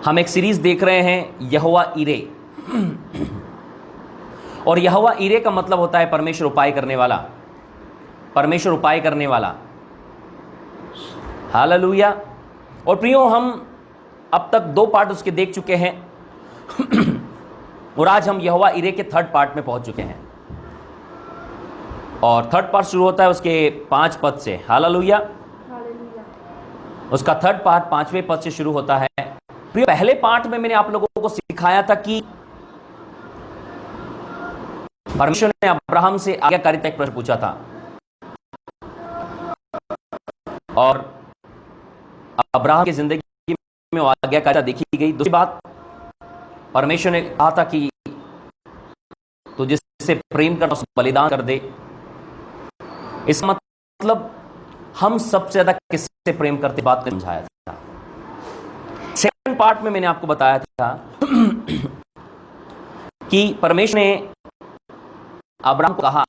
हम एक सीरीज देख रहे हैं यहोवा इरे। और यहोवा इरे का मतलब होता है परमेश्वर उपाय करने वाला, परमेश्वर उपाय करने वाला। हालेलुया। और प्रियो, हम अब तक 2 पार्ट उसके देख चुके हैं और आज हम यहोवा इरे के 3rd पार्ट में पहुंच चुके हैं। और 3rd पार्ट शुरू होता है उसके 5 पद से। हालेलुया। उसका 3rd पार्ट 5वें पद से शुरू होता है। प्रियो, पहले पार्ट में मैंने आप लोगों को सिखाया था कि परमेश्वर ने अब्राहम से आज्ञाकारिता एक प्रश्न पूछा था और अब्राहम की जिंदगी में आज्ञाकारिता देखी गई। दूसरी बात, परमेश्वर ने कहा था कि तू जिससे प्रेम कर उस बलिदान कर दे। इसका मतलब हम सबसे ज्यादा किससे प्रेम करते बात को समझाया था। सेकंड पार्ट में मैंने आपको बताया था कि परमेश्वर ने अब्राहम को कहा,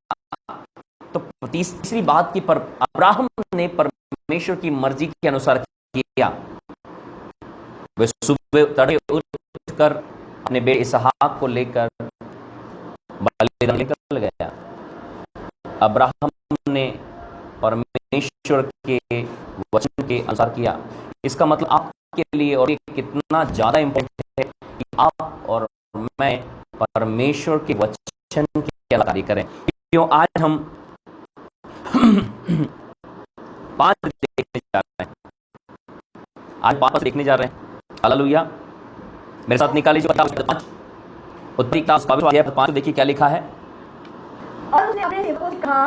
तो तीसरी बात की अब्राहम ने परमेश्वर की मर्जी के अनुसार किया। वे सुबह तड़के उठकर अपने बेटे इसहाक को लेकर बलिदान निकल गया। अब्राहम ने परमेश्वर के वचन के अनुसार किया। इसका मतलब आपके लिए और कितना ज्यादा इंपॉर्टेंट है कि आप और मैं परमेश्वर के वचन की कार्य करें। क्यों आज हम 5 देखने जा रहे हैं। आज 5 देखने जा रहे हैं। हालेलुया। मेरे साथ निकाली जो 5 उत्तरी क्लास 5 देखिए क्या लिखा है। और उसने अपने सेवकों से कहा,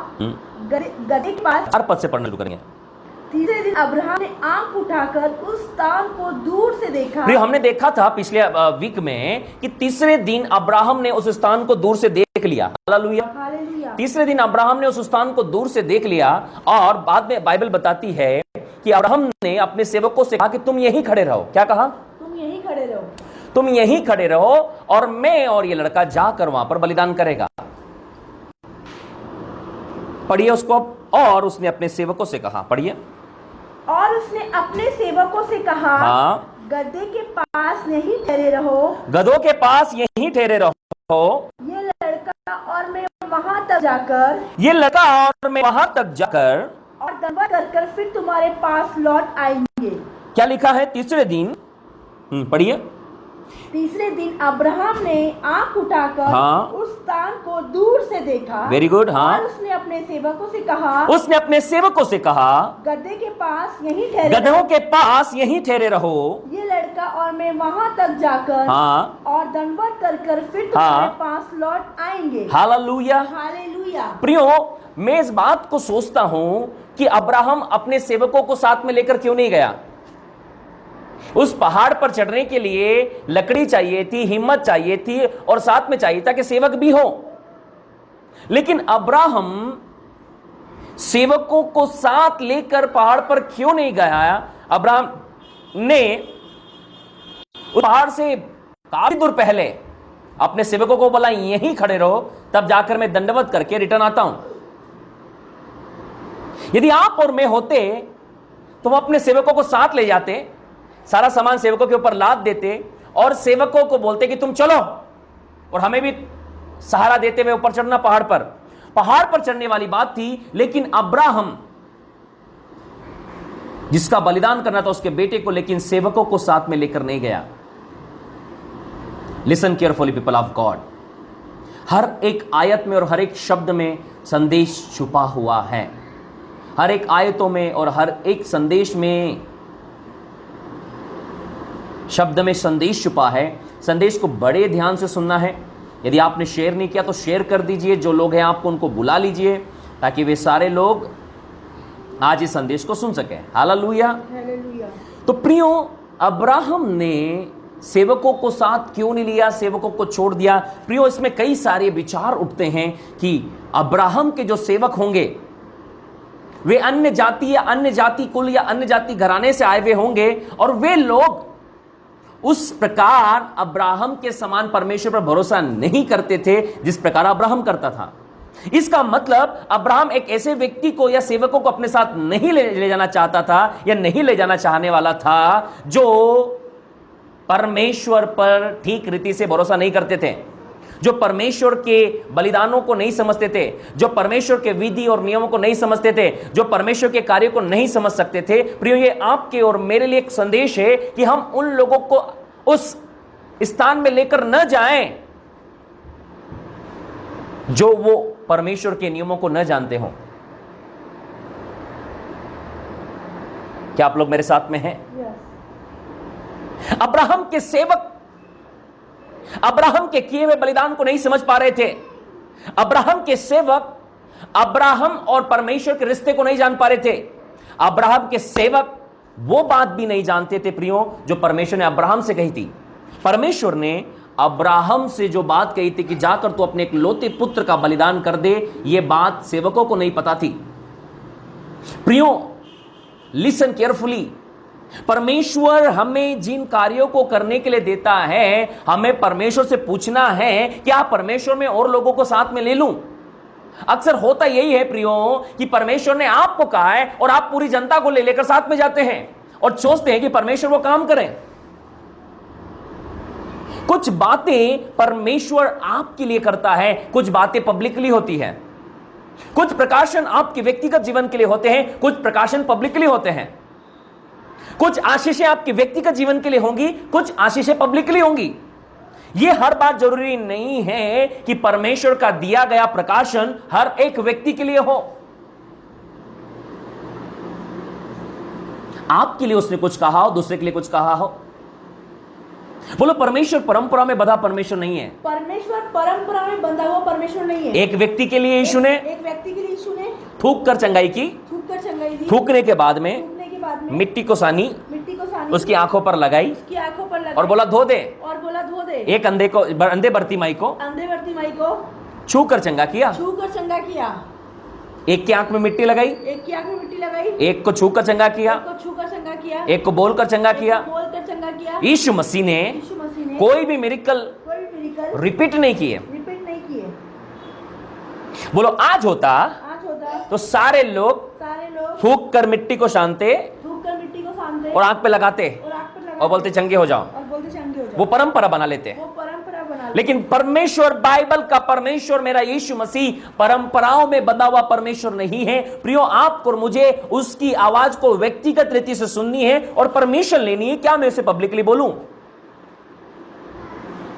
गदहे के पास 4 पद से पढ़ना शुरू करेंगे। तीसरे दिन अब्राहम ने आंख उठाकर उस स्थान को दूर से देखा। हमने देखा था पिछले वीक में कि तीसरे दिन अब्राहम ने उस स्थान को दूर से देख लिया। हालेलुया। तीसरे दिन अब्राहम ने उस स्थान को दूर से देख लिया और बाद में बाइबल बताती है कि अब्राहम ने अपने सेवकों से कहा कि तुम यहीं खड़े रहो। क्या कहा? तुम यहीं खड़े रहो, तुम यहीं खड़े रहो और मैं और ये लड़का जाकर वहां पर बलिदान करेगा। पढ़िए उसको। और उसने अपने सेवकों से कहा, पढ़िए। और उसने अपने सेवकों से कहा, हाँ, गदहे के पास यहीं ठहरे रहो, गधों के पास यहीं ठहरे रहो। ये लड़का और मैं वहां तक जाकर, ये लड़का और मैं वहां तक जाकर और दंडवत कर फिर तुम्हारे पास लौट आएंगे। क्या लिखा है? तीसरे दिन। पढ़िए। तीसरे दिन अब्राहम ने आंख उठाकर हाँ, उस स्थान को दूर से देखा। Very good. हाँ, और उसने अपने सेवकों से कहा, उसने अपने सेवकों से कहा, गदहे के पास यहीं ठहरे, गधों के पास यहीं ठहरे रहो। ये लड़का और मैं वहां तक जाकर, हाँ, और दंडवत कर फिर तुम्हारे पास लौट आएंगे। हालेलुया। हालेलुया। प्रियो, मैं इस बात को सोचता हूं कि अब्राहम अपने सेवकों को साथ में लेकर क्यों नहीं गया? उस पहाड़ पर चढ़ने के लिए लकड़ी चाहिए थी, हिम्मत चाहिए थी और साथ में चाहिए था कि सेवक भी हो। लेकिन अब्राहम सेवकों को साथ लेकर पहाड़ पर क्यों नहीं गया? अब्राहम ने उस पहाड़ से काफी दूर पहले अपने सेवकों को बोला, यहीं खड़े रहो, तब जाकर मैं दंडवत करके रिटर्न आता हूं। यदि आप और मैं होते तो हम अपने सेवकों को साथ ले जाते, सारा सामान सेवकों के ऊपर लाद देते और सेवकों को बोलते कि तुम चलो, और हमें भी सहारा देते हुए ऊपर चढ़ना। पहाड़ पर चढ़ने वाली बात थी, लेकिन अब्राहम जिसका बलिदान करना था उसके बेटे को, लेकिन सेवकों को साथ में लेकर नहीं गया। Listen carefully people of God. हर एक आयत में और हर एक शब्द में संदेश छुपा हुआ है। हर एक आयतों में और हर एक संदेश में, शब्द में संदेश छुपा है। संदेश को बड़े ध्यान से सुनना है। यदि आपने शेयर नहीं किया तो शेयर कर दीजिए। जो लोग हैं आपको उनको बुला लीजिए ताकि वे सारे लोग आज इस संदेश को सुन सकें। हालेलुया। तो प्रियो, अब्राहम ने सेवकों को साथ क्यों नहीं लिया? सेवकों को छोड़ दिया। प्रियो, इसमें कई सारे विचार उठते हैं कि अब्राहम के जो सेवक होंगे वे अन्य जाति या अन्य जाति कुल या अन्य जाति घराने से आए हुए होंगे और वे लोग उस प्रकार अब्राहम के समान परमेश्वर पर भरोसा नहीं करते थे जिस प्रकार अब्राहम करता था। इसका मतलब अब्राहम एक ऐसे व्यक्ति को या सेवकों को अपने साथ नहीं ले जाना चाहता था या नहीं ले जाना चाहने वाला था जो परमेश्वर पर ठीक रीति से भरोसा नहीं करते थे, जो परमेश्वर के बलिदानों को नहीं समझते थे, जो परमेश्वर के विधि और नियमों को नहीं समझते थे, जो परमेश्वर के कार्यों को नहीं समझ सकते थे, प्रियो ये आपके और मेरे लिए एक संदेश है कि हम उन लोगों को उस स्थान में लेकर न जाएं जो वो परमेश्वर के नियमों को न जानते हो। क्या आप लोग मेरे साथ में हैं? अब्राहम के सेवक अब्राहम के किए हुए बलिदान को नहीं समझ पा रहे थे। अब्राहम के सेवक अब्राहम और परमेश्वर के रिश्ते को नहीं जान पा रहे थे। अब्राहम के सेवक वो बात भी नहीं जानते थे प्रियो जो परमेश्वर ने अब्राहम से कही थी। परमेश्वर ने अब्राहम से जो बात कही थी कि जाकर तू अपने एक लौते पुत्र का बलिदान कर दे, ये बात सेवकों को नहीं पता थी। प्रियो लिसन केयरफुली, परमेश्वर हमें जिन कार्यों को करने के लिए देता है, हमें परमेश्वर से पूछना है क्या परमेश्वर में और लोगों को साथ में ले लूं। अक्सर होता यही है प्रियो कि परमेश्वर ने आपको कहा है और आप पूरी जनता को ले लेकर साथ में जाते हैं और सोचते हैं कि परमेश्वर वो काम करें। कुछ बातें परमेश्वर आपके लिए करता है, कुछ बातें पब्लिकली होती है। कुछ प्रकाशन आपके व्यक्तिगत जीवन के लिए होते हैं, कुछ प्रकाशन पब्लिकली होते हैं। कुछ आशीषें आपके व्यक्तिगत जीवन के लिए होंगी, कुछ आशीषें पब्लिकली होंगी। यह हर बात जरूरी नहीं है कि परमेश्वर का दिया गया प्रकाशन हर एक व्यक्ति के लिए हो। आपके लिए उसने कुछ कहा हो, दूसरे के लिए कुछ कहा हो। बोलो, परमेश्वर परंपरा में बंधा परमेश्वर नहीं है। परमेश्वर परंपरा में बंधा हुआ परमेश्वर नहीं है। एक व्यक्ति के लिए यीशु ने एक व्यक्ति के लिए यीशु ने थूक कर चंगाई की, थूकने के बाद में मिट्टी को सानी उसकी आंखों पर लगाई और बोला धो दे, एक अंधे बर्तिमाई को छू कर चंगा किया। एक की आंख में मिट्टी लगाई, एक को छू कर चंगा किया, एक को बोल कर चंगा किया। यीशु मसीह ने कोई भी मिरेकल रिपीट नहीं किए। बोलो, आज होता तो सारे लोग फूंक कर मिट्टी को शानते और आंख पे लगाते और बोलते चंगे हो जाओ। वो परंपरा बना लेते। लेकिन परमेश्वर, बाइबल का परमेश्वर, मेरा यीशु मसीह परंपराओं में बंधा हुआ परमेश्वर नहीं है। प्रियो, आपको और मुझे उसकी आवाज को व्यक्तिगत रीति से सुननी है और परमिशन लेनी है। क्या मैं इसे पब्लिकली बोलूं?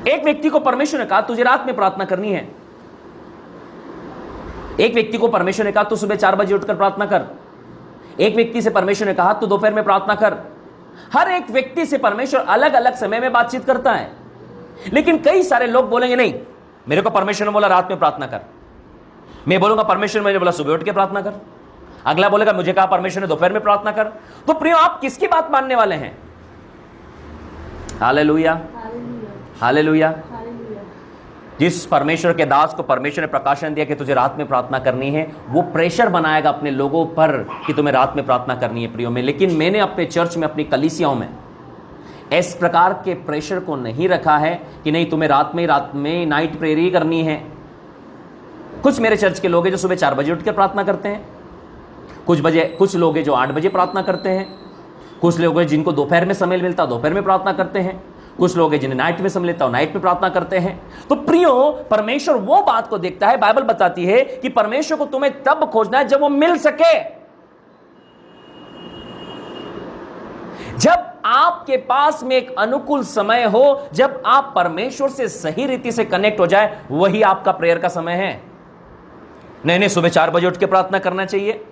एक व्यक्ति को परमेश्वर ने कहा तुझे रात में प्रार्थना करनी है। एक व्यक्ति को परमेश्वर ने कहा तू सुबह 4 बजे उठकर प्रार्थना कर। एक व्यक्ति से परमेश्वर ने कहा तू दोपहर में प्रार्थना कर। हर एक व्यक्ति से परमेश्वर अलग अलग समय में बातचीत करता है। लेकिन कई सारे लोग बोलेंगे नहीं, मेरे को परमेश्वर ने बोला रात में प्रार्थना कर। मैं बोलूंगा परमेश्वर ने मुझे बोला सुबह उठ के प्रार्थना कर। अगला बोलेगा मुझे कहा परमेश्वर ने दोपहर में प्रार्थना कर। तो प्रियो, आप किसकी बात मानने वाले हैं? Hallelujah, hallelujah. जिस परमेश्वर के दास को परमेश्वर ने प्रकाशन दिया कि तुझे रात में प्रार्थना करनी है, वो प्रेशर बनाएगा अपने लोगों पर कि तुम्हें रात में प्रार्थना करनी है प्रियो में। लेकिन मैंने अपने चर्च में, अपनी कलीसियाओं में इस प्रकार के प्रेशर को नहीं रखा है कि नहीं तुम्हें रात में नाइट प्रेयर ही करनी है। कुछ मेरे चर्च के लोग हैं जो सुबह 4 बजे उठ कर प्रार्थना करते हैं, कुछ लोग हैं जो 8 बजे प्रार्थना करते हैं, कुछ लोग हैं जिनको दोपहर में समय मिलता दोपहर में प्रार्थना करते हैं, कुछ लोग हैं जिन्हें नाइट में समय लेता हो नाइट में प्रार्थना करते हैं। तो प्रियो, परमेश्वर वो बात को देखता है, बाइबल बताती है कि परमेश्वर को तुम्हें तब खोजना है जब वो मिल सके। जब आपके पास में एक अनुकूल समय हो, जब आप परमेश्वर से सही रीति से कनेक्ट हो जाए, वही आपका प्रेयर का समय है। नहीं, सुबह 4 बजे उठ के प्रार्थना करना चाहिए।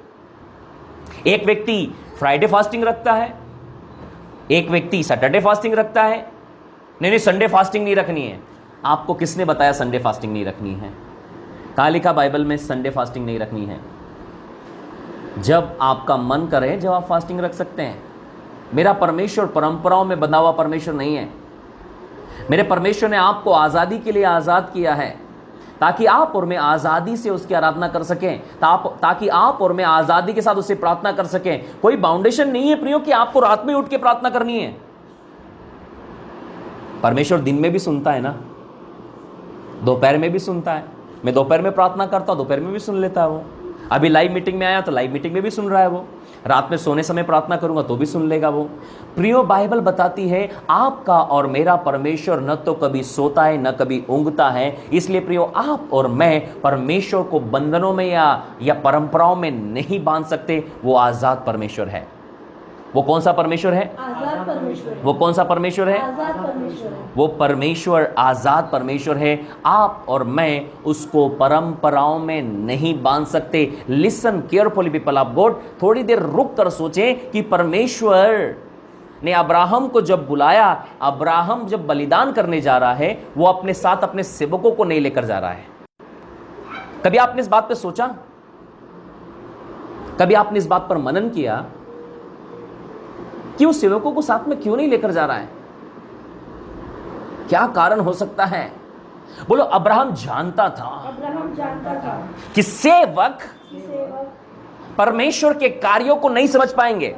एक व्यक्ति फ्राइडे फास्टिंग रखता है, एक व्यक्ति सैटरडे फास्टिंग रखता है। नहीं, संडे फास्टिंग नहीं रखनी है। आपको किसने बताया संडे फास्टिंग नहीं रखनी है? कहां लिखा बाइबल में संडे फास्टिंग नहीं रखनी है? जब आपका मन करे जब आप फास्टिंग रख सकते हैं। मेरा परमेश्वर परंपराओं में बंधा हुआ परमेश्वर नहीं है। मेरे परमेश्वर ने आपको आज़ादी के लिए आज़ाद किया है ताकि आप और मैं आज़ादी से उसकी आराधना कर सकें, ताकि आप और मैं आज़ादी के साथ उससे प्रार्थना कर सकें। कोई बाउंडेशन नहीं है प्रियो कि आपको रात में उठ के प्रार्थना करनी है। परमेश्वर दिन में भी सुनता है ना, दोपहर में भी सुनता है। मैं दोपहर में प्रार्थना करता हूं, दोपहर में भी सुन लेता है वो। अभी लाइव मीटिंग में आया तो लाइव मीटिंग में भी सुन रहा है वो। रात में सोने समय प्रार्थना करूंगा तो भी सुन लेगा वो। प्रियो, बाइबल बताती है आपका और मेरा परमेश्वर न तो कभी सोता है न कभी ऊँघता है। इसलिए प्रियो, आप और मैं परमेश्वर को बंधनों में या परंपराओं में नहीं बांध सकते। वो आजाद परमेश्वर है। वो कौन सा परमेश्वर है? आजाद परमेश्वर। वो कौन सा परमेश्वर है? आजाद परमेश्वर है। वो परमेश्वर आजाद परमेश्वर है। आप और मैं उसको परंपराओं में नहीं बांध सकते। Listen carefully people of God, थोड़ी देर रुक कर सोचें कि परमेश्वर ने अब्राहम को जब बुलाया, अब्राहम जब बलिदान करने जा रहा है, वो अपने साथ अपने सेवकों को नहीं लेकर जा रहा है। कभी आपने इस बात पर सोचा? कभी आपने इस बात पर मनन किया कि उस सेवकों को साथ में क्यों नहीं लेकर जा रहा है? क्या कारण हो सकता है? बोलो, अब्राहम जानता था कि सेवक परमेश्वर के कार्यों को नहीं समझ पाएंगे।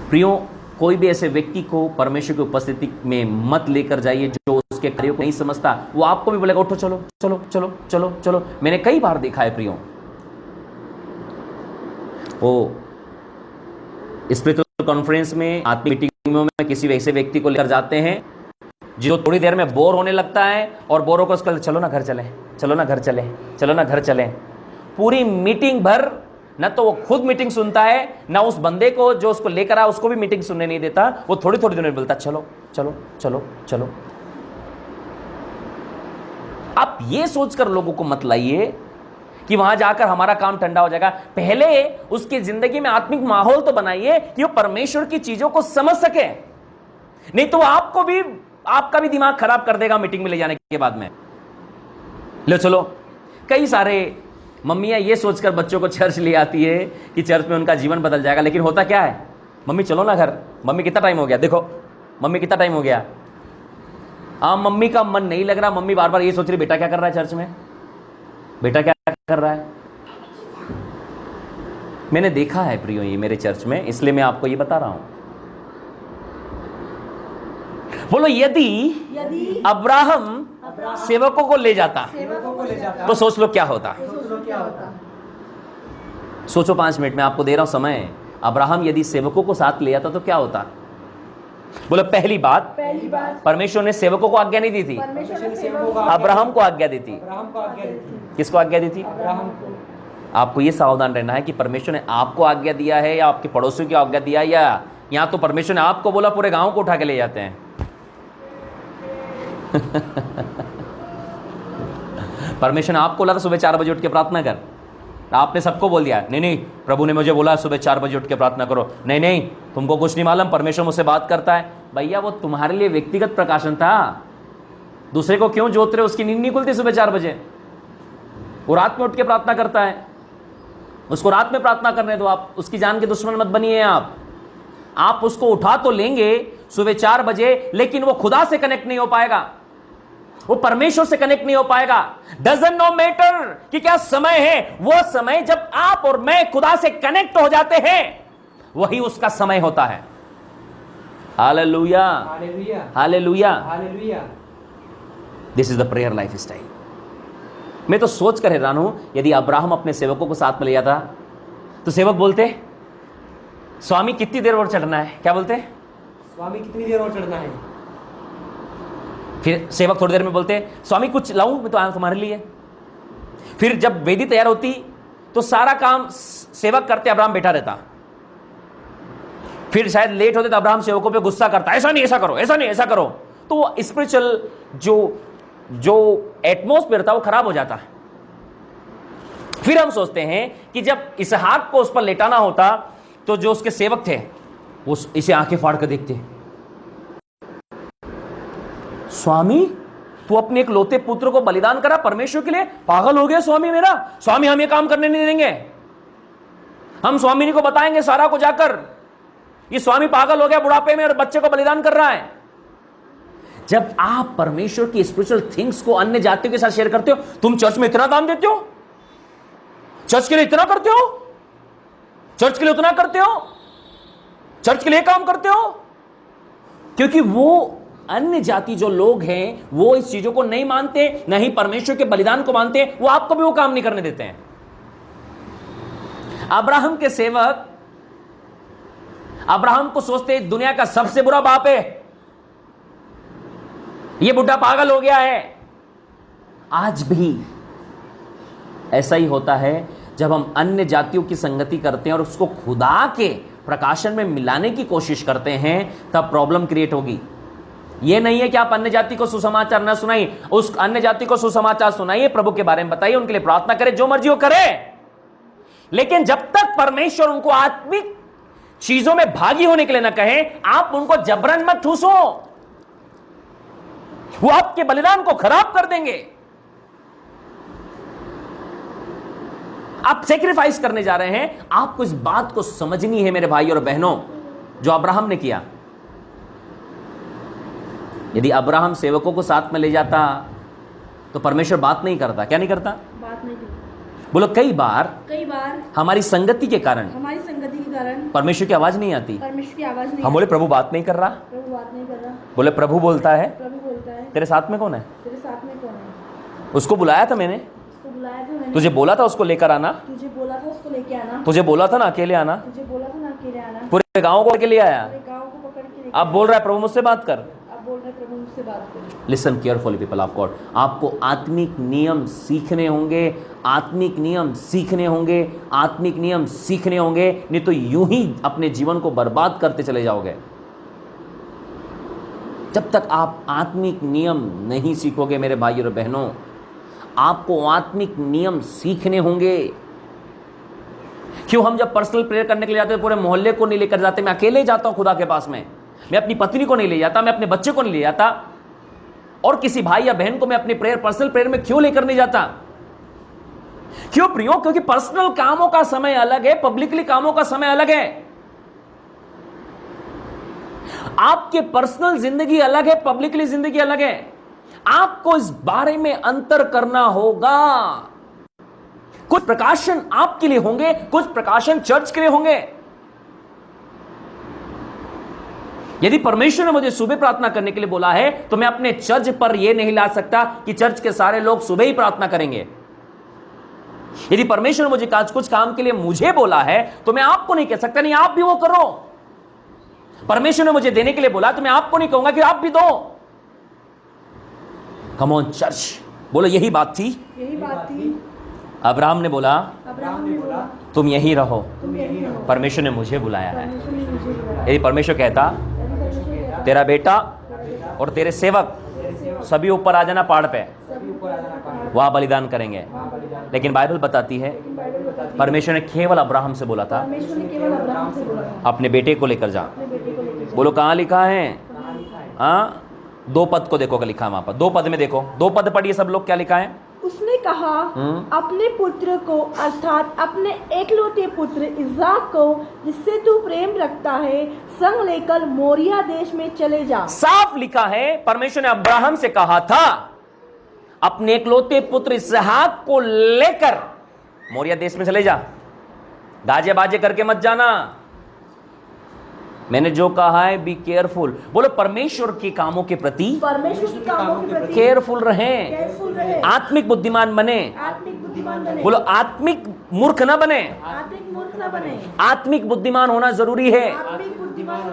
प्रियो, कोई भी ऐसे व्यक्ति को परमेश्वर की उपस्थिति में मत लेकर जाइए जो उसके कार्यों को नहीं समझता। वो आपको भी बोलेगा उठो, चलो चलो चलो चलो चलो। मैंने कई बार देखा है प्रियो, वो स्पिरिचुअल कॉन्फ्रेंस में, आत्मिक मीटिंगों में किसी ऐसे व्यक्ति को लेकर जाते हैं जो थोड़ी देर में बोर होने लगता है और बोर होकर उसका चलो ना घर चले, चलो ना घर चले, चलो ना घर चले। पूरी मीटिंग भर न तो वो खुद मीटिंग सुनता है, ना उस बंदे को जो उसको लेकर आया उसको भी मीटिंग सुनने नहीं देता। वो थोड़ी थोड़ी देर में बोलता चलो चलो चलो चलो। आप ये सोचकर लोगों को मत लाइए कि वहां जाकर हमारा काम ठंडा हो जाएगा। पहले उसकी जिंदगी में आत्मिक माहौल तो बनाइए कि वो परमेश्वर की चीजों को समझ सके, नहीं तो आपको भी, आपका भी दिमाग खराब कर देगा मीटिंग में ले जाने के बाद में। लो चलो, कई सारे मम्मियां ये सोचकर बच्चों को चर्च ले आती है कि चर्च में उनका जीवन बदल जाएगा, लेकिन होता क्या है? मम्मी चलो ना घर, मम्मी कितना टाइम हो गया, देखो मम्मी कितना टाइम हो गया। मम्मी का मन नहीं लग रहा, मम्मी बार बार ये सोच रही बेटा क्या कर रहा है चर्च में, बेटा क्या कर रहा है। मैंने देखा है प्रियो ये मेरे चर्च में, इसलिए मैं आपको ये बता रहा हूं। बोलो, यदि अब्राहम सेवकों को ले जाता तो सोच लो क्या होता। सोचो 5 मिनट में, आपको दे रहा हूं समय। अब्राहम यदि सेवकों को साथ ले आता तो क्या होता? बोलो, पहली बात परमेश्वर ने सेवकों को आज्ञा नहीं दी थी, अब्राहम को आज्ञा दी थी। किसको आज्ञा दी थी? अब्राहम को। आपको यह सावधान रहना है कि परमेश्वर ने आपको आज्ञा दिया है या आपके पड़ोसियों की आज्ञा दिया है, या यहां तो परमेश्वर ने आपको बोला पूरे गांव को उठा के ले जाते हैं। परमेश्वर ने आपको बोला था सुबह 4 बजे उठ के प्रार्थना कर, आपने सबको बोल दिया नहीं नहीं प्रभु ने मुझे बोला सुबह 4 बजे उठ के प्रार्थना करो। नहीं नहीं, तुमको कुछ नहीं मालूम, परमेश्वर मुझसे बात करता है। भैया, वो तुम्हारे लिए व्यक्तिगत प्रकाशन था, दूसरे को क्यों जोत रहे? उसकी नींद नहीं खुलती सुबह 4 बजे, वो रात में उठ के प्रार्थना करता है, उसको रात में प्रार्थना करने दो। आप उसकी जान के दुश्मन मत बनिए। आप उसको उठा तो लेंगे सुबह 4 बजे, लेकिन वो खुदा से कनेक्ट नहीं हो पाएगा, वो परमेश्वर से कनेक्ट नहीं हो पाएगा। डजंट नो मैटर कि क्या समय है, वो समय जब आप और मैं खुदा से कनेक्ट हो जाते हैं वही उसका समय होता है। Hallelujah, hallelujah, hallelujah, hallelujah. This is the prayer life style. मैं तो सोच कर हैरान हूं, यदि अब्राहम अपने सेवकों को साथ में ले जाता तो सेवक बोलते स्वामी कितनी देर और चढ़ना है? क्या बोलते? स्वामी कितनी देर और चढ़ना है? फिर सेवक थोड़ी देर में बोलते स्वामी कुछ लाऊं मैं तो आया तुम्हारे लिए। फिर जब वेदी तैयार होती तो सारा काम सेवक करते, अब्राहम बैठा रहता। फिर शायद लेट होते तो अब्राहम सेवकों पे गुस्सा करता, ऐसा नहीं ऐसा करो, ऐसा नहीं ऐसा करो। तो वो स्पिरिचुअल जो एटमॉस्फेयर था वो खराब हो जाता है। फिर हम सोचते हैं कि जब इसहाक को उस पर लेटाना होता तो जो उसके सेवक थे वो इसे आंखें फाड़ कर देखते, स्वामी तू अपने एक लौते पुत्र को बलिदान करा परमेश्वर के लिए, पागल हो गया स्वामी मेरा। स्वामी हम ये काम करने नहीं देंगे, हम स्वामिनी को बताएंगे सारा को जाकर ये स्वामी पागल हो गया बुढ़ापे में और बच्चे को बलिदान कर रहा है। जब आप परमेश्वर की स्पिरिचुअल थिंग्स को अन्य जातियों के साथ शेयर करते हो, तुम चर्च में इतना दान देते हो, चर्च के लिए इतना करते हो, चर्च के लिए उतना करते हो, चर्च के लिए काम करते हो, क्योंकि वो अन्य जाति जो लोग हैं वो इस चीजों को नहीं मानते, नहीं परमेश्वर के बलिदान को मानते, वो आपको भी वो काम नहीं करने देते हैं। अब्राहम के सेवक अब्राहम को सोचते दुनिया का सबसे बुरा बाप है, ये बुढ़ा पागल हो गया है। आज भी ऐसा ही होता है, जब हम अन्य जातियों की संगति करते हैं और उसको खुदा के प्रकाशन में मिलाने की कोशिश करते हैं, तब प्रॉब्लम क्रिएट होगी। यह नहीं है कि आप अन्य जाति को सुसमाचार न सुनाइए, उस अन्य जाति को सुसमाचार सुनाइए, प्रभु के बारे में बताइए, उनके लिए प्रार्थना करें, जो मर्जी वो करे, लेकिन जब तक परमेश्वर उनको आत्मिक चीजों में भागी होने के लिए ना कहे, आप उनको जबरन मत ठूसो, वो आपके बलिदान को खराब कर देंगे। आप सेक्रीफाइस करने जा रहे हैं, आपको इस बात को समझनी है मेरे भाई और बहनों, जो अब्राहम ने किया। यदि अब्राहम सेवकों को साथ में ले जाता तो परमेश्वर बात नहीं करता। क्या नहीं करता? बात नहीं करता। बोलो, कई बार हमारी संगति के कारण परमेश्वर की आवाज नहीं आती। परमेश्वर की आवाज नहीं। हम बोले प्रभु बात नहीं कर रहा, प्रभु बात नहीं कर रहा। बोले प्रभु बोलता है। प्रभु बोलता है। तेरे साथ में कौन है? तेरे साथ में कौन है? उसको बुलाया था मैंने, उसको बुलाया था मैंने। तुझे बोला था उसको लेकर आना, तुझे बोला था उसको लेके आना, तुझे बोला था ना अकेले आना, तुझे बोला था ना अकेले आना। पूरे गांव को अकेले आया, पूरे गांव को पकड़ के अब बोल रहा है प्रभु मुझसे बात कर। अब बोल रहा है प्रभु मुझसे बात कर। Listen carefully people of God, आपको आत्मिक नियम सीखने होंगे, आत्मिक नियम सीखने होंगे, आत्मिक नियम सीखने होंगे, नहीं तो यूं ही अपने जीवन को बर्बाद करते चले जाओगे। जब तक आप आत्मिक नियम नहीं सीखोगे मेरे भाई और बहनों, आपको आत्मिक नियम सीखने होंगे। क्यों हम जब पर्सनल प्रेयर करने के लिए जाते हैं, पूरे मोहल्ले को नहीं लेकर जाते, मैं अकेले जाता हूं खुदा के पास में, मैं अपनी पत्नी को नहीं ले जाता, मैं अपने बच्चे को नहीं ले जाता, और किसी भाई या बहन को मैं अपनी प्रेयर पर्सनल प्रेयर में क्यों लेकर नहीं जाता? क्यों प्रियो? क्योंकि पर्सनल कामों का समय अलग है, पब्लिकली कामों का समय अलग है। आपके पर्सनल जिंदगी अलग है, पब्लिकली जिंदगी अलग है। आपको इस बारे में अंतर करना होगा। कुछ प्रकाशन आपके लिए होंगे, कुछ प्रकाशन चर्च के लिए होंगे। यदि परमेश्वर ने मुझे सुबह प्रार्थना करने के लिए बोला है, तो मैं अपने चर्च पर यह नहीं ला सकता कि चर्च के सारे लोग सुबह ही प्रार्थना करेंगे। यदि परमेश्वर ने मुझे कुछ काम के लिए मुझे बोला है, तो मैं आपको नहीं कह सकता नहीं आप भी वो करो। परमेश्वर ने मुझे देने के लिए बोला, तो मैं आपको नहीं कहूंगा कि आप भी दो। कम ऑन चर्च, बोलो यही बात थी। यही बात थी। अब्राहम ने बोला, तुम यहीं रहो, परमेश्वर ने मुझे बुलाया है। यदि परमेश्वर कहता तेरा बेटा और तेरे सेवक सभी ऊपर आ जाना पहाड़ पे, वहां बलिदान करेंगे, लेकिन बाइबल बताती है परमेश्वर ने केवल अब्राहम से बोला था, अपने बेटे को लेकर जा। बोलो कहां लिखा है? हाँ, 2 पद को देखो, क्या लिखा है वहां पर। 2 पद में देखो, 2 पद पढ़िए सब लोग, क्या लिखा है? उसने कहा, अपने पुत्र को, अर्थात अपने एकलौते पुत्र इसाक को, जिससे तू प्रेम रखता है, संग लेकर मोरिया देश में चले जा। साफ लिखा है, परमेश्वर ने अब्राहम से कहा था अपने एकलौते पुत्र इसहाक को लेकर मोरिया देश में चले जा। गाजे बाजे करके मत जाना। मैंने जो कहा है बी केयरफुल। बोलो परमेश्वर के कामों के प्रति केयरफुल रहें, आत्मिक बुद्धिमान बने। बोलो आत्मिक मूर्ख ना बने। आत्मिक बुद्धिमान होना जरूरी है।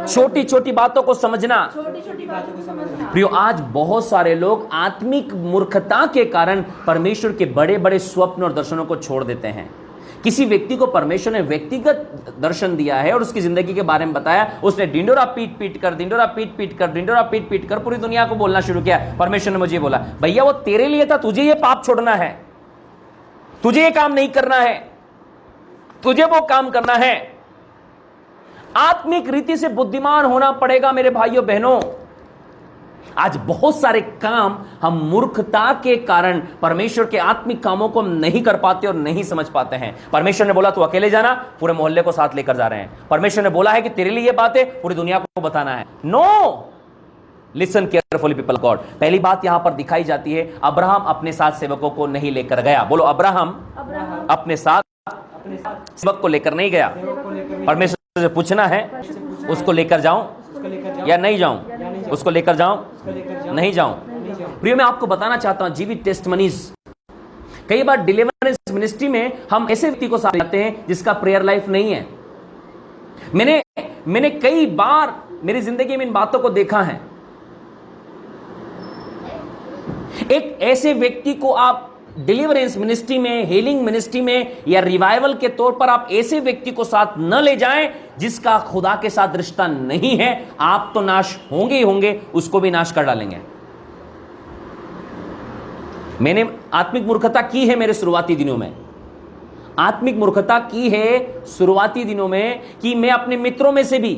छोटी छोटी बातों को समझना। प्रियो, आज बहुत सारे लोग आत्मिक मूर्खता के कारण परमेश्वर के बड़े बड़े स्वप्न और दर्शनों को छोड़ देते हैं। किसी व्यक्ति को परमेश्वर ने व्यक्तिगत दर्शन दिया है और उसकी जिंदगी के बारे में बताया, उसने ढिंडोरा पीट पीट कर पूरी दुनिया को बोलना शुरू किया, परमेश्वर ने मुझे बोला, भैया वो तेरे लिए था, तुझे ये पाप छोड़ना है, तुझे ये काम नहीं करना है, तुझे वो काम करना है। आत्मिक रीति से बुद्धिमान होना पड़ेगा मेरे भाइयों बहनों। आज बहुत सारे काम हम मूर्खता के कारण परमेश्वर के आत्मिक कामों को हम नहीं कर पाते और नहीं समझ पाते हैं। परमेश्वर ने बोला तू अकेले जाना, पूरे मोहल्ले को साथ लेकर जा रहे हैं। परमेश्वर ने बोला है कि तेरे लिए ये बात है, पूरी दुनिया को बताना है। No, listen carefully people God. पहली बात यहां पर दिखाई जाती है, अब्राहम अपने साथ सेवकों को नहीं लेकर गया। बोलो अब्राहम अपने साथ सेवक को लेकर नहीं गया। परमेश्वर से पूछना है, उसको लेकर जाऊं या नहीं जाऊं, उसको लेकर जाऊं नहीं जाऊं। प्रिय, मैं आपको बताना चाहता हूं जीवित टेस्टमनीज, कई बार डिलीवरेंस मिनिस्ट्री में हम ऐसे व्यक्ति को साथ लाते हैं जिसका प्रेयर लाइफ नहीं है। मैंने कई बार मेरी जिंदगी में इन बातों को देखा है। एक ऐसे व्यक्ति को आप डिलीवरेंस मिनिस्ट्री में, हीलिंग मिनिस्ट्री में या रिवाइवल के तौर पर आप ऐसे व्यक्ति को साथ न ले जाएं जिसका खुदा के साथ रिश्ता नहीं है। आप तो नाश होंगे ही होंगे, उसको भी नाश कर डालेंगे। मैंने आत्मिक मूर्खता की है मेरे शुरुआती दिनों में, आत्मिक मूर्खता की है शुरुआती दिनों में कि मैं अपने मित्रों में से भी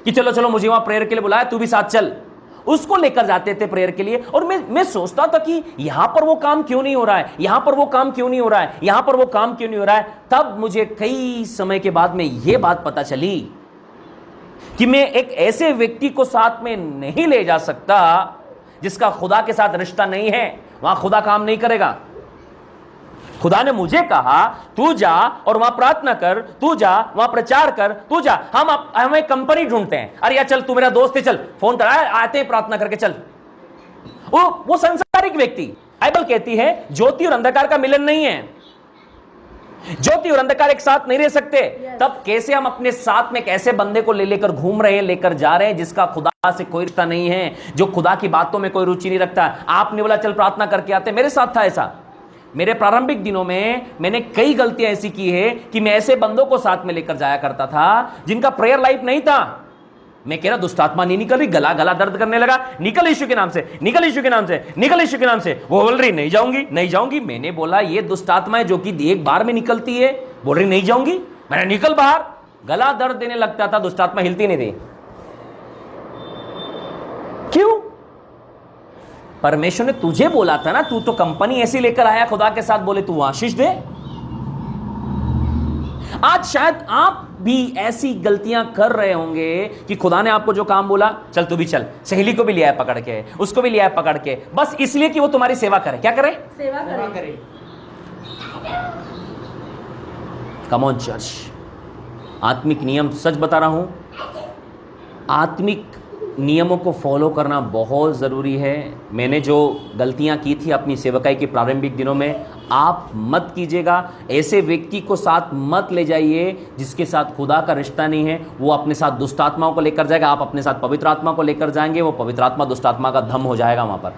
कि चलो चलो मुझे वहां प्रेयर के लिए बुलाया, तू भी साथ चल, उसको लेकर जाते थे प्रेयर के लिए। और मैं सोचता था कि यहां पर वो काम क्यों नहीं हो रहा है, यहां पर वो काम क्यों नहीं हो रहा है, यहां पर वो काम क्यों नहीं हो रहा है। तब मुझे कई समय के बाद में यह बात पता चली कि मैं एक ऐसे व्यक्ति को साथ में नहीं ले जा सकता जिसका खुदा के साथ रिश्ता नहीं है। वहां खुदा काम नहीं करेगा। खुदा ने मुझे कहा तू जा और वहां प्रार्थना कर, तू जा वहां प्रचार कर, तू जा। हम एक कंपनी ढूंढते हैं, अरे यार चल तू मेरा दोस्त है, चल फोन करा, आते हैं प्रार्थना करके चल। वो संसारिक व्यक्ति, बाइबल कहती है ज्योति और अंधकार का मिलन नहीं है। ज्योति और अंधकार एक साथ नहीं रह सकते। तब कैसे हम अपने साथ में एक ऐसे बंदे को लेकर घूम रहे हैं, लेकर जा रहे हैं जिसका खुदा से कोई रिश्ता नहीं है, जो खुदा की बातों में कोई रुचि नहीं रखता। आपने बोला चल प्रार्थना करके आते, मेरे साथ था ऐसा। मेरे प्रारंभिक दिनों में मैंने कई गलतियां ऐसी की है कि मैं ऐसे बंदों को साथ में लेकर जाया करता था जिनका प्रेयर लाइफ नहीं था। मैं कह रहा दुष्ट आत्मा नहीं निकल रही, गला गला दर्द करने लगा, निकल यीशु के नाम से, निकल यीशु के नाम से, निकल यीशु के नाम से। वो बोल रही नहीं जाऊंगी, नहीं जाऊंगी। मैंने बोला ये दुष्ट आत्मा है जो कि एक बार में निकलती है, बोल रही नहीं जाऊंगी। मैंने निकल बाहर, गला दर्द देने लगता था, दुष्ट आत्मा हिलती नहीं थी। क्यों? परमेश्वर ने तुझे बोला था ना, तू तो कंपनी ऐसी लेकर आया खुदा के साथ, बोले तू आशीष दे। आज शायद आप भी ऐसी गलतियां कर रहे होंगे कि खुदा ने आपको जो काम बोला चल तू भी चल, सहेली को भी लिया है पकड़ के, उसको भी लिया है पकड़ के, बस इसलिए कि वो तुम्हारी सेवा करे। क्या करे? सेवा करे। कम ऑन चर्च, आत्मिक नियम सच बता रहा हूं, आत्मिक नियमों को फॉलो करना बहुत ज़रूरी है। मैंने जो गलतियां की थी अपनी सेवकाई के प्रारंभिक दिनों में, आप मत कीजिएगा। ऐसे व्यक्ति को साथ मत ले जाइए जिसके साथ खुदा का रिश्ता नहीं है। वो अपने साथ दुष्ट आत्माओं को लेकर जाएगा, आप अपने साथ पवित्र आत्मा को लेकर जाएंगे, वो पवित्र आत्मा दुष्ट आत्मा का धम हो जाएगा। वहां पर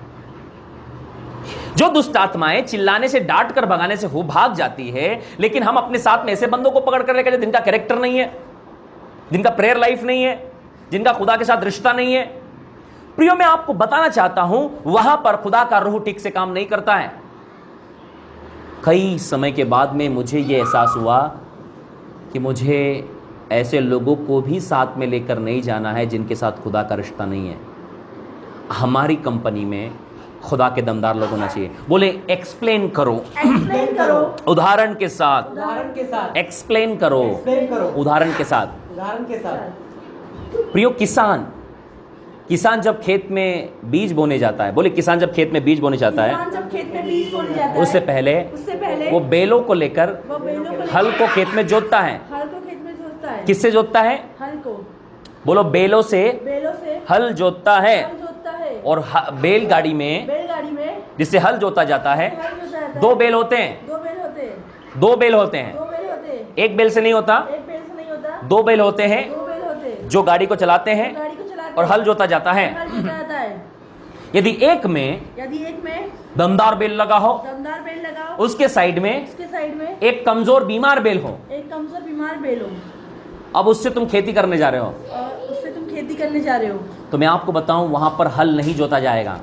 जो दुष्ट आत्माएं चिल्लाने से, डांट कर भगाने से हो भाग जाती है, लेकिन हम अपने साथ में ऐसे बंदों को पकड़ कर लेकर जिनका कैरेक्टर नहीं है, जिनका प्रेयर लाइफ नहीं है, जिनका खुदा के साथ रिश्ता नहीं है। प्रियो, मैं आपको बताना चाहता हूं वहां पर खुदा का रूह ठीक से काम नहीं करता है। कई समय के बाद में मुझे यह एहसास हुआ कि मुझे ऐसे लोगों को भी साथ में लेकर नहीं जाना है जिनके साथ खुदा का रिश्ता नहीं है। हमारी कंपनी में खुदा के दमदार लोग होना चाहिए। बोले एक्सप्लेन करो, एक्सप्लेन करो, उदाहरण के साथ, उदाहरण के साथ, एक्सप्लेन करो, एक्सप्लेन करो, उदाहरण के साथ। उदाहरण के साथ। प्रियो, किसान जब खेत में बीज बोने जाता है, बोले किसान जब खेत में बीज बोने जाता है, किसान जब खेत में बीज बोने जाता है, उससे पहले वो बेलों को लेकर वो बेलों को लेकर हल को खेत में जोतता है। हल को खेत में जोतता है। किससे जोतता है? हल को। बोलो बेलों से हल जोतता है। हल जोतता है। और बैलगाड़ी में जिससे हल जोता जाता है, दो बैल होते हैं, दो बैल होते हैं, दो बैल होते हैं, दो बैल होते हैं, एक बैल से नहीं होता, एक बैल से नहीं होता, दो बैल होते हैं दो बैल होते हैं, जो गाड़ी को चलाते हैं गाड़ी को चलाते और हल जोता जाता है। हल जोता जाता है। यदि एक में दमदार बेल लगा हो, दमदार बेल लगाओ, उसके साइड में एक कमजोर बीमार बेल हो, एक कमजोर बीमार बेल हो, अब उससे तुम खेती करने जा रहे हो, और उससे तुम खेती करने जा रहे हो, तो मैं आपको बताऊं वहां पर हल नहीं जोता जाएगा,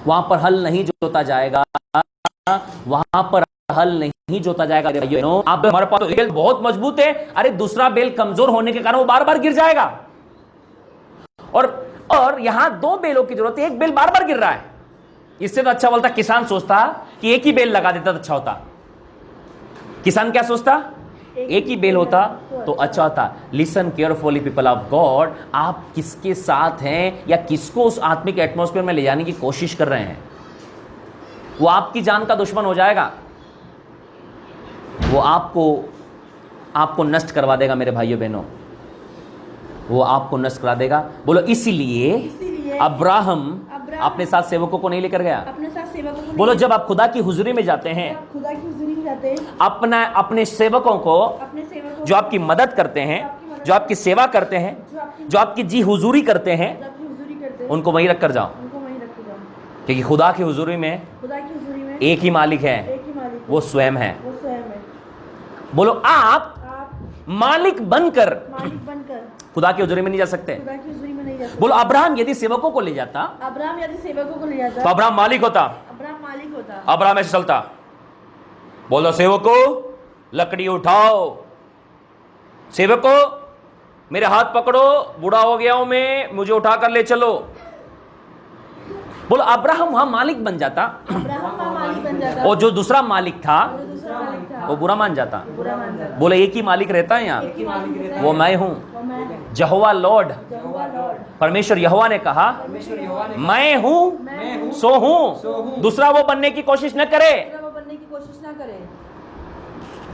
वहां पर हल नहीं जोता जाएगा, वहां पर हल नहीं जोता जाएगा। आप हमारे पास तो बेल बहुत मजबूत है, अरे दूसरा बेल कमजोर होने के कारण वो बार बार गिर जाएगा। और यहां दो बेलों की जरूरत है, एक बेल बार बार गिर रहा है। इससे तो अच्छा बोलता किसान सोचता कि एक ही बेल लगा देता तो अच्छा होता। किसान क्या सोचता? एक ही बेल होता तो अच्छा होता। Listen carefully people of God, आप किसके साथ हैं या किसको उस आत्मिक एटमॉस्फेयर में ले जाने की कोशिश कर रहे हैं, वो आपकी जान का दुश्मन हो जाएगा, वो आपको नष्ट करवा देगा। मेरे भाइयों बहनों, वो आपको नष्ट करा देगा। बोलो इसीलिए अब्राहम अपने साथ सेवकों को नहीं लेकर गया। अपने साथ सेवकों को बोलो, जब आप खुदा की हुजूरी में जाते हैं, आप खुदा की हुजूरी में जाते हैं, अपने सेवकों को, अपने सेवकों जो आपकी मदद करते हैं, जो आपकी सेवा करते हैं, जो आपकी जी हुजूरी करते हैं, जो आपकी हुजूरी करते हैं, उनको वहीं रख कर जाओ, उनको वहीं रख के जाओ। क्योंकि खुदा की हुजूरी में खुदा की हुजूरी में एक ही मालिक है, एक ही मालिक है, वो स्वयं है। वो स्वयं है। बोलो, आप आप मालिक बनकर मालिक बनकर खुदा की हुजूरी में नहीं जा सकते। खुदा की हुजूरी में नहीं जा सकते। बोलो, अब्राहम यदि सेवकों को ले जाता अब्राहम यदि सेवकों को ले जाता तो अब्राहम मालिक होता, अब्राहम मालिक होता। अब्राहम ऐसे चलता। बोलो, सेवकों लकड़ी उठाओ, सेवकों मेरे हाथ पकड़ो, बूढ़ा हो गया हूं मैं, मुझे उठा कर ले चलो। बोलो, अब्राहम वहां मालिक बन जाता, अब्राहम वहाँ मालिक बन जाता, और जो दूसरा मालिक था और जो दूसरा मालिक था वो बुरा मान जाता। बुरा मान जाता। बोले, एक ही मालिक रहता है यहाँ, एक ही मालिक रहता है, वो मैं हूं, वो मैं हूँ, यहोवा लॉर्ड। यहोवा लॉर्ड। परमेश्वर यहोवा ने कहा, परमेश्वर यहोवा ने मैं हूं मैं हूँ, सो हूं, दूसरा वो बनने की कोशिश न करे। दूसरा वो बनने की कोशिश ना करे।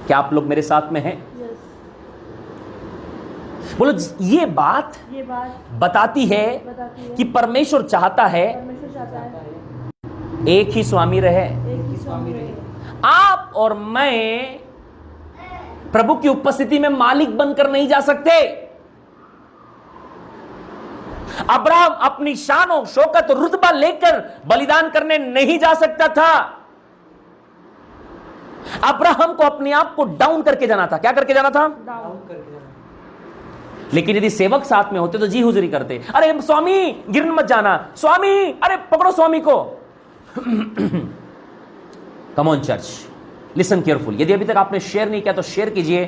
क्या आप लोग मेरे साथ में हैं? यस, बोलो, ये बात ये बात बताती है बताती है कि परमेश्वर चाहता है परमेश्वर चाहता है एक ही स्वामी रहे। एक ही स्वामी रहे। आप और मैं प्रभु की उपस्थिति में मालिक बनकर नहीं जा सकते। अब्राहम अपनी शान और शौकत और रुतबा लेकर बलिदान करने नहीं जा सकता था। अब्राहम को अपने आप को डाउन करके जाना था। क्या करके जाना था? डाउन करके जाना। लेकिन यदि सेवक साथ में होते तो जी हुजूरी करते। अरे स्वामी गिरन मत जाना, स्वामी अरे पकड़ो स्वामी को। Come on church, listen careful. यदि अभी तक आपने शेयर नहीं किया तो शेयर कीजिए।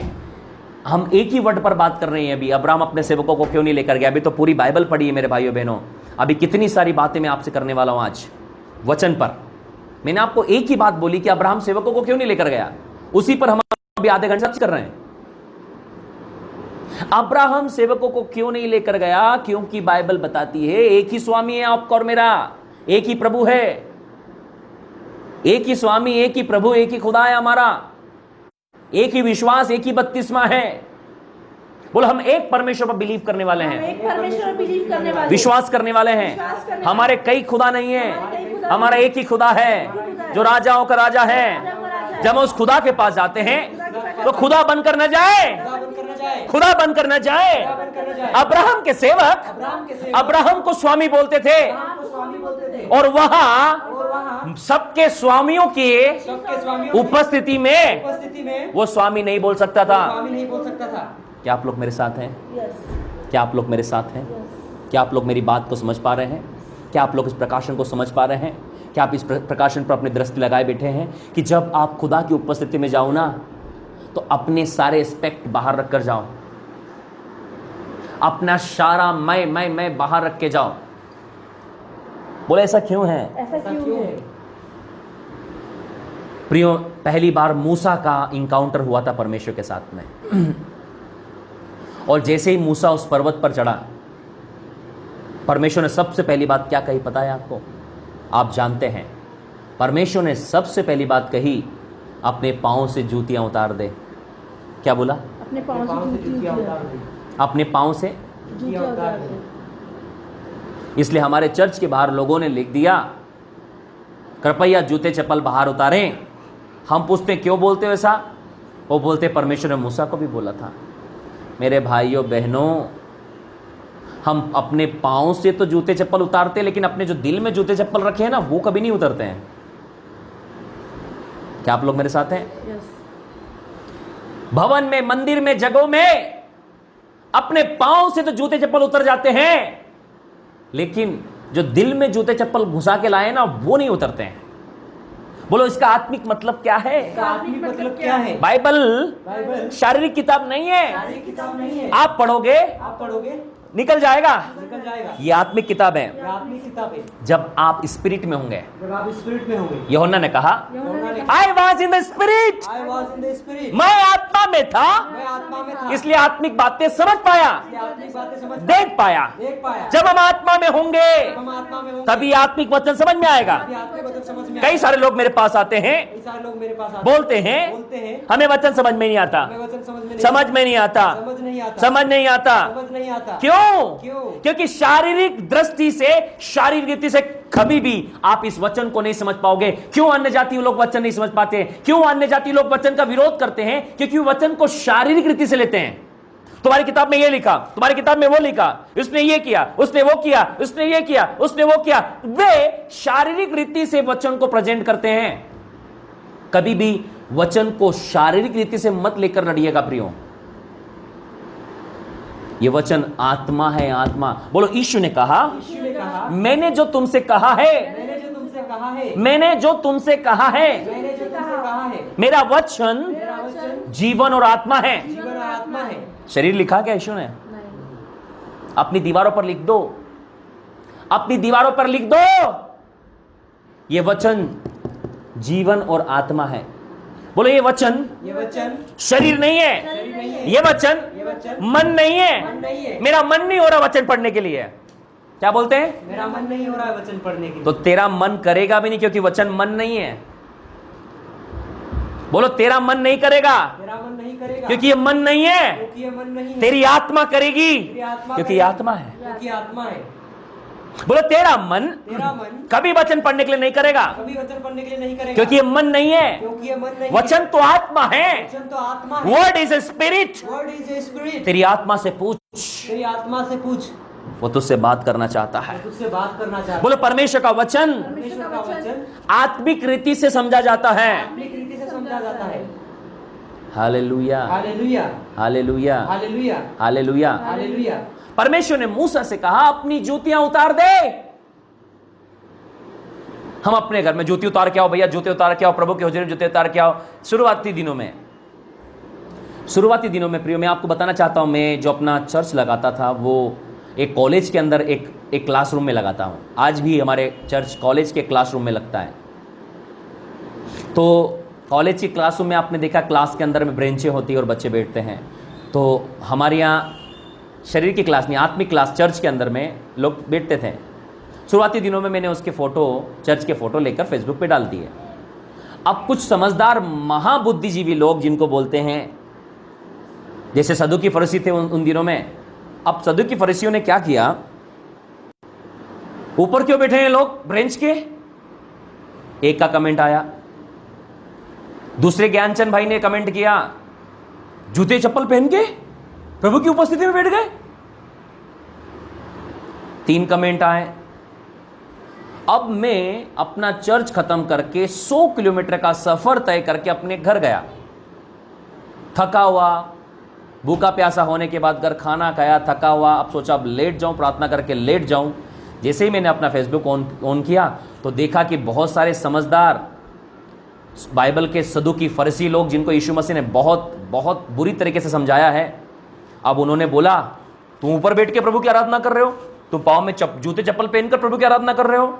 हम एक ही वर्ड पर बात कर रहे हैं अभी। अब्राहम अपने सेवकों को क्यों नहीं लेकर गया? अभी तो पूरी बाइबल पढ़ी है मेरे भाइयों बहनों। अभी कितनी सारी बातें मैं आपसे करने वाला हूं आज वचन पर। मैंने आपको एक ही बात बोली कि अब्राहम सेवकों को क्यों नहीं लेकर गया, उसी पर हम अभी आधे घंटे से कर रहे हैं। अब्राहम सेवकों को क्यों नहीं लेकर गया? क्योंकि बाइबल बताती है एक ही स्वामी है आपका और मेरा, एक ही प्रभु है, एक ही स्वामी, एक ही प्रभु, एक ही खुदा है हमारा, एक ही विश्वास, एक ही बपतिस्मा है। बोलो, हम एक परमेश्वर पर बिलीव करने वाले हम हैं, एक परमेश्वर पर बिलीव करने वाले, विश्वास करने वाले हैं। विश्वास करने हमारे कई खुदा नहीं हमारे कई है, खुदा हमारा एक ही खुदा है जो राजाओं का राजा है। जब हम उस खुदा के पास जाते हैं तो खुदा बनकर न जाए, खुदा बनकर न जाए, खुदा बनकर न जाए। खुदा बनकर न जाए। अब्राहम के सेवक अब्राहम के सेवक अब्राहम को स्वामी बोलते थे, अब्राहम को स्वामी बोलते थे, और वहां और वहाँ सबके स्वामियों की सबके स्वामियों की उपस्थिति में उपस्थिति में वो स्वामी नहीं बोल सकता था। स्वामी नहीं बोल सकता था। क्या आप लोग मेरे साथ हैं? यस, क्या आप लोग मेरे साथ हैं? यस, क्या आप लोग मेरी बात को समझ पा रहे हैं? क्या आप लोग इस प्रकाशन को समझ पा रहे हैं? क्या आप इस प्रकाशन पर अपनी दृष्टि लगाए बैठे हैं कि जब आप खुदा की उपस्थिति में जाओ ना, तो अपने सारे एस्पेक्ट बाहर रख कर जाओ, अपना सारा मैं बाहर रख के जाओ। बोले, ऐसा क्यों है? ऐसा क्यों है? प्रियो, पहली बार मूसा का इंकाउंटर हुआ था परमेश्वर के साथ में। और जैसे ही मूसा उस पर्वत पर चढ़ा, परमेश्वर ने सबसे पहली बात क्या कही पता है आपको? आप जानते हैं, परमेश्वर ने सबसे पहली बात कही, अपने पांव से जूतियां उतार दे। क्या बोला? अपने पाँव से जूतियां उतार दी। अपने पांव से। जूतियां उतार दे। इसलिए हमारे चर्च के बाहर लोगों ने लिख दिया, कृपया जूते चप्पल बाहर उतारें। हम पूछते क्यों बोलते हो ऐसा? वो बोलते परमेश्वर ने मूसा को भी बोला था। मेरे भाइयों बहनों, हम अपने पांव से तो जूते चप्पल उतारते, लेकिन अपने जो दिल में जूते चप्पल रखे हैं ना, वो कभी नहीं उतरते हैं। क्या आप लोग मेरे साथ हैं? यस, भवन में, मंदिर में, जगहों में अपने पांव से तो जूते चप्पल उतर जाते हैं, लेकिन जो दिल में जूते चप्पल घुसा के लाए ना, वो नहीं उतरते हैं। बोलो, इसका आत्मिक मतलब क्या है? इसका आत्मिक मतलब क्या है? बाइबल बाइबल शारीरिक किताब नहीं है। सारी किताब नहीं है। आप पढ़ोगे आप पढ़ोगे निकल जाएगा। निकल जाएगा। ये आत्मिक किताब है। ये आत्मिक किताब है। जब आप स्पिरिट में होंगे, जब आप स्पिरिट में होंगे। यूहन्ना ने कहा, यूहन्ना ने I was in the spirit, I was in the spirit। मैं आत्मा में था, मैं आत्मा में था। इसलिए आत्मिक बातें समझ पाया, इसलिए आत्मिक बातें समझ देख पाया। देख पाया। जब हम आत्मा में होंगे जब हम आत्मा में होंगे तभी आत्मिक वचन समझ में आएगा। तभी आत्मिक वचन समझ में कई आएगा। सारे लोग मेरे पास आते हैं, कई सारे लोग मेरे पास आते बोलते बोलते हैं हैं हमें वचन समझ में नहीं आता, हमें वचन समझ में नहीं समझ में नहीं आता। समझ नहीं नहीं आता, समझ नहीं आता। समझ नहीं आता। क्यों? क्यों? क्योंकि शारीरिक दृष्टि से, शारीरिक रीति से कभी भी आप इस वचन को नहीं समझ पाओगे। क्यों अन्य जाति लोग वचन नहीं समझ पाते? क्यों अन्य जाति लोग वचन का विरोध करते हैं? क्योंकि वचन को शारीरिक रीति से लेते हैं। तुम्हारी किताब में ये लिखा, तुम्हारी किताब में वो लिखा, उसने ये किया, उसने वो किया, उसने ये किया, उसने वो किया। वे शारीरिक रीति से वचन को प्रेजेंट करते हैं। कभी भी वचन को शारीरिक रीति से मत लेकर लड़िएगा प्रियो। ये वचन आत्मा है, आत्मा। बोलो, यीशु ने कहा, यीशु ने कहा, मैंने जो तुमसे कहा है, मैंने जो तुमसे कहा है, मैंने जो तुमसे कहा है, मैंने जो तुमसे कहा है, मेरा वचन मेरा वचन जीवन और आत्मा है। जीवन और आत्मा है। शरीर लिखा क्या यीशु ने? अपनी दीवारों पर लिख दो, अपनी दीवारों पर लिख दो, ये वचन जीवन और आत्मा है। बोलो, ये वचन शरीर नहीं है, शरीर नहीं है। ये वचन ये वचन मन नहीं है। मन नहीं है। मेरा मन नहीं हो रहा वचन पढ़ने के लिए। क्या बोलते हैं? मेरा मन नहीं हो रहा है वचन पढ़ने के लिए। तो तेरा मन करेगा भी नहीं, क्योंकि वचन मन नहीं है। बोलो, तेरा मन नहीं करेगा, मेरा मन नहीं करेगा, क्योंकि ये मन नहीं है। क्योंकि ये मन नहीं है। तेरी आत्मा करेगी, तेरी आत्मा क्योंकि ये करेगी। आत्मा है। क्योंकि आत्मा है। बोलो, तेरा मन कभी वचन पढ़ने के लिए नहीं करेगा, कभी वचन पढ़ने के लिए नहीं करेगा, क्योंकि ये मन नहीं है। क्योंकि ये मन नहीं वचन है। तो आत्मा है। वचन तो आत्मा है। Word is a spirit. Word is a spirit. तेरी आत्मा से पूछ, तेरी आत्मा से पूछ, वो तुझसे बात करना चाहता है। तुझसे बात करना चाहता है। बोलो, परमेश्वर का वचन परमेश्वर का वचन आत्मिक रीति से समझा जाता है। आत्मिक रीति से समझा जाता है। Hallelujah, hallelujah, hallelujah, hallelujah, hallelujah. Hallelujah. परमेश्वर ने मूसा से कहा, अपनी जूतियां उतार दे। हम अपने घर में जूती उतार के आओ भैया, जूते उतार के आओ, प्रभु के हुजूर में जूते उतार के आओ। शुरुआती दिनों में प्रियो, मैं आपको बताना चाहता हूं, मैं जो अपना चर्च लगाता था वो एक कॉलेज के अंदर एक क्लासरूम में लगाता हूं। आज भी हमारे चर्च कॉलेज के क्लासरूम में लगता है। तो कॉलेज की क्लासरूम में आपने देखा, क्लास के अंदर में ब्रेंचें होती है और बच्चे बैठते हैं। तो हमारे यहाँ शरीर की क्लास नहीं, आत्मिक क्लास चर्च के अंदर में लोग बैठते थे। शुरुआती दिनों में मैंने उसके फ़ोटो, चर्च के फ़ोटो लेकर फेसबुक पे डाल दिए। अब कुछ समझदार महाबुद्धिजीवी लोग, जिनको बोलते हैं, जैसे सदुकी फरीसी थे उन दिनों में। अब सदुकी फरीसियों ने क्या किया, ऊपर क्यों बैठे हैं लोग ब्रेंच के? एक का कमेंट आया, दूसरे ज्ञानचंद भाई ने कमेंट किया, जूते चप्पल पहन के प्रभु की उपस्थिति में बैठ गए। 3 कमेंट आए। अब मैं अपना चर्च खत्म करके 100 किलोमीटर का सफर तय करके अपने घर गया, थका हुआ, भूखा प्यासा होने के बाद घर खाना खाया, थका हुआ। अब सोचा अब लेट जाऊं, प्रार्थना करके लेट जाऊं। जैसे ही मैंने अपना फेसबुक ऑन किया तो देखा कि बहुत सारे समझदार बाइबल के सदुकी फरीसी लोग, जिनको यीशु मसीह ने बहुत बहुत बुरी तरीके से समझाया है, अब उन्होंने बोला, तुम ऊपर बैठ के प्रभु की आराधना कर रहे हो, तुम पाँव में जूते चप्पल पहनकर प्रभु की आराधना कर रहे हो।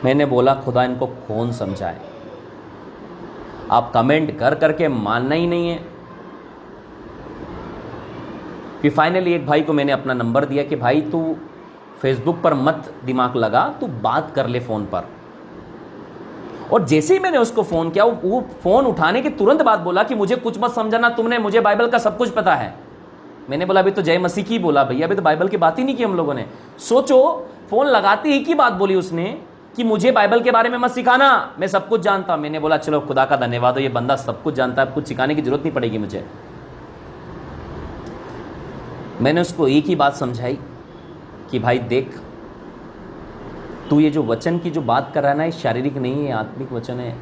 मैंने बोला, खुदा इनको कौन समझाए, आप कमेंट कर करके मानना ही नहीं है। फिर फाइनली एक भाई को मैंने अपना नंबर दिया कि भाई तू फेसबुक पर मत दिमाग लगा, तू बात कर ले फ़ोन पर। और जैसे ही मैंने उसको फ़ोन किया, वो फ़ोन उठाने के तुरंत बाद बोला कि मुझे कुछ मत समझाना, तुमने, मुझे बाइबल का सब कुछ पता है। मैंने बोला, अभी तो जय मसीह की बोला भैया, अभी तो बाइबल की बात ही नहीं की हम लोगों ने। सोचो, फ़ोन लगाते ही की बात बोली उसने कि मुझे बाइबल के बारे में मत सिखाना, मैं सब कुछ जानता। मैंने बोला, चलो खुदा का धन्यवाद हो, ये बंदा सब कुछ जानता है, कुछ सिखाने की जरूरत नहीं पड़ेगी मुझे। मैंने उसको एक ही बात समझाई कि भाई देख, तू ये जो वचन की जो बात कर रहा है ना, ये शारीरिक नहीं है, आत्मिक वचन है।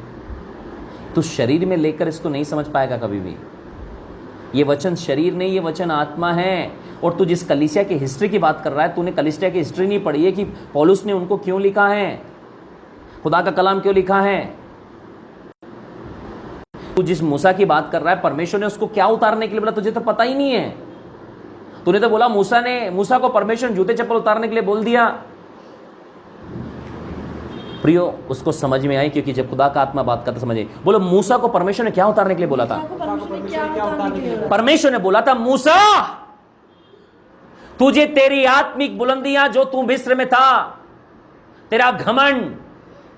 तू शरीर में लेकर इसको नहीं समझ पाएगा कभी भी। ये वचन शरीर नहीं, ये वचन आत्मा है। और तू जिस कलीसिया की हिस्ट्री की बात कर रहा है, तूने कलीसिया की हिस्ट्री नहीं पढ़ी है कि पौलुस ने उनको क्यों लिखा है, खुदा का कलाम क्यों लिखा है। तू जिस मूसा की बात कर रहा है, परमेश्वर ने उसको क्या उतारने के लिए बोला, तुझे तो पता ही नहीं है। तूने तो बोला मूसा को परमेश्वर जूते चप्पल उतारने के लिए बोल दिया। प्रियो, उसको समझ में आई, क्योंकि जब खुदा का आत्मा बात करता समझ आई। बोलो, मूसा को परमेश्वर ने क्या उतारने के लिए बोला था? परमेश्वर ने बोला था, मूसा तुझे तेरी आत्मिक बुलंदियां, जो तू मिस्र में था, तेरा घमंड,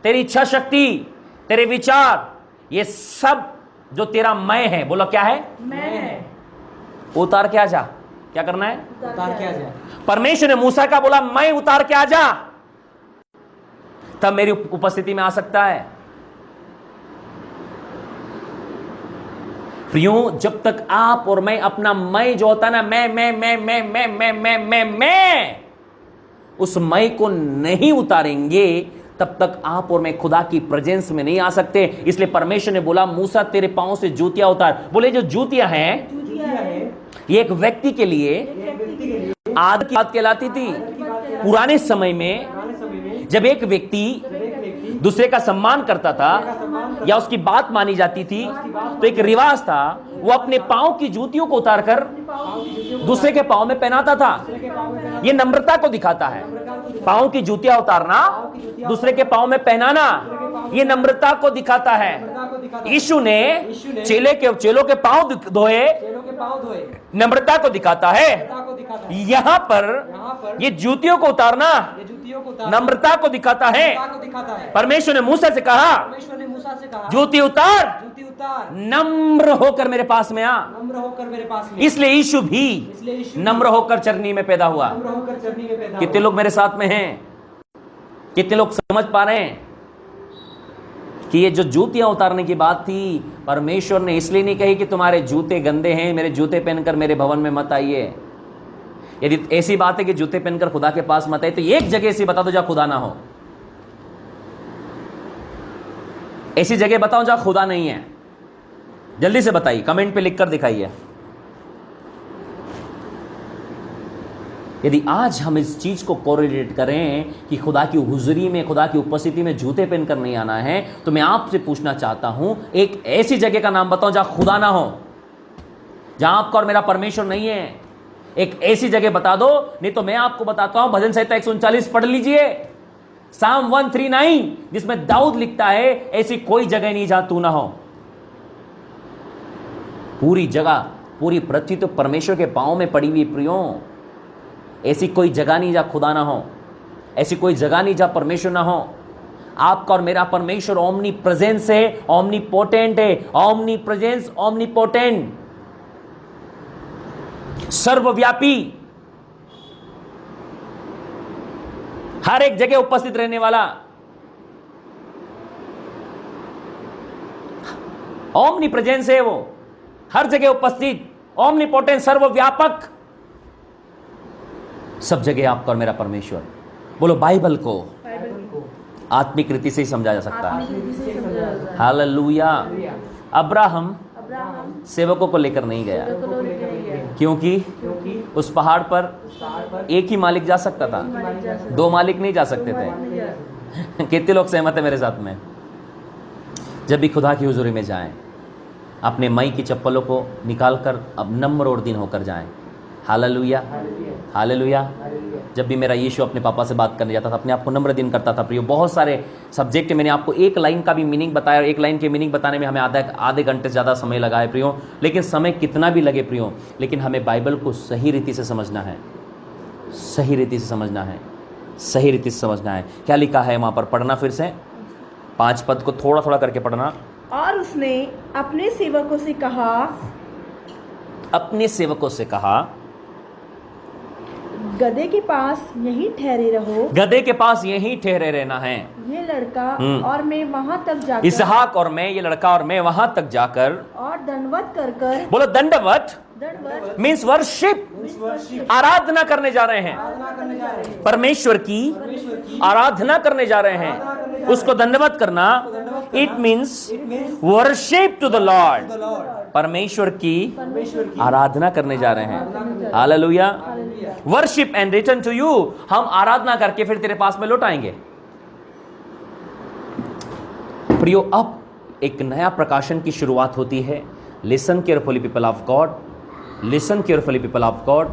तेरी इच्छा शक्ति, तेरे विचार, ये सब जो तेरा मैं है, बोलो क्या है? मैं है। उतार के आ जा। क्या करना है? उतार के आ जाए। परमेश्वर ने मूसा का बोला मैं उतार के आ जा, तब मेरी उपस्थिति में आ सकता है। प्रियो, जब तक आप और मैं अपना मैं जो होता है ना, मैं उस मैं को नहीं उतारेंगे, तब तक आप और मैं खुदा की प्रेजेंस में नहीं आ सकते। इसलिए परमेश्वर ने बोला मूसा तेरे पांव से जूतियां उतार। बोले जो जूतियां हैं जूतियां है ये एक व्यक्ति के लिए एक व्यक्ति के लिए आदत की बात कहलाती थी। की बात है। पुराने समय में पुराने समय में जब एक व्यक्ति जब एक व्यक्ति दूसरे का सम्मान करता था सम्मान या उसकी बात मानी जाती थी, तो एक रिवाज था, वो अपने पांव की जूतियों को उतारकर दूसरे के पांव में पहनाता था। ये नम्रता को दिखाता है। पांव की जूतियां उतारना, दूसरे के पांव में पहनाना, ये नम्रता को दिखाता है। को दिखाता यीशु ने चेलों के पांव धोए, चेलों के पांव धोए, नम्रता को दिखाता है। को दिखाता है। यहाँ पर यहाँ पर ये जूतियों को उतारना ये जूतियों को उतार नम्रता को दिखाता है। को दिखाता है। परमेश्वर ने मूसा से कहा परमेश्वर ने मूसा से कहा जूती उतार, जूती उतार, नम्र होकर मेरे पास में आ। नम्र होकर मेरे पास में। इसलिए यीशु भी इसलिए यीशु नम्र होकर चरनी में पैदा हुआ। नम्र होकर चरनी में पैदा कितने लोग मेरे साथ में हैं? कितने लोग समझ पा रहे हैं कि ये जो जूतियां उतारने की बात थी, परमेश्वर ने इसलिए नहीं कही कि तुम्हारे जूते गंदे हैं, मेरे जूते पहनकर मेरे भवन में मत आइए। यदि ऐसी बात है कि जूते पहनकर खुदा के पास मत आइए, तो एक जगह ऐसी बता दो जहां खुदा ना हो। ऐसी जगह बताओ जहां खुदा नहीं है। जल्दी से बताइए, कमेंट पे लिखकर दिखाइए। यदि आज हम इस चीज को कोरिलेट करें कि खुदा की हुजूरी में, खुदा की उपस्थिति में जूते पहनकर नहीं आना है, तो मैं आपसे पूछना चाहता हूं एक ऐसी जगह का नाम बताओ जहां खुदा ना हो, जहां आपका और मेरा परमेश्वर नहीं है। एक ऐसी जगह बता दो, नहीं तो मैं आपको बताता हूं भजन संहिता 139 पढ़ लीजिए, साम 139, जिसमें दाऊद लिखता है ऐसी कोई जगह नहीं जहां तू ना हो। पूरी जगह, पूरी पृथ्वी तो परमेश्वर के पांव में पड़ी हुई प्रियो। ऐसी कोई जगह नहीं जहां खुदा ना हो, ऐसी कोई जगह नहीं जहां परमेश्वर ना हो। आपका और मेरा परमेश्वर ओमनी प्रेजेंस है, ओमनी पोटेंट है, ओमनी प्रेजेंस, ओमनी पोटेंट, सर्वव्यापी, हर एक जगह उपस्थित रहने वाला, ओमनी प्रेजेंस है वो, हर जगह उपस्थित, ओमनी पोटेंट, सर्वव्यापक, सब जगह आपका और मेरा परमेश्वर। बोलो बाइबल को आत्मिक रीति से ही समझा जा सकता है। हालेलुया। अब्राहम सेवकों को लेकर नहीं गया, क्योंकि उस पहाड़ पर एक ही मालिक जा सकता था, दो मालिक नहीं जा सकते थे। कितने लोग सहमत है मेरे साथ में? जब भी खुदा की हुजूरी में जाएं, अपने मई की चप्पलों को निकालकर अब नम्र और दीन होकर जाएं। Hallelujah, hallelujah. जब भी मेरा यीशु अपने पापा से बात करने जाता था, अपने आप को नम्र दिन करता था। प्रियो, बहुत सारे सब्जेक्ट मैंने आपको एक लाइन का भी मीनिंग बताया, और एक लाइन के मीनिंग बताने में हमें आधे घंटे से ज़्यादा समय लगा है प्रियो। लेकिन समय कितना भी लगे प्रियो, लेकिन हमें बाइबल को सही रीति से समझना है, सही रीति से समझना है, सही रीति से समझना है। क्या लिखा है वहाँ पर? पढ़ना फिर से, 5 पद को थोड़ा थोड़ा करके पढ़ना। और उसने अपने सेवकों से कहा, अपने सेवकों से कहा, गधे के पास यहीं ठहरे रहो, गधे के पास यहीं ठहरे रहना है। ये लड़का और मैं वहां तक जाकर, इसहाक और मैं, ये लड़का और मैं वहां तक जाकर, और दंडवत कर कर, बोलो दंडवत, दंडवत मीन्स वर्शिप, आराधना करने जा रहे हैं, परमेश्वर की आराधना करने जा रहे हैं। उसको दंडवत करना, it means worship to the Lord, परमेश्वर की आराधना करने जा रहे हैं। Hallelujah. Worship and return to you, हम आराधना करके फिर तेरे पास में लौट आएंगे। प्रियो, अब एक नया प्रकाशन की शुरुआत होती है। Listen carefully people of God, listen carefully people of God.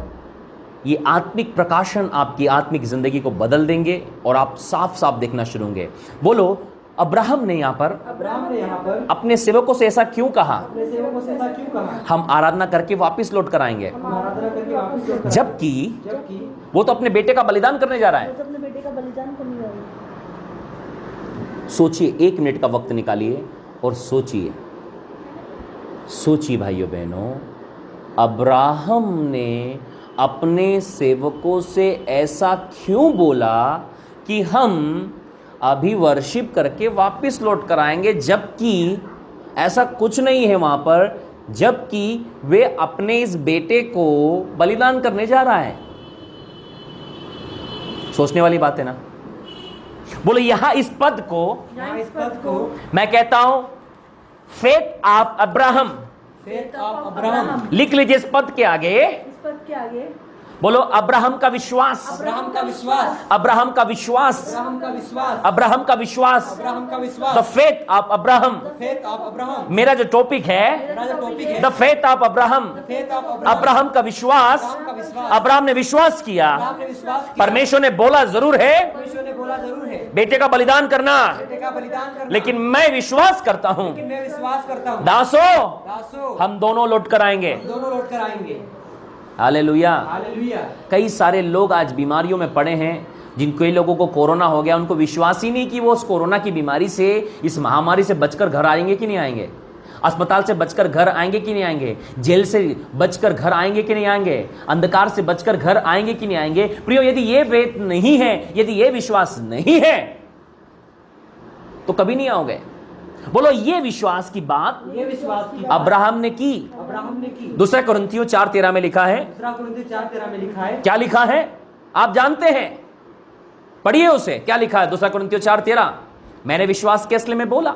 ये आत्मिक प्रकाशन आपकी आत्मिक जिंदगी को बदल देंगे और आप साफ साफ देखना शुरू होंगे। बोलो, अब्राहम ने यहाँ पर अपने सेवकों से ऐसा क्यों कहा? हम आराधना करके वापस लौट कर आएंगे, जबकि वो तो अपने बेटे का बलिदान करने जा रहा है। अपने बेटे का बलिदान करने जा रहा है। सोचिए, 1 मिनट का वक्त निकालिए और सोचिए, सोचिए भाइयों बहनों, अब्राहम ने अपने सेवकों से ऐसा क्यों बोला कि हम अभी वर्शिप करके वापस लौट कर आएंगे, जबकि ऐसा कुछ नहीं है वहां पर, जबकि वे अपने इस बेटे को बलिदान करने जा रहा है। सोचने वाली बात है ना। बोलो यहां इस पद को यहाँ इस पद को मैं कहता हूं faith of Abraham. Faith of Abraham. लिख लीजिए इस पद के आगे, इस पद के आगे बोलो अब्राहम का विश्वास, अब्राहम का विश्वास, अब्राहम का विश्वास, अब्राहम का विश्वास, अब्राहम का विश्वास, अब्राहम का द विश्वास। Faith of Abraham. Faith of Abraham. मेरा जो टॉपिक है, मेरा जो टॉपिक है the faith of Abraham. Faith of Abraham. Abraham का विश्वास, अब्राहम का विश्वास। अब्राहम ने विश्वास किया, अब्राहम ने विश्वास किया। परमेश्वर ने बोला जरूर है परमेश्वर ने बोला जरूर है बेटे का बलिदान करना, बेटे का बलिदान करना, लेकिन मैं विश्वास करता हूं लेकिन मैं विश्वास करता हूँ दासो दासो हम दोनों लौट कर आएंगे। दोनों लौट कर आएंगे। हालेलुया। हालेलुया। कई सारे लोग आज बीमारियों में पड़े हैं, जिन कई लोगों को कोरोना हो गया, उनको विश्वास ही नहीं कि वो उस कोरोना की बीमारी से, इस महामारी से बचकर घर आएंगे कि नहीं आएंगे, अस्पताल से बचकर घर आएंगे कि नहीं आएंगे, जेल से बचकर घर आएंगे कि नहीं आएंगे, अंधकार से बचकर घर आएंगे कि नहीं आएंगे। प्रियो, यदि ये वेद नहीं है, यदि ये विश्वास नहीं है, तो कभी नहीं आओगे। बोलो ये विश्वास की बात ये विश्वास की अब्राहम ने की। अब्राहम ने की। दूसरा कुरिन्थियों 4:13 में लिखा है, दूसरा कुरिन्थियों 4:13 में लिखा है। क्या लिखा है आप जानते हैं, पढ़िए उसे, क्या लिखा है दूसरा कुरिन्थियों 4:13। मैंने विश्वास किया इसलिए मैं बोला,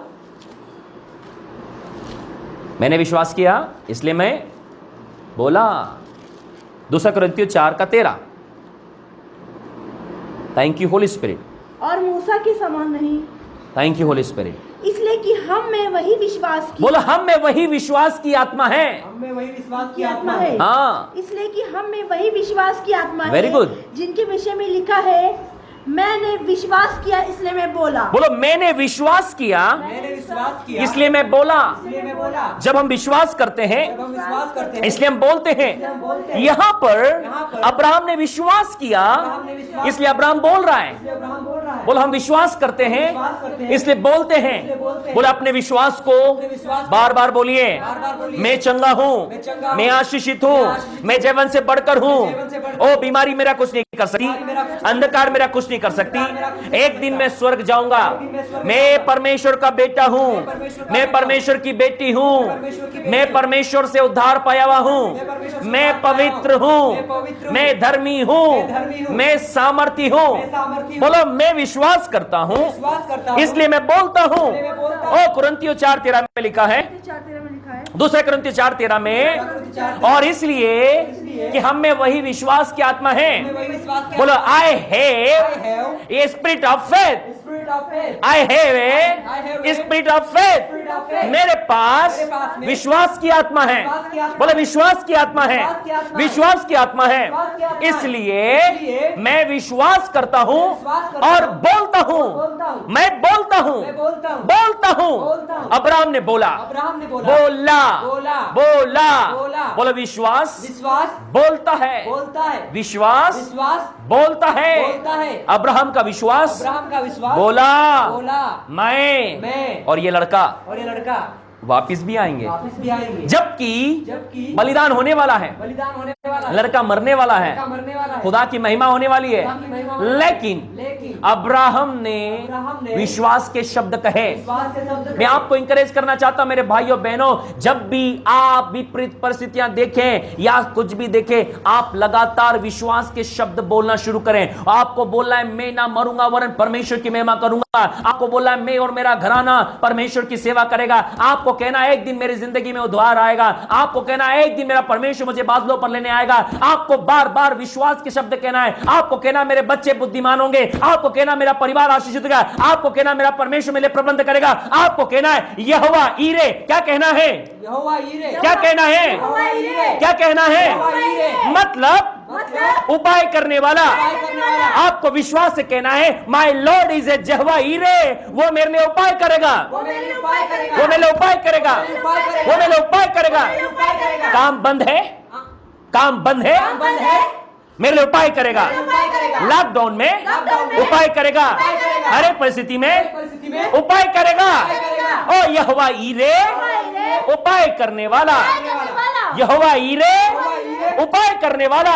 मैंने विश्वास किया इसलिए मैं बोला। दूसरा कुरिन्थियों 4:13। Thank you holy spirit. और मूसा के समान नहीं, थैंक यू होली स्पिरिट। इसलिए कि हम में वही विश्वास की बोलो हम में वही विश्वास की आत्मा है। हम में वही विश्वास की आत्मा आत्मा है। है। हाँ, इसलिए कि हम में वही विश्वास की आत्मा है। Very good। जिनके विषय में लिखा है, मैंने विश्वास किया इसलिए मैं बोला। बोलो मैंने विश्वास किया मैंने विश्वास किया इसलिए मैं बोला। इसलिए मैं बोला। जब हम विश्वास करते हैं जब हम विश्वास करते हैं इसलिए हम बोलते हैं। हम बोलते हैं। यहाँ पर यहाँ पर अब्राहम ने विश्वास किया अब्राहम ने विश्वास इसलिए अब्राहम बोल रहा है। इसलिए अब्राहम बोल रहा है। बोलो हम विश्वास करते हैं विश्वास करते हैं इसलिए बोलते इसलिए हैं। बोलते हैं। बोलो अपने विश्वास को अपने विश्वास को बार बार बोलिए, बार-बार बोलिए। मैं चंगा हूँ, मैं चंगा हूँ, मैं आशीषित मैं हूँ, आशीषित मैं जीवन से बढ़कर मैं हूँ। जीवन से बढ़कर ओ बीमारी मेरा कुछ नहीं कर सकती, बीमारी मेरा कुछ- अंधकार मेरा कुछ नहीं कर सकती। अंधकार मेरा कुछ नहीं एक दिन मैं स्वर्ग जाऊंगा, दिन मैं स्वर्ग मैं जाऊंगा। परमेश्वर का बेटा हूँ, परमेश्वर का मैं बेटा परमेश्वर की बेटी हूँ, परमेश्वर की बेटी मैं हूँ। परमेश्वर से उद्धार पाया हुआ हूँ, मैं परमेश्वर से मैं उद्धार पाया पवित्र हूँ। हूँ, मैं पवित्र हूँ। मैं धर्मी मैं हूँ, धर्मी हूँ। मैं सामर्थी हूँ। मैं सामर्थी हूँ। बोलो मैं विश्वास करता हूँ विश्वास करता हूँ इसलिए मैं बोलता हूँ। इसलिए मैं बोलता हूँ। ओ कुरिन्थियों 4:13 में लिखा है, 4:13 में लिखा है। दूसरे कुरिन्थियों 4:13 में, 4:13 और इसलिए कि हम में वही विश्वास की आत्मा है। मैं वही विश्वास किया। बोलो आई I have have a spirit of faith, spirit of faith। I have I have A a spirit of faith. spirit of faith। मेरे पास मेरे पास में विश्वास की आत्मा है। विश्वास की आत्मा बोले विश्वास की आत्मा है, विश्वास की आत्मा है। विश्वास की आत्मा है। विश्वास की आत्मा है। इसलिए इसलिए मैं विश्वास करता हूँ विश्वास करता और हूँ। बोलता हूँ, बोलता हूँ। मैं बोलता हूँ, मैं बोलता हूँ। बोलता बोलता हूँ। हूँ। अब्राहम ने बोला, अब्राहम ने बोला बोला बोला बोला बोला। बोलो विश्वास विश्वास बोलता है, बोलता है। विश्वास विश्वास बोलता है। बोलता है। अब्राहम का विश्वास अब्राहम का विश्वास बोला बोला मैं, और ये लड़का और ये लड़का वापिस भी आएंगे, वापस भी आएंगे। जबकि बलिदान होने वाला है, बलिदान होने वाला है। लड़का मरने वाला है, लड़का मरने वाला है। खुदा की महिमा होने वाली है। खुदा की महिमा होने वाली है। लेकिन अब्राहम ने विश्वास के शब्द कहे। विश्वास के शब्द मैं आपको इंकरेज करना चाहता हूं मेरे भाइयों बहनों, जब भी आप विपरीत परिस्थितियां देखें या कुछ भी देखें, आप लगातार विश्वास के शब्द बोलना शुरू करें। आपको बोलना है मैं ना मरूंगा वरन परमेश्वर की महिमा करूंगा। आपको बोलना है मैं और मेरा घराना परमेश्वर की सेवा करेगा। आपको कहना है एक दिन मेरी जिंदगी में उद्धार आएगा। आपको कहना है एक दिन मेरा परमेश्वर मुझे बादलों पर लेने आएगा। आपको बार बार विश्वास के शब्द कहना है। आपको कहना मेरे बच्चे बुद्धिमान होंगे। आपको कहना मेरा परिवार आशीषित होगा। आपको कहना मेरा परमेश्वर मेरे लिए प्रबंध करेगा। आपको कहना है यहोवा ईरे। क्या कहना है? यहोवा ईरे। क्या कहना है? यहोवा ईरे। क्या कहना है? यहोवा ईरे। मतलब उपाय करने वाला। उपाय करने वाला। आपको विश्वास से कहना है माय लॉर्ड इज ए यहोवा ईरे। वो मेरे लिए उपाय करेगा। वो मेरे लिए उपाय करेगा। वो मेरे लिए उपाय करेगा। उपाय करेगा। वो मेरे लिए उपाय करेगा। उपाय करेगा। काम बंद है, काम बंद है, काम बंद है। मेरे लिए उपाय करेगा। उपाय करेगा। लॉकडाउन में लॉकडाउन में उपाय करेगा। उपाय करेगा। हर एक परिस्थिति में परिस्थिति में उपाय करेगा। उपाय करेगा। ओ यहोवा ईरे, उपाय करने वाला। यहोवा ईरे ईरे, उपाय करने वाला।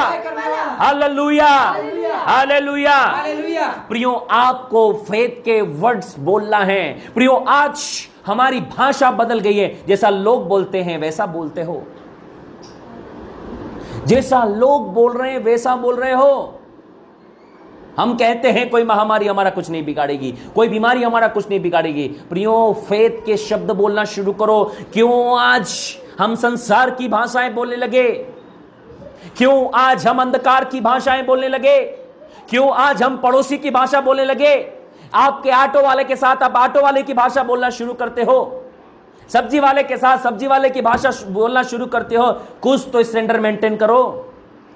Hallelujah, hallelujah. हालेलुया। प्रियो, आपको फेथ के वर्ड्स बोलना है। प्रियो, आज हमारी भाषा बदल गई है। जैसा लोग बोलते हैं वैसा बोलते हो, जैसा लोग बोल रहे हैं वैसा बोल रहे हो। हम कहते हैं कोई महामारी हमारा कुछ नहीं बिगाड़ेगी, कोई बीमारी हमारा कुछ नहीं बिगाड़ेगी। प्रियो, फेथ के शब्द बोलना शुरू करो। क्यों आज हम संसार की भाषाएं बोलने लगे? क्यों आज हम अंधकार की भाषाएं बोलने लगे? क्यों आज हम पड़ोसी की भाषा बोलने लगे? आपके ऑटो वाले के साथ आप ऑटो वाले की भाषा बोलना शुरू करते हो, सब्जी वाले के साथ सब्जी वाले की भाषा बोलना शुरू करते हो। कुछ तो स्टैंडर्ड मेंटेन करो।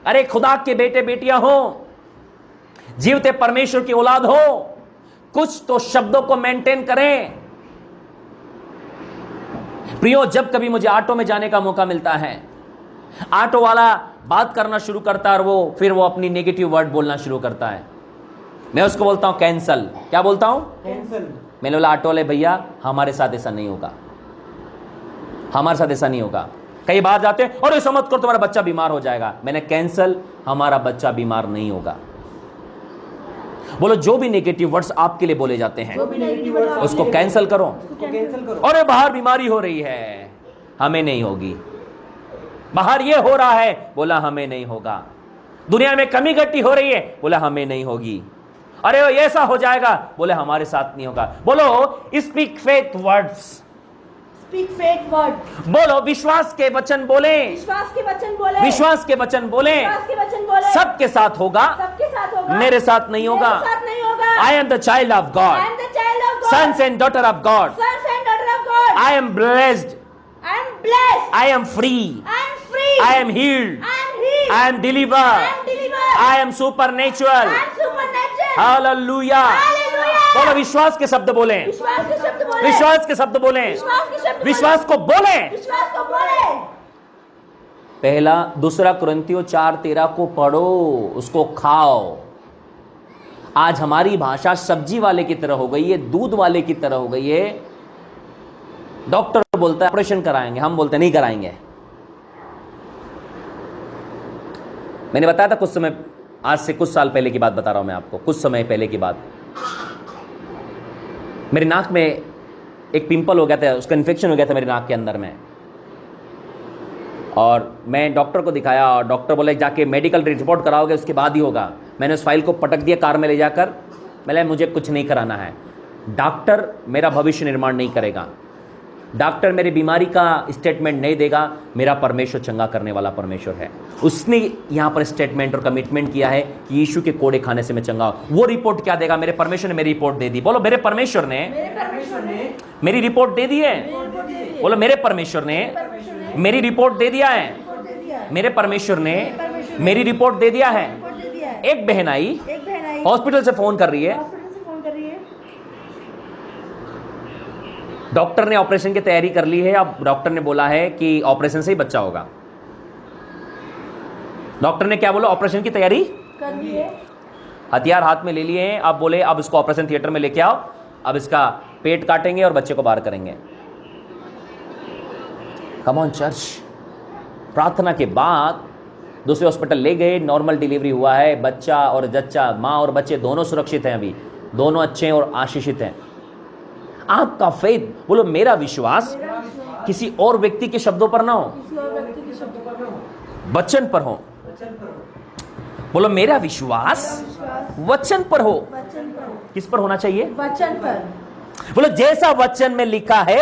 अरे खुदा के बेटे बेटियां हो, जीवते परमेश्वर की औलाद हो, कुछ तो शब्दों को मेंटेन करें। प्रियो, जब कभी मुझे ऑटो में जाने का मौका मिलता है, ऑटो वाला बात करना शुरू करता है और फिर वो अपनी नेगेटिव वर्ड बोलना शुरू करता है, मैं उसको बोलता हूं कैंसल। क्या बोलता हूं? कैंसल। मैंने बोला ऑटो वाले भैया, हमारे साथ ऐसा नहीं होगा, हमारे साथ ऐसा नहीं होगा। कई बार जाते हैं और ऐसा मत करो तुम्हारा बच्चा बीमार हो जाएगा। मैंने कैंसल, हमारा बच्चा बीमार नहीं होगा। बोलो, जो भी नेगेटिव वर्ड्स आपके लिए बोले जाते हैं उसको कैंसल करो। अरे बाहर बीमारी हो रही है, हमें नहीं होगी। बाहर ये हो रहा है, बोला हमें नहीं होगा। दुनिया में कमी घटी हो रही है, बोला हमें नहीं होगी। अरे वो ऐसा हो जाएगा, बोले हमारे साथ नहीं होगा। बोलो, speak faith words. Speak faith word. बोलो, विश्वास के वचन बोले, विश्वास के वचन बोले, विश्वास के वचन बोले। विश्वास के वचन बोले। सबके साथ होगा, सबके साथ होगा, मेरे साथ नहीं होगा। मेरे साथ नहीं होगा। आई am the child of I God, am the child of God, sons and daughter of God. sons and daughter of God. I am blessed, I am blessed. I am free, I am free. I am healed, I am healed. I am delivered, I am delivered. I am supernatural. I am supernatural. Hallelujah. Hallelujah. बोलो, विश्वास के शब्द बोलें, विश्वास के शब्द बोले, विश्वास के शब्द बोलें, विश्वास के शब्द विश्वास को बोलें। विश्वास को बोले। पहला दूसरा कुरिन्थियों 4:13 को पढ़ो, उसको खाओ। आज हमारी भाषा सब्जी वाले की तरह हो गई है, दूध वाले की तरह हो गई है। डॉक्टर बोलता है ऑपरेशन कराएंगे, हम बोलते नहीं कराएंगे। मैंने बताया था कुछ समय, आज से कुछ साल पहले की बात बता रहा हूं मैं आपको, कुछ समय पहले की बात। मेरी नाक में एक पिंपल हो गया था, उसका इन्फेक्शन हो गया था मेरी नाक के अंदर में, और मैं डॉक्टर को दिखाया और डॉक्टर बोले जाके मेडिकल रिपोर्ट कराओगे उसके बाद ही होगा। मैंने उस फाइल को पटक दिया कार में ले जाकर, मैंने मुझे कुछ नहीं कराना है। डॉक्टर मेरा भविष्य निर्माण नहीं करेगा, डॉक्टर मेरी बीमारी का स्टेटमेंट नहीं देगा, मेरा परमेश्वर चंगा करने वाला परमेश्वर है। उसने यहाँ पर स्टेटमेंट और कमिटमेंट किया है कि यीशु के कोड़े खाने से मैं चंगा हूं। वो रिपोर्ट क्या देगा? मेरे परमेश्वर ने मेरी रिपोर्ट दे दी। बोलो, मेरे परमेश्वर ने मेरी रिपोर्ट दे दी है। बोलो, मेरे परमेश्वर ने मेरी रिपोर्ट दे दिया है। मेरे परमेश्वर ने मेरी रिपोर्ट दे दिया है। एक बहन आई, हॉस्पिटल से फोन कर रही है, डॉक्टर ने ऑपरेशन की तैयारी कर ली है। अब डॉक्टर ने बोला है कि ऑपरेशन से ही बच्चा होगा। डॉक्टर ने क्या बोला? ऑपरेशन की तैयारी कर ली है, हथियार हाथ में ले लिए हैं। अब बोले अब इसको ऑपरेशन थिएटर में लेके आओ, अब इसका पेट काटेंगे और बच्चे को बाहर करेंगे। Come on church. प्रार्थना के बाद दूसरे हॉस्पिटल ले गए, नॉर्मल डिलीवरी हुआ है। बच्चा और जच्चा, माँ और बच्चे दोनों सुरक्षित हैं, अभी दोनों अच्छे हैं और आशीषित हैं। आपका फेथ, बोलो मेरा विश्वास किसी और व्यक्ति के शब्दों पर ना हो, वचन पर हो। बोलो मेरा विश्वास वचन पर हो। किस पर होना चाहिए? वचन पर। बोलो जैसा वचन में लिखा है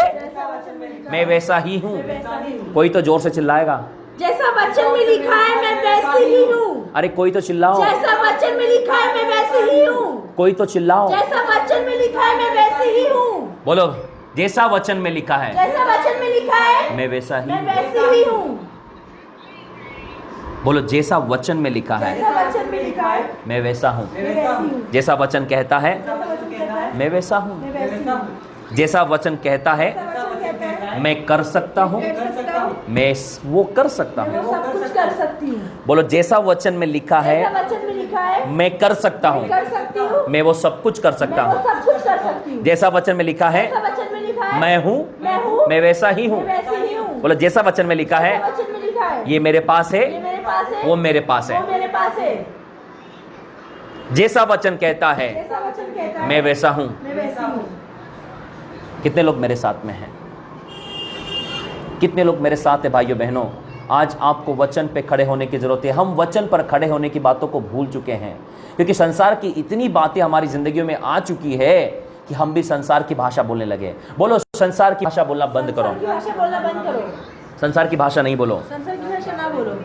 मैं वैसा ही हूं। कोई तो जोर से चिल्लाएगा। जैसा वचन में लिखा है मैं वैसे ही हूँ। अरे कोई तो चिल्लाओ। जैसा वचन में लिखा है मैं वैसे ही हूँ। कोई तो चिल्लाओ। जैसा वचन में लिखा है मैं वैसे ही हूँ। बोलो जैसा वचन में लिखा है जैसा वचन में लिखा है मैं वैसा ही मैं वैसे ही हूँ। बोलो जैसा वचन में लिखा है जैसा वचन में लिखा है मैं वैसा हूँ। मैं वैसी हूँ। जैसा वचन कहता है मैं वैसा हूँ। मैं वैसी हूँ। जैसा वचन कहता है वचन कहता है मैं कर सकता हूँ, कर सकता हूँ, मैं वो कर सकता मैं हूँ। वो सब कुछ कर सकती हूँ। बोलो जैसा वचन में लिखा है जैसा वचन में लिखा है मैं कर सकता मैं हूँ, कर सकती हूँ, मैं वो सब कुछ कर सकता मैं वो हूँ। सब कुछ कर सकती हूँ। जैसा वचन में लिखा है जैसा वचन में लिखा है मैं हूँ, मैं हूँ, मैं वैसा ही हूँ। मैं वैसी ही हूँ। बोलो जैसा वचन में लिखा है जैसा वचन में लिखा लिखा है, ये मेरे पास ये है, मेरे पास है, वो मेरे पास है। वो मेरे पास है। जैसा वचन कहता है जैसा वचन कहता है मैं वैसा हूं। मैं वैसी हूँ। कितने लोग मेरे साथ में हैं? कितने लोग मेरे साथ हैं भाइयों बहनों? आज आपको वचन पे खड़े होने की जरूरत है। हम वचन पर खड़े होने की बातों को भूल चुके हैं, क्योंकि संसार की इतनी बातें हमारी जिंदगियों में आ चुकी है कि हम भी संसार की भाषा बोलने लगे। बोलो, संसार की भाषा बोलना बंद करो। संसार की भाषा बोलना बंद करो। संसार की भाषा नहीं बोलो, संसार की भाषा ना बोलो,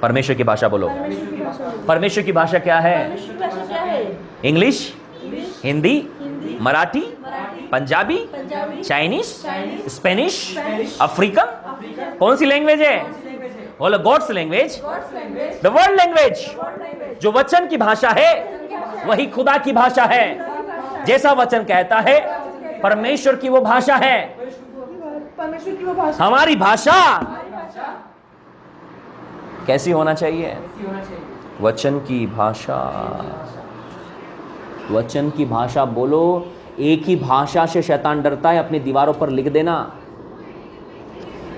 परमेश्वर की भाषा बोलो। परमेश्वर की भाषा बोलो। परमेश्वर की भाषा क्या है? परमेश्वर की भाषा क्या है? English, English, Hindi, Hindi, Marathi, Marathi, Punjabi, Punjabi, Chinese, Chinese, Spanish, Spanish, African. African. कौन सी लैंग्वेज है? बोलो, God's language, God's language, the world language. World language. जो वचन की भाषा है वही खुदा की भाषा है। जैसा वचन कहता है परमेश्वर की वो भाषा है। परमेश्वर की वो भाषा, हमारी भाषा हमारी भाषा कैसी होना चाहिए? वचन की भाषा। वचन की भाषा बोलो। एक ही भाषा से शैतान डरता है, अपनी दीवारों पर लिख देना।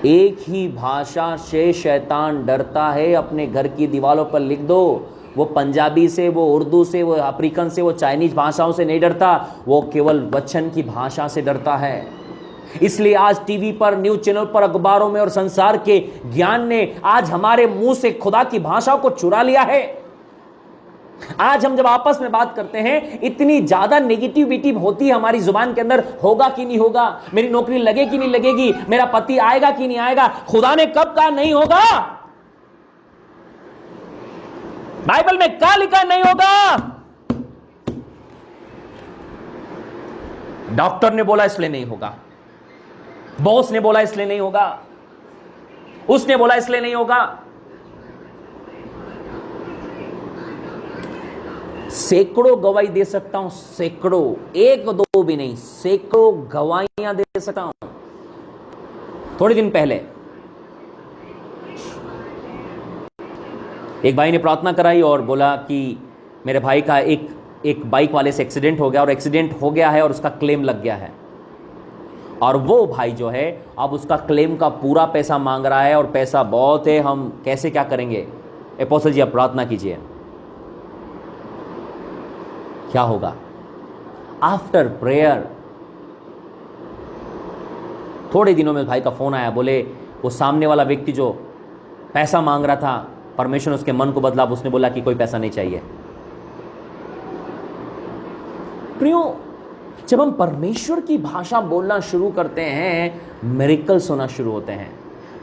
एक ही भाषा से शैतान डरता है, अपने घर की दीवारों पर लिख दो। वो पंजाबी से, वो उर्दू से, वो अफ्रीकन से, वो चाइनीज भाषाओं से नहीं डरता, वो केवल वचन की भाषा से डरता है। इसलिए आज टीवी पर, न्यूज चैनल पर, अखबारों में और संसार के ज्ञान ने आज हमारे मुंह से खुदा की भाषाओं को चुरा लिया है। आज हम जब आपस में बात करते हैं, इतनी ज्यादा नेगेटिविटी होती है हमारी जुबान के अंदर। होगा कि नहीं होगा, मेरी नौकरी लगे कि नहीं लगेगी, मेरा पति आएगा कि नहीं आएगा, खुदा ने कब कहा नहीं होगा, बाइबल में क्या लिखा नहीं होगा। डॉक्टर ने बोला इसलिए नहीं होगा, बॉस ने बोला इसलिए नहीं होगा, उसने बोला इसलिए नहीं होगा। सैकड़ों गवाही दे सकता हूं, सैकड़ों, एक दो भी नहीं, सैकड़ों गवाहियां दे सकता हूं। थोड़े दिन पहले एक भाई ने प्रार्थना कराई और बोला कि मेरे भाई का एक बाइक वाले से एक्सीडेंट हो गया, और एक्सीडेंट हो गया है और उसका क्लेम लग गया है, और वो भाई जो है अब उसका क्लेम का पूरा पैसा मांग रहा है, और पैसा बहुत है, हम कैसे क्या करेंगे। एपोस्टल जी आप प्रार्थना कीजिए। क्या होगा? आफ्टर प्रेयर थोड़े दिनों में भाई का फोन आया, बोले वो सामने वाला व्यक्ति जो पैसा मांग रहा था, परमेश्वर ने उसके मन को बदला, उसने बोला कि कोई पैसा नहीं चाहिए। प्रियो, जब हम परमेश्वर की भाषा बोलना शुरू करते हैं, मिरेकल्स होना शुरू होते हैं।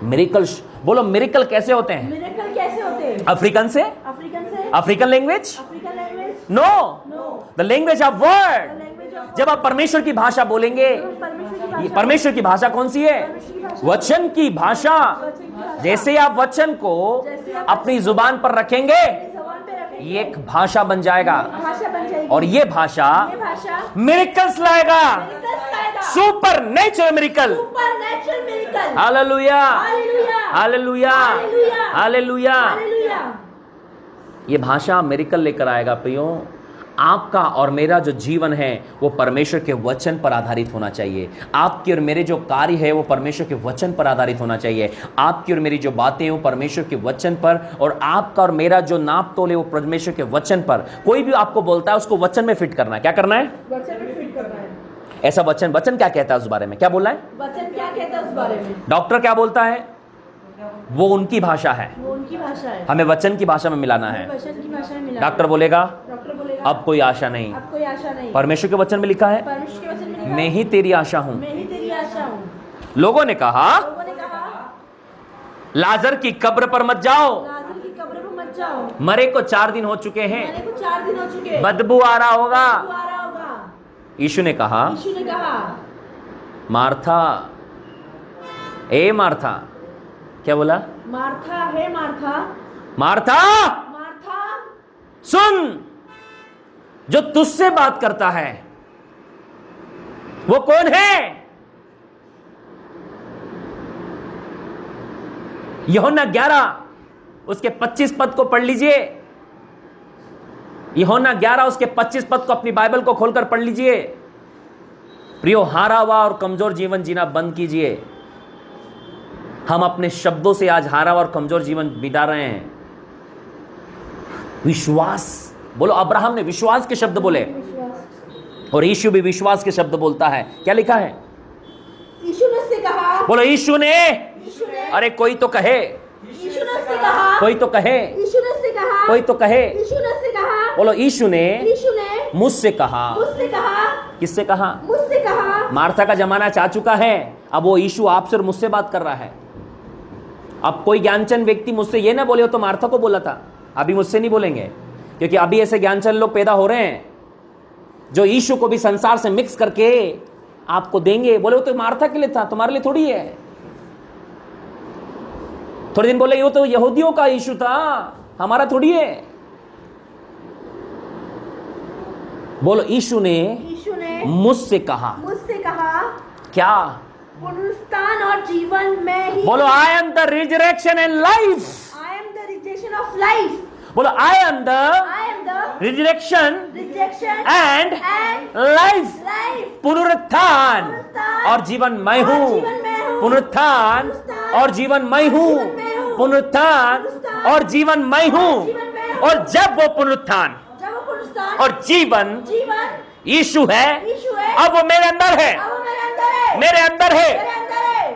मिरेकल्स बोलो, मिरेकल कैसे होते हैं? मिरेकल कैसे होते हैं? अफ्रीकन से, अफ्रीकन से, African language, African language, no, no, the language of word. Language of जब आप परमेश्वर की भाषा बोलेंगे, परमेश्वर की ये भाषा, परमेश्वर की भाषा कौन सी है? वचन की भाषा। जैसे ही आप वचन को अपनी जुबान पर रखेंगे, जबान पे रखेंगे, ये एक भाषा बन जाएगा, भाषा बन जाएगी, और ये भाषा मिरेकल्स लाएगा, super natural miracle. Supernatural miracle. Hallelujah, hallelujah, hallelujah, hallelujah, hallelujah. Hallelujah. ये भाषा मिरेकल लेकर आएगा। प्रियो, आपका और मेरा जो जीवन है वो परमेश्वर के वचन पर आधारित होना चाहिए। आपकी और मेरे जो कार्य है वो परमेश्वर के वचन पर आधारित होना चाहिए। आपकी और मेरी जो बातें हैं वो परमेश्वर के वचन पर, और आपका और मेरा जो नाप तोल है वो परमेश्वर के वचन पर। कोई भी आपको बोलता है उसको वचन में फिट करना है। क्या करना है? वचन में फिट करना है। ऐसा वचन क्या कहता है उस बारे में? क्या बोलना है? वचन क्या कहता है उस बारे में? डॉक्टर क्या बोलता है? वो उनकी भाषा है, वो उनकी भाषा है, हमें वचन की भाषा में मिलाना है। वचन की भाषा में मिला। डॉक्टर बोलेगा डॉक्टर बोलेगा अब कोई आशा नहीं, अब कोई आशा नहीं। परमेश्वर के वचन में लिखा है परमेश्वर के वचन में लिखा है, मैं ही तेरी आशा हूं। मैं ही तेरी आशा हूँ। लोगों ने कहा लोगों ने कहा लाजर की कब्र पर मत जाओ, लाजर की कब्र पर मत जाओ, मरे को 4 दिन हो चुके हैं, मरे को 4 दिन हो चुके, बदबू आ रहा होगा। बदबू आ रहा होगा। यीशु ने कहा यीशु ने कहा मार्था, ए मार्था, क्या बोला? मार्था है, मार्था, मार्था मार्था, सुन, जो तुझसे बात करता है वो कौन है? यूहन्ना 11 उसके 25 पद को पढ़ लीजिए। यूहन्ना 11 उसके 25 पद को अपनी बाइबल को खोलकर पढ़ लीजिए। प्रियो, हारा हुआ और कमजोर जीवन जीना बंद कीजिए। हम अपने शब्दों से आज हारा और कमजोर जीवन बिता रहे हैं। विश्वास, बोलो अब्राहम ने विश्वास के शब्द बोले और यीशु भी विश्वास के शब्द बोलता है। क्या लिखा है? यीशु ने उससे कहा, बोलो यीशु ने, अरे कोई तो कहे, यीशु ने उससे कहा, कोई तो कहे, यीशु ने उससे कहा, कोई तो कहे, यीशु ने उससे कहा, बोलो यीशु ने मुझसे कहा। मुझसे कहा, किससे कहा? मुझसे कहा। मार्था का जमाना चाह चुका है, अब वो यीशु आपसे और मुझसे बात कर रहा है। अब कोई ज्ञानचंद व्यक्ति मुझसे ये ना बोले हो तो मार्था को बोला था, अभी मुझसे नहीं बोलेंगे, क्योंकि अभी ऐसे ज्ञानचंद लोग पैदा हो रहे हैं जो यीशु को भी संसार से मिक्स करके आपको देंगे। बोले वो तो मार्था के लिए था, तुम्हारे लिए थोड़ी है। थोड़े दिन बोले वो तो यहूदियों का यीशु था, हमारा थोड़ी है। बोलो यीशु ने मुझसे कहा। मुझसे कहा, क्या? पुनरुत्थान और जीवन में ही। बोलो I am the resurrection and life. I am the rejection of life. बोलो I am the rejection and life. पुनरुत्थान और जीवन मैं हूं। पुनरुत्थान और जीवन मैं हूं। पुनरुत्थान और जीवन मैं हूं। और जब वो पुनरुत्थान और जीवन यीशु है, अब वो मेरे अंदर है, मेरे अंदर है,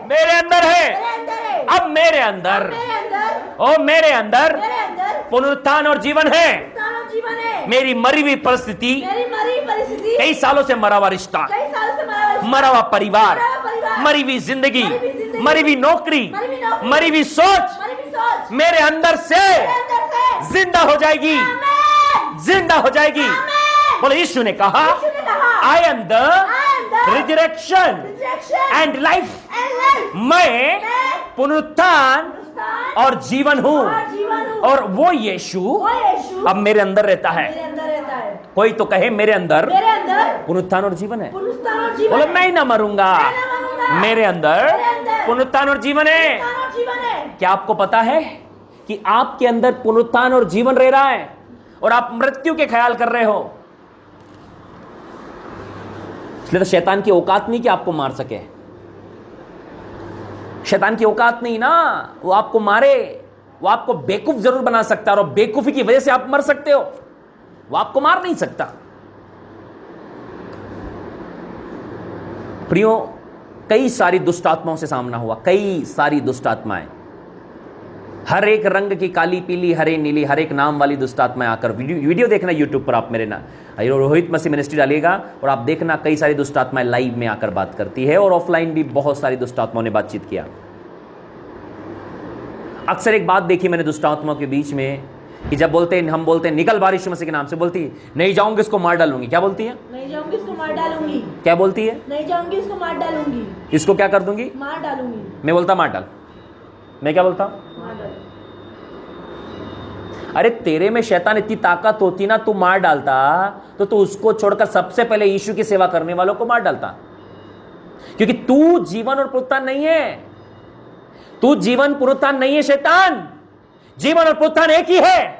मेरे अंदर है। अब मेरे अंदर, ओ मेरे अंदर पुनरुत्थान और जीवन है। मेरी मरी हुई परिस्थिति, कई सालों से मरा हुआ रिश्ता, मरा हुआ परिवार, मरी हुई जिंदगी, मरी हुई नौकरी, मरी हुई सोच मेरे अंदर से जिंदा हो जाएगी, जिंदा हो जाएगी। बोले यीशु ने कहा आई am the resurrection and life. मैं पुनरुत्थान और जीवन हूं। और वो यीशु अब मेरे अंदर रहता है। कोई तो कहे मेरे अंदर पुनरुत्थान और जीवन है। बोलो मैं ही ना मरूंगा, मेरे अंदर पुनरुत्थान और जीवन है। क्या आपको पता है कि आपके अंदर पुनरुत्थान और जीवन रह रहा है और आप मृत्यु के ख्याल कर रहे हो? इसलिए तो शैतान की औकात नहीं कि आपको मार सके। शैतान की औकात नहीं ना वो आपको मारे, वो आपको बेवकूफ जरूर बना सकता है और बेवकूफी की वजह से आप मर सकते हो, वो आपको मार नहीं सकता। प्रियो, कई सारी दुष्ट आत्माओं से सामना हुआ, कई सारी दुष्ट आत्माएं, हर एक रंग की, काली पीली हरे नीली, हर एक नाम वाली दुष्ट आत्माएं आकर वीडियो देखना यूट्यूब पर, आप मेरे ना रोहित मसीह मिनिस्ट्री डालिएगा और आप देखना कई सारी दुष्ट आत्माएं लाइव में आकर बात करती है और ऑफलाइन भी बहुत सारी दुष्ट आत्माओं ने बातचीत किया। अक्सर एक बात देखी मैंने दुष्ट आत्माओं के बीच में कि जब हम बोलते हैं निकल बाहर यीशु मसीह के नाम से, बोलती है नहीं जाऊंगी इसको मार डालूंगी। क्या बोलती है? नहीं जाऊंगी इसको मार डालूंगी। क्या बोलती है? नहीं जाऊंगी इसको मार डालूंगी। इसको क्या कर दूंगी? मार डालूंगी। मैं बोलता मार डाल। मैं क्या बोलता? मार डाल। अरे तेरे में शैतान इतनी ताकत होती ना, तू मार डालता तो तू उसको छोड़कर सबसे पहले यीशु की सेवा करने वालों को मार डालता, क्योंकि तू जीवन और पुनरुत्थान नहीं है। तू जीवन पुनरुत्थान नहीं है, शैतान जीवन और पुनरुत्थान एक ही है।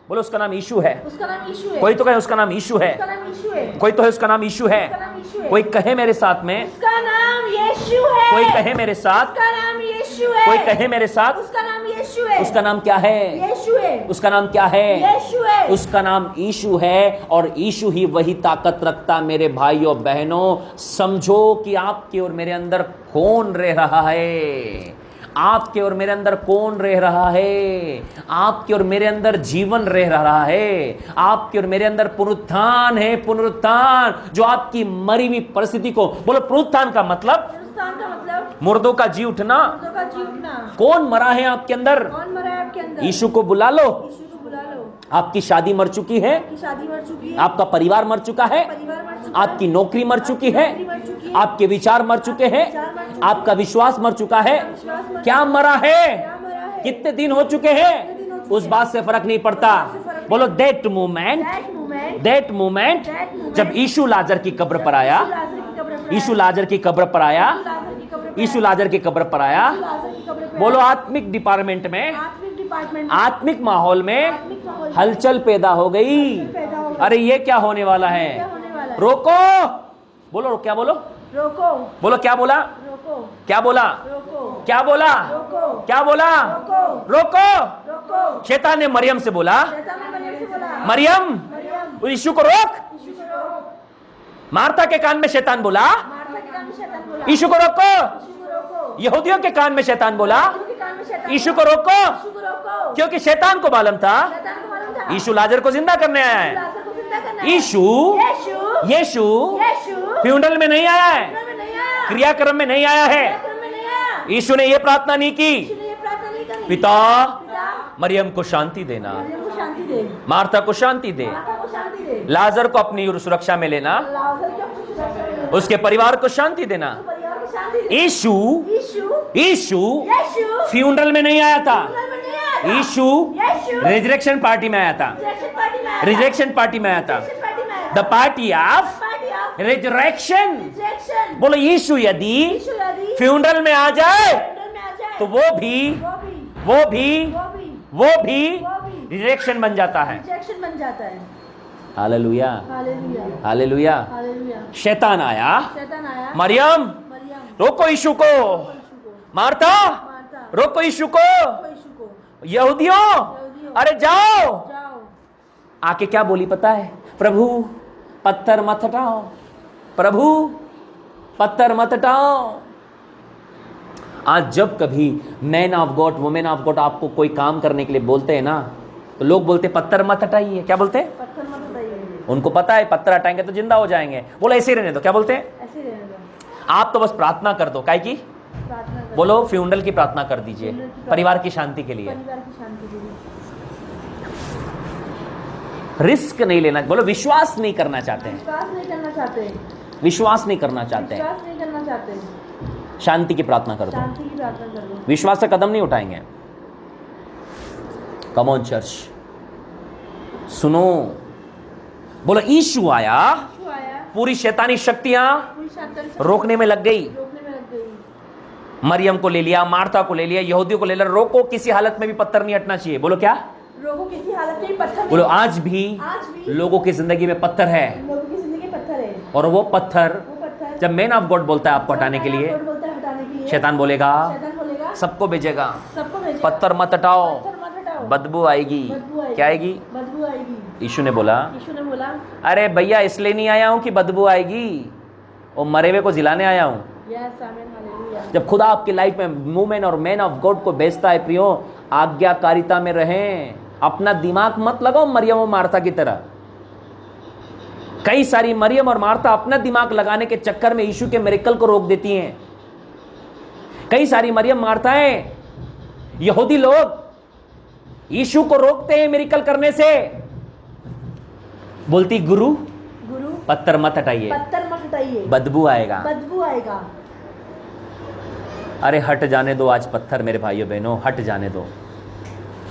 बोलो उसका नाम यीशु है। उसका नाम यीशु है। कोई तो कहे उसका नाम यीशु है। उसका नाम यीशु है। कोई तो है उसका नाम यीशु है। उसका नाम यीशु है। कोई कहे मेरे साथ में उसका नाम यीशु है। कोई कहे मेरे साथ, उसका नाम यीशु है। कोई कहे मेरे साथ, उसका नाम यीशु है। उसका नाम क्या है? यीशु है। उसका नाम क्या है? यीशु है। उसका नाम यीशु है और यीशु ही वही ताकत रखता। मेरे भाइयों बहनों, समझो कि आपके और मेरे अंदर कौन रह रहा है। आपके और मेरे अंदर कौन रह रहा है? आपके और मेरे अंदर जीवन रह रहा है। आपके और मेरे अंदर पुनरुत्थान है। पुनरुत्थान जो आपकी मरी हुई परिस्थिति को, बोलो पुनरुत्थान का मतलब मुर्दों का जी उठना। कौन मरा है आपके अंदर? कौन मरा है आपके अंदर? यीशु को बुला लो। यीशु को बुला लो। आपकी शादी मर चुकी है, आपकी शादी मर चुकी है। आपका परिवार मर चुका है, परिवार मर चुका है। आपकी नौकरी मर चुकी है, नौकरी मर चुकी है। आपके विचार मर चुके हैं, आपका विश्वास मर चुका है। विश्वास मर क्या मरा है? क्या मरा है? कितने दिन हो चुके हैं? उस बात से फर्क नहीं पड़ता। बोलो दैट मोमेंट, दैट मोमेंट जब यीशु लाजर की कब्र पर आया, यीशु लाजर की कब्र पर आया, यीशु लाजर की कब्र पर आया। बोलो आत्मिक डिपार्टमेंट में, आत्मिक माहौल में हलचल पैदा हो गई। अरे ये क्या होने वाला है? रोको, बोलो क्या बोलो? रोको बोलो क्या बोला, रोको क्या बोला, रोको क्या बोला, रोको क्या बोला, रोको रोको। रोको। शैतान ने मरियम से बोला, शैतान ने मरियम से बोला, मरियम मरियम यीशु को रोक। यीशु को रोको। मार्था के कान में शैतान बोला, मार्था के कान में शैतान बोला, यीशु को रोको। यीशु को रोको। यहूदियों के कान में शैतान बोला, यीशु के कान में शैतान यीशु बोला, को रोको, यीशु को रोको। क्योंकि शैतान को मालूम था शैतान को मालूम था यीशु लाजर को जिंदा करने आया है। लाजर को जिंदा करना है। यीशु यीशु यीशु यीशु फ्यूनरल में नहीं आया है, में नहीं आया, क्रियाक्रम में नहीं आया है। कार्यक्रम में नहीं आया। यीशु ने यह प्रार्थना नहीं की, यीशु ने ये प्रार्थना नहीं करी, पिता पिता मरियम को शांति देना, मरियम को शांति दे, मार्था को शांति दे, माता को शांति दे, लाजर को अपनी सुरक्षा में लेना, लाजर को अपनी सुरक्षा में, उसके परिवार को शांति देना। परिवार को शांति दे। यीशु यीशु यीशु यीशु फ्यूनरल में नहीं आया था, में नहीं आया। यीशु यीशु रिजरेक्शन पार्टी में आया था, रिजेक्शन पार्टी में आया। रिजरेक्शन पार्टी में आया था, रिजेक्शन पार्टी में आया। The party of party of resurrection. Rejection. बोलो यीशु यदि यीशु यदि फ्यूनरल में आ जाए फ्यूनरल में आ जाए तो वो भी वो भी वो भी वो भी वो भी वो भी रिजेक्शन बन जाता है। रिजेक्शन बन जाता है। Hallelujah, hallelujah hallelujah. हालेलुया। शैतान आया, शैतान आया, मरियम मरियम रोको यीशु को, यीशु को, मार्था मार्था रोको यीशु को, यीशु को, यहूदियों अरे जाओ। जाओ। आके क्या बोली पता है, प्रभु पत्थर मत हटाओ, प्रभु पत्थर मत हटाओ। आज जब कभी man of God women of God आपको कोई काम करने के लिए बोलते हैं ना, तो लोग बोलते पत्थर मत हटाइए। क्या बोलते हैं? पत्थर मत उठाइए, उनको पता है पत्थर हटाएंगे तो जिंदा हो जाएंगे, बोलो ऐसे ही रहने दो। क्या बोलते हैं? ऐसे ही रहने दो। आप तो बस प्रार्थना कर दो, काय की? प्रार्थना करो। बोलो फ्यूनरल की प्रार्थना कर दीजिए, फ्यूनरल की परिवार की शांति के लिए। परिवार की शांति के लिए रिस्क नहीं लेना, बोलो विश्वास नहीं करना चाहते हैं, विश्वास नहीं करना चाहते, विश्वास नहीं करना चाहते हैं, विश्वास नहीं करना चाहते, शांति की प्रार्थना कर दो, शांति की प्रार्थना कर दो। विश्वास से कदम नहीं उठाएंगे। कम ऑन चर्च, सुनो, बोलो यीशु आया, यीशु आया, पूरी शैतानी शक्तियां पूरी शैतान रोकने में लग गई। रोकने में लग गई। मरियम को ले लिया, मार्था को ले लिया, यहूदियों को ले लिया। रोको, किसी हालत में भी पत्थर नहीं हटना चाहिए। बोलो क्या? रोगों किसी हालत में भी पत्थर बोलो नहीं। आज भी लोगों की जिंदगी में पत्थर है, लोगों की जिंदगी पत्थर है। और वो पत्थर वो पत्थर जब मैन ऑफ गॉड बोलता है आपको हटाने के लिए, बोलता है हटाने के लिए, शैतान बोलेगा, शैतान बोलेगा सबको भेजेगा, सबको भेजेगा, पत्थर मत हटाओ, पत्थर मत हटाओ, बदबू आएगी। बदबू आएगी। क्या आएगी? बदबू आएगी। यीशु ने बोला, यीशु ने बोला, अरे भैया इसलिए नहीं आया हूं कि बदबू आएगी, वो मरे हुए को जिलाने आया हूं। यस आमीन हालेलुया। जब खुदा आपकी लाइफ में वुमेन और मैन ऑफ गॉड को भेजता है, प्रियो आज्ञाकारिता में रहें, अपना दिमाग मत लगाओ मरियम और मार्था की तरह। कई सारी मरियम और मार्था अपना दिमाग लगाने के चक्कर में यीशु के मिरेकल को रोक देती हैं। कई सारी मरियम मार्थाएं, यहूदी लोग यीशु को रोकते हैं मिरेकल करने से, बोलती गुरु गुरु पत्थर मत हटाइए, पत्थर मत हटाइए, बदबू आएगा। बदबू आएगा। अरे हट जाने दो आज पत्थर, मेरे भाइयों बहनों, हट जाने दो,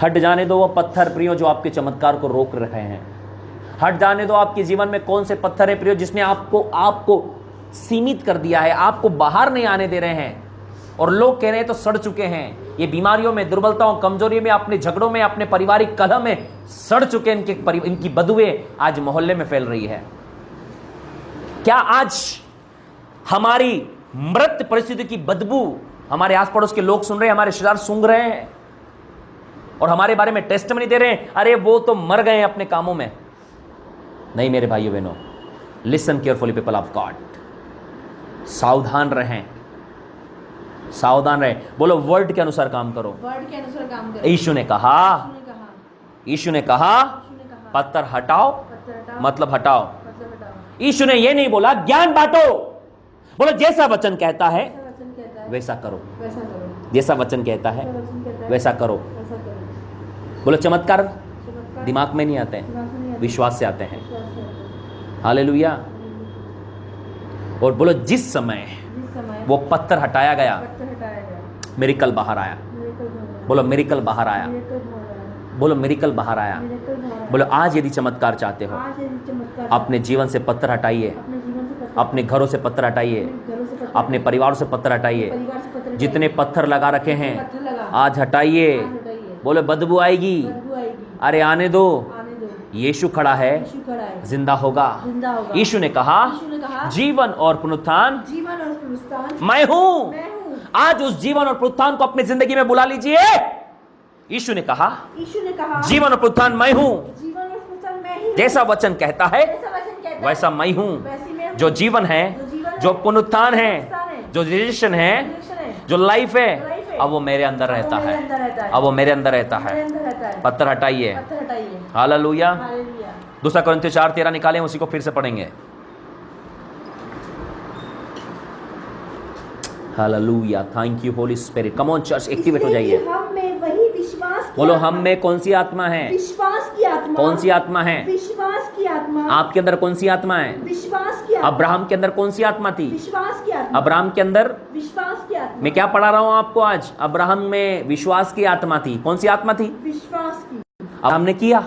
हट जाने दो वो पत्थर प्रियो जो आपके चमत्कार को रोक रहे हैं। हट जाने दो आपके जीवन में कौन से पत्थर है प्रियो जिसने आपको सीमित कर दिया है, आपको बाहर नहीं आने दे रहे हैं। और लोग कह रहे हैं तो सड़ चुके हैं, ये बीमारियों में, दुर्बलताओं, कमजोरी में, अपने झगड़ों में, अपने पारिवारिक कलह में सड़ चुके हैं। इनकी बदबुएं आज मोहल्ले में फैल रही है। क्या आज हमारी मृत परिस्थिति की बदबू हमारे आस पड़ोस के लोग सुन रहे हैं, हमारे रिश्तेदार सुन रहे हैं और हमारे बारे में टेस्टमनी दे रहे हैं? अरे वो तो मर गए हैं अपने कामों में। नहीं मेरे भाइयों बहनों, listen carefully people of God, सावधान रहें, सावधान रहें। बोलो वर्ड के अनुसार काम करो। वर्ड के अनुसार काम करो। यीशु ने कहा, यीशु ने कहा पत्थर हटाओ, पत्थर हटाओ, मतलब हटाओ। पत्थर हटाओ। यीशु ने यह नहीं बोला ज्ञान बांटो। बोलो जैसा वचन कहता है ऐसा वचन कहता है, वैसा करो, वैसा करो। जैसा वचन कहता है ऐसा वचन कहता है, वैसा करो। वैसा करो। बोलो चमत्कार चमत्कार दिमाग में नहीं आते हैं, दिमाग में नहीं आता, विश्वास से आते हैं। विश्वास से आता है। हालेलुया। और बोलो जिस समय जिस समय वो पत्थर हटाया गया, पत्थर हटाया गया, मिरेकल बाहर आया। मिरेकल हो गया, बोलो मिरेकल बाहर आया। मिरेकल हो गया, बोलो मिरेकल बाहर आया। मिरेकल हो गया। बोलो आज यदि चमत्कार चाहते हो, आज यदि चमत्कार अपने जीवन से पत्थर हटाइए, अपने जीवन से पत्थर, अपने घरों से पत्थर हटाइए, अपने घरों से पत्थर, अपने परिवार से पत्थर हटाइए। परिवार से पत्थर, जितने पत्थर लगा रखे हैं पत्थर लगा, आज हटाइए। आज हटाइए। बोलो बदबू आएगी, बदबू आएगी, अरे आने दो। आने दो। यीशु खड़ा है, यीशु खड़ा है, जिंदा होगा। जिंदा होगा। यीशु ने कहा यीशु ने कहा, जीवन और पुनरुत्थान जीवन और पुनरुत्थान मैं हूं। मैं हूँ। आज उस जीवन और पुनरुत्थान को अपनी जिंदगी में बुला लीजिए। यीशु ने कहा यीशु ने कहा, जीवन और पुनरुत्थान मैं हूं। जीवन और पुनरुत्थान मैं ही हूँ। जैसा वचन कहता है जैसा वचन कहता है, वैसा मैं हूं। वैसी मैं हूँ। जो जीवन है, जो जीवन है, जो पुनरुत्थान है, पुनरुत्थान है, जो रिजेक्शन है, रिजेक्शन है, जो लाइफ है, जो लाइफ है, अब वो मेरे अंदर रहता वो मेरे है। अंदर रहता है। अब वो मेरे अंदर रहता मेरे है। अंदर रहता है। पत्थर हटाइए। पत्थर हटाइए। हालेलुया। हालेलुया। 2 कोरिन्थियों 4:13 निकालें, उसी को फिर से पढ़ेंगे। Hallelujah, thank you holy spirit. Come on church, activate हो इसलिए जाइए। कि हम में वही विश्वास की बोलो, आत्मा- हम में कौन सी आत्मा है? विश्वास की आत्मा। कौन सी आत्मा है? विश्वास की आत्मा। आपके अंदर कौन सी आत्मा है? विश्वास की आत्मा। अब्राहम के अंदर कौन सी आत्मा थी? विश्वास की आत्मा। अब्राहम के अंदर, विश्वास की आत्मा। मैं क्या पढ़ा रहा हूं आपको आज? अब्राहम में विश्वास की आत्मा थी। कौन सी आत्मा थी? विश्वास की। अब हमने किया।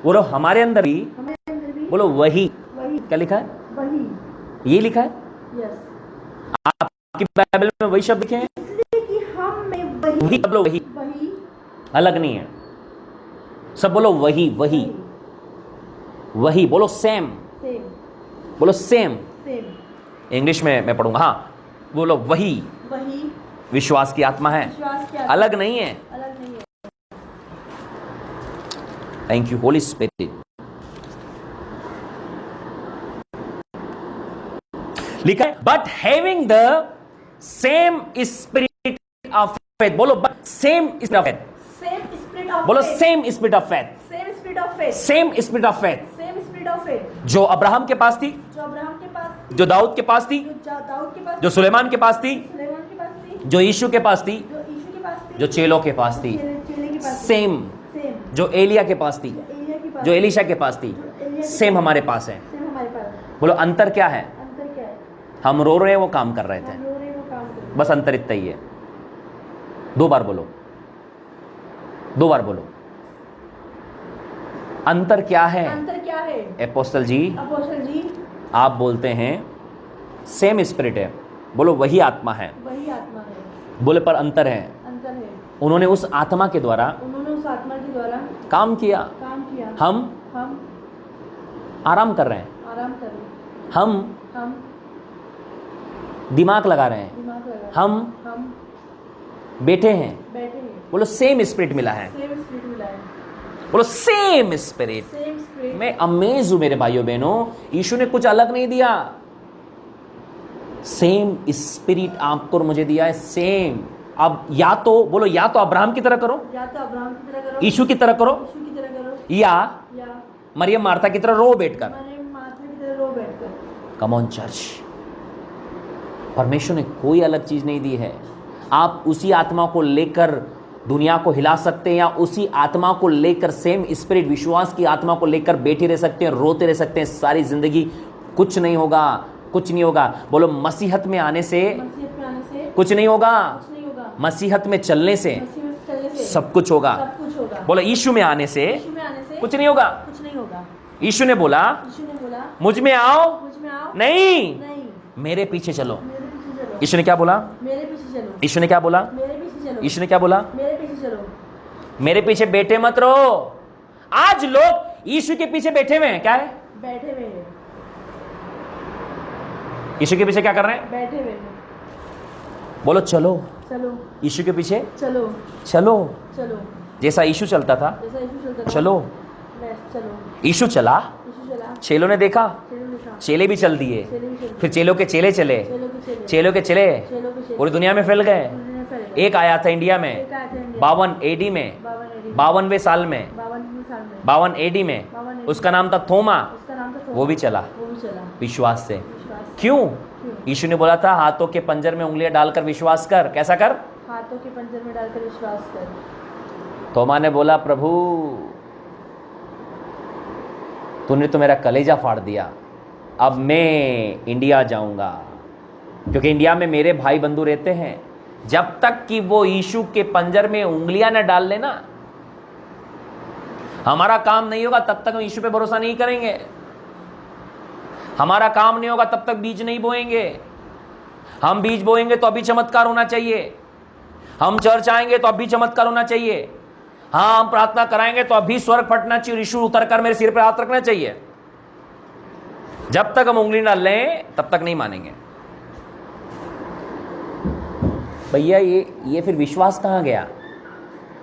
बोलो, हमारे अंदर भी। हमें अंदर भी बोलो, वही। वही। क्या लिखा है? वही। ये लिखा है यस। आपकी बाइबल में, वही शब्द लिखे हैं। इसलिए कि हम में वही वही, बोलो वही, वही अलग नहीं है। सब बोलो वही वही वही। बोलो सेम। सेम। बोलो सेम। सेम। इंग्लिश में मैं पढ़ूंगा। हाँ, बोलो वही वही विश्वास की आत्मा है, विश्वास की आत्मा। अलग नहीं है। अलग नहीं है। Thank you holy spirit. लिखा है but having the same spirit of faith. बोलो same spirit of faith. Same spirit of बोलो faith. Same spirit of faith. Same spirit of faith. Same spirit of faith same spirit of faith. Same Abraham of faith थी, जो Abraham of faith थी, जो दाऊद के faith थी, जो दाऊद के पास, जो सुलेमान के पास थी, सुलेमान के पास थी, जो यीशु के पास थी, जो यीशु के पास थी, जो चेलों के पास थी, चेले के पास थी। Same same. जो एलिया के पास थी, जो एलिया के पास, जो एलिशा के पास थी, जो एलिया के सेम पास, हमारे पास है। सेम हमारे पास। बोलो अंतर क्या है? अंतर क्या है? हम रो रहे हैं, वो काम कर रहे थे। हम रो रहे, वो काम कर रहे। बस अंतर इतना ही है। 2 बार बोलो, 2 बार बोलो। अंतर क्या है? अंतर क्या है? एपोस्टल जी, अपोस्टल जी, आप बोलते हैं सेम स्पिरिट है। बोलो वही आत्मा है। वही आत्मा है। बोले पर अंतर है। अंतर है। उन्होंने उस आत्मा के द्वारा उन्होंने उस आत्मा के द्वारा काम किया, काम किया। हम हम आराम कर रहे हैं। आराम कर रहे हैं। हम हम दिमाग लगा रहे हैं। दिमाग लगा। हम बैठे हैं। बैठे हैं। बोलो सेम स्पिरिट मिला है। सेम स्पिरिट मिला है। बोलो सेम स्पिरिट। Same spirit. मैं अमेज हूं मेरे भाइयों बहनों, यीशु ने कुछ अलग नहीं दिया। सेम स्पिरिट आपको और मुझे दिया है, सेम। अब या तो बोलो, या तो अब्राहम की तरह करो, या तो अब्राहम की तरह करो, यीशु की तरह करो, यीशु की तरह करो, या या मरियम मार्था की तरह रो बैठकर। मरियम मार्था की तरह रो बैठकर। कम ऑन चर्च, परमेश्वर ने कोई अलग चीज नहीं दी है। आप उसी आत्मा को लेकर दुनिया को हिला सकते हैं, या उसी आत्मा को लेकर सेम स्पिरिट विश्वास की आत्मा को लेकर बैठे रह सकते हैं, रोते रह सकते हैं सारी जिंदगी। कुछ नहीं होगा, कुछ नहीं होगा। बोलो मसीहत में आने से मसीहत में आने से कुछ नहीं होगा, कुछ नहीं होगा। मसीहत में चलने से मसीह में चलने से सब कुछ होगा। सब कुछ होगा। बोलो यीशु में आने से यीशु में आने से कुछ नहीं होगा। कुछ नहीं होगा। यीशु ने बोला यीशु ने बोला, मुझ में आओ, मुझ में आओ, नहीं नहीं, मेरे पीछे चलो। मेरे पीछे चलो, यीशु ने क्या बोला? मेरे पीछे चलो, यीशु ने क्या बोला? मेरे पीछे चलो, यीशु ने क्या बोला? मेरे पीछे चलो। मेरे पीछे बैठे मत रहो। आज लोग यीशु के पीछे बैठे हुए हैं। क्या है? बैठे हुए हैं। यीशु के पीछे क्या कर रहे हैं? बैठे हुए हैं। बोलो चलो चलो, यीशु के पीछे चलो, चलो। चलो। जैसा यीशु चलता था, जैसा यीशु चलता था, चलो। चलो। यीशु चला, यीशु चला, चेलों ने देखा, चेलों ने कहा, चेले भी चल दिए, चेले भी चले, फिर चेलों के चेले चले, चेलों के चेले, चेलों के चले चेलों के चेले, पूरी दुनिया में फैल गए। दुनिया में फैल गए। एक आया था इंडिया में एक आया था इंडिया, 52 AD में, 52वें साल में, 52वें साल में, 52 AD में। 52 उसका नाम था थोमा। उसका नाम था वो भी चला वो भी चला विश्वास से। विश्वास। क्यों? क्यों? यीशु ने बोला था हाथों के पंजर में उंगलियां डालकर विश्वास कर। कैसा कर? हाथों के पंजर में डालकर विश्वास कर। थोमा ने बोला प्रभु तूने तो मेरा कलेजा फाड़ दिया, अब मैं इंडिया जाऊंगा, क्योंकि इंडिया में मेरे भाई बंधु रहते हैं। जब तक कि वो यीशु के पंजर में उंगलियां न डाल लेना, हमारा काम नहीं होगा तब तक हम यीशु पे भरोसा नहीं करेंगे। हमारा काम नहीं होगा तब तक बीज नहीं बोएंगे। हम बीज बोएंगे तो अभी चमत्कार होना चाहिए। हम चर्च आएंगे तो अभी चमत्कार होना चाहिए। हाँ हम प्रार्थना कराएंगे तो अभी स्वर्ग फटना चाहिए, यीशु उतर कर मेरे सिर पर हाथ रखना चाहिए। जब तक हम उंगली ना लें तब तक नहीं मानेंगे। भैया ये फिर विश्वास कहां गया?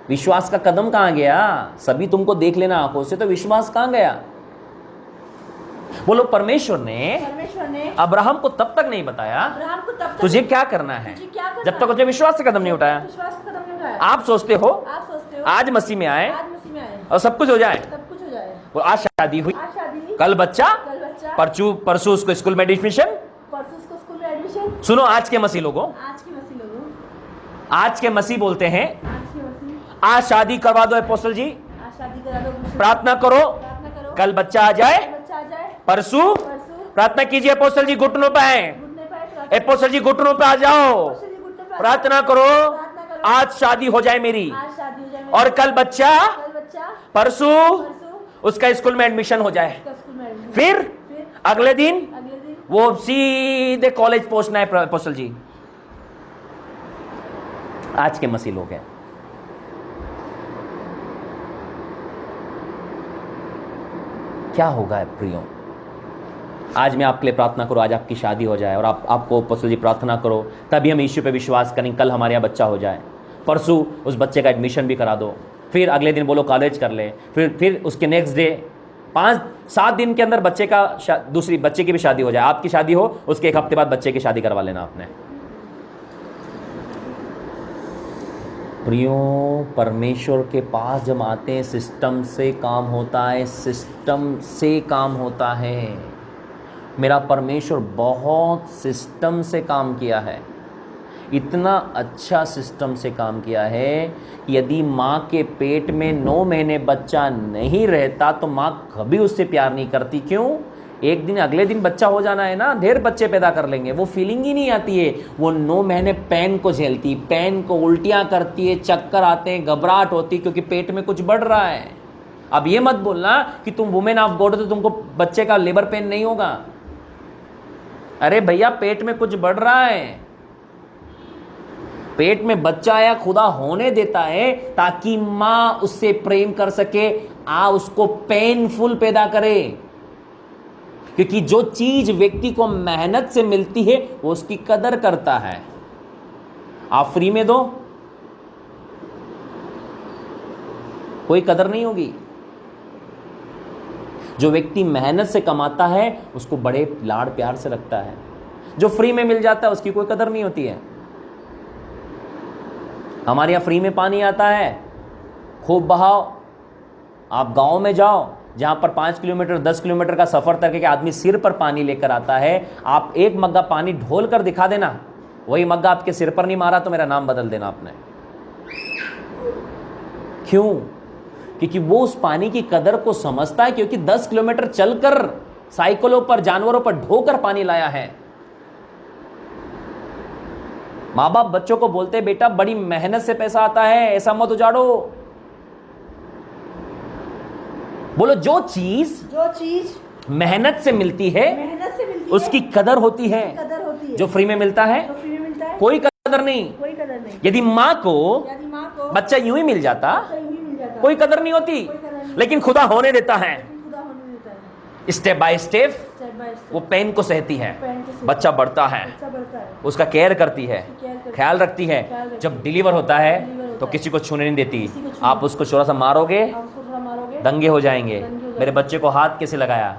विश्वास का कदम कहां गया? सभी तुमको देख लेना आंखों से, तो विश्वास कहां गया? बोलो, परमेश्वर ने अब्राहम को तब तक नहीं बताया अब्राहम को तब तक तुझे क्या करना है तुझे क्या करना जब तक उसने विश्वास से कदम नहीं उठाया। विश्वास का कदम नहीं उठाया। आप सोचते हो आप सोचते हो आज मसीह में आए आज मसीह में आए और सब कुछ हो जाए। सब कुछ हो जाए। वो आज शादी हुई, आज शादी हुई, कल बच्चा, कल बच्चा, परसों उसको स्कूल में एडमिशन। परसों उसको स्कूल में एडमिशन। सुनो आज के मसीह लोगों, आज के मसीह लोगों, आज के मसीह बोलते हैं आज के मसीह, आज शादी करवा दो अपोस्टल जी, आज शादी करा दो, प्रार्थना करो, प्रार्थना करो, कल बच्चा आ जाए, बच्चा आ जाए, परसों परसों प्रार्थना कीजिए, अपोस्टल जी घुटनों पे आए, घुटने पे आए, अपोस्टल जी घुटनों पे आ जाओ, अपोस्टल जी घुटने पे आ प्रार्थना जाओ, करो, प्रार्थना करो, आज शादी हो जाए मेरी, आज शादी हो जाए, और कल बच्चा, कल बच्चा, परसों परसों उसका स्कूल में एडमिशन हो जाए, उसका स्कूल में एडमिशन। फिर फिर अगले दिन अगले दिन वो सीधे कॉलेज पहुंचना है। अपोस्टल जी आज के मसीह लोग हैं। क्या होगा प्रियो? आज मैं आपके लिए प्रार्थना करूं, आज आपकी शादी हो जाए, और आपको अपोस्टल जी प्रार्थना करो, तभी हम यीशु पे विश्वास करें, कल हमारे यहाँ बच्चा हो जाए, परसों उस बच्चे का एडमिशन भी करा दो, फिर अगले दिन बोलो कॉलेज कर ले, फिर उसके नेक्स्ट डे 5-7 दिन के अंदर बच्चे का दूसरी बच्चे की भी शादी हो जाए। आपकी शादी हो, उसके 1 हफ्ते बाद बच्चे की शादी करवा लेना आपने। प्रियो, परमेश्वर के पास जब आते हैं सिस्टम से काम होता है, सिस्टम से काम होता है। मेरा परमेश्वर बहुत सिस्टम से काम किया है, इतना अच्छा सिस्टम से काम किया है। यदि माँ के पेट में 9 महीने बच्चा नहीं रहता तो माँ कभी उससे प्यार नहीं करती। क्यों? एक दिन अगले दिन बच्चा हो जाना है ना, ढेर बच्चे पैदा कर लेंगे, वो फीलिंग ही नहीं आती है। वो 9 महीने पेन को झेलती, पेन को, उल्टियाँ करती है, चक्कर आते हैं, घबराहट होती, क्योंकि पेट में कुछ बढ़ रहा है। अब ये मत बोलना कि तुम वुमेन ऑफ गॉड हो तो तुमको बच्चे का लेबर पेन नहीं होगा। अरे भैया, पेट में कुछ बढ़ रहा है, पेट में बच्चा आया, खुदा होने देता है ताकि मां उससे प्रेम कर सके, उसको पेनफुल पैदा करे। क्योंकि जो चीज व्यक्ति को मेहनत से मिलती है वो उसकी कदर करता है। आप फ्री में दो, कोई कदर नहीं होगी। जो व्यक्ति मेहनत से कमाता है उसको बड़े लाड़ प्यार से रखता है। जो फ्री में मिल जाता है उसकी कोई कदर नहीं होती है। हमारे यहाँ फ्री में पानी आता है, खूब बहाओ। आप गांव में जाओ जहां पर 5 किलोमीटर 10 किलोमीटर का सफर करके के आदमी सिर पर पानी लेकर आता है, आप एक मग्गा पानी ढोल कर दिखा देना, वही मग्गा आपके सिर पर नहीं मारा तो मेरा नाम बदल देना आपने। क्यों? क्योंकि वो उस पानी की कदर को समझता है, क्योंकि 10 किलोमीटर चलकर साइकिलों पर, जानवरों पर ढोकर पानी लाया है। माँ बाप बच्चों को बोलते बेटा बड़ी मेहनत से पैसा आता है, ऐसा मत उजाड़ो। बोलो, जो चीज मेहनत से मिलती है उसकी कदर होती है। जो फ्री में मिलता है कोई कदर नहीं। यदि माँ को बच्चा यूं ही मिल जाता कोई कदर नहीं होती, लेकिन खुदा होने देता है। स्टेप बाय स्टेप वो पेन को सहती है, बच्चा बढ़ता है, उसका केयर करती है, ख्याल रखती है। जब डिलीवर होता है तो किसी को छूने नहीं देती। आप उसको थोड़ा सा मारोगे दंगे हो जाएंगे। मेरे बच्चे को हाथ कैसे लगाया?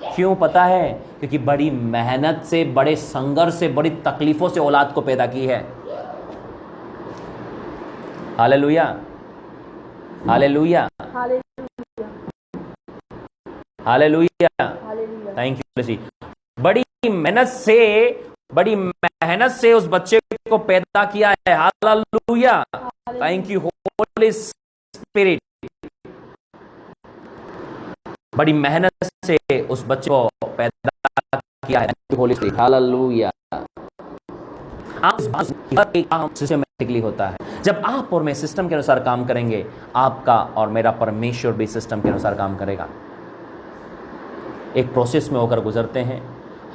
क्यों पता है? क्योंकि बड़ी मेहनत से, बड़े संघर्ष से, बड़ी तकलीफों से औलाद को पैदा की है। Hallelujah, hallelujah, hallelujah. Thank you. बड़ी मेहनत से उस बच्चे को पैदा किया है। Hallelujah, thank you holy spirit. बड़ी मेहनत से उस बच्चे को पैदा किया है, होली स्पिरिट। हालेलुया। हर एक काम सिस्टमैटिकली होता है। जब आप और मैं सिस्टम के अनुसार काम करेंगे, आपका और मेरा परमेश्वर भी सिस्टम के अनुसार काम करेगा। एक प्रोसेस में होकर गुजरते हैं,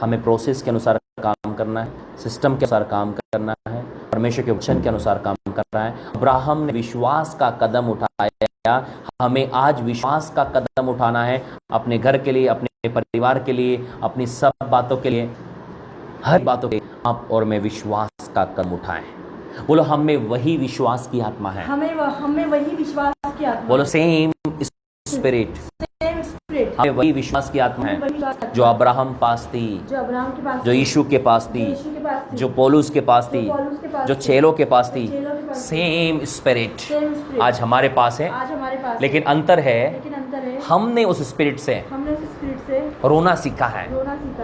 हमें प्रोसेस के अनुसार काम करना है, सिस्टम के अनुसार काम करना है, परमेश्वर के वचन के अनुसार काम करना है। अब्राहम ने विश्वास का कदम उठाया हमें आज विश्वास का कदम उठाना है अपने घर के लिए, अपने परिवार के लिए, अपनी सब बातों के लिए, हर बातों के लिए आप और मैं विश्वास का कदम उठाएं। बोलो हम में वही विश्वास की आत्मा है। हमें वही विश्वास की आत्मा। बोलो सेम स्पिरिट। Same spirit. हमें वही विश्वास की आत्मा है जो अब्राहम पास थी, जो अब्राहम के पास, जो यीशु के पास थी, जो पौलुस के पास थी, जो चेलों के पास थी। सेम स्पिरिट आज हमारे पास है। आज हमारे पास। लेकिन अंतर है हमने उस स्पिरिट से से रोना सीखा है,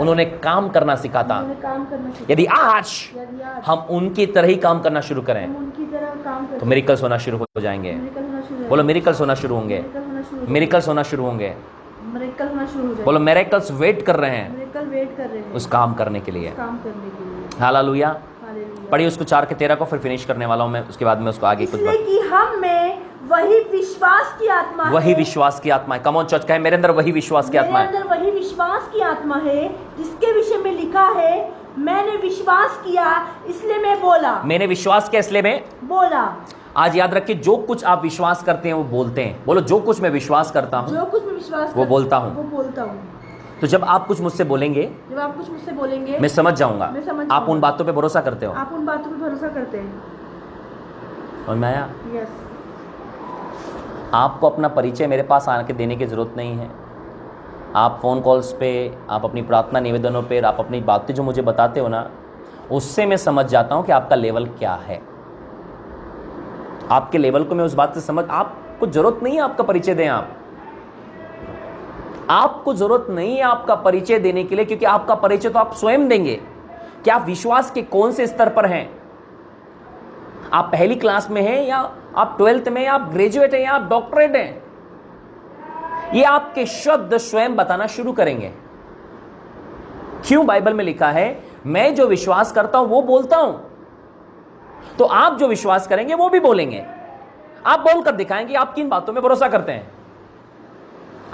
उन्होंने काम करना सीखा था। यदि आज हम उनकी तरह ही काम करना शुरू करें तो मिरेकल्स होना शुरू हो जाएंगे। बोलो मिरेकल्स होना शुरू होंगे, मिरेकल्स होना शुरू होंगे। बोलो मिरेकल्स वेट कर रहे हैं उस काम करने के लिए। हालेलुया। पढ़िए उसको 4:13 को, फिर फिनिश करने वाला हूं मैं, उसके बाद में उसको आगे कुछ कि हम में वही विश्वास की आत्मा है। वही विश्वास की आत्मा है। कम ऑन चर्च, कहे मेरे अंदर वही विश्वास की आत्मा है। मेरे अंदर वही विश्वास की आत्मा है जिसके विषय में लिखा है, मैंने विश्वास किया इसलिए मैं बोला। मैंने विश्वास किया इसलिए मैं बोला। आज याद रखिए, जो कुछ आप विश्वास करते हैं वो बोलते हैं। बोलो जो कुछ मैं विश्वास करता हूँ जो कुछ मैं विश्वास वो बोलता हूँ। वो बोलता हूँ। तो जब आप कुछ मुझसे बोलेंगे, जब आप कुछ मुझसे बोलेंगे, मैं समझ जाऊंगा आप उन बातों पे भरोसा करते हो। आप उन बातों पे भरोसा करते हैं। और मैं आया, यस। आपको अपना परिचय मेरे पास आके देने की जरूरत नहीं है। आप फ़ोन कॉल्स पे, आप अपनी प्रार्थना निवेदनों पे, आप अपनी बातें जो मुझे बताते हो ना, उससे मैं समझ जाता हूं कि आपका लेवल क्या है। आपके लेवल को मैं उस बात से समझ, आपको जरूरत नहीं है आपका परिचय दें। आपको जरूरत नहीं है आपका परिचय देने के लिए, क्योंकि आपका परिचय तो आप स्वयं देंगे कि आप विश्वास के कौन से स्तर पर हैं। आप पहली क्लास में हैं, या आप 12th में, या आप ग्रेजुएट हैं, या आप डॉक्टरेट हैं, ये आपके शब्द स्वयं बताना शुरू करेंगे। क्यों? बाइबल में लिखा है, मैं जो विश्वास करता हूं वो बोलता हूं। तो आप जो विश्वास करेंगे वो भी बोलेंगे। आप बोलकर दिखाएंगे आप किन बातों में भरोसा करते हैं।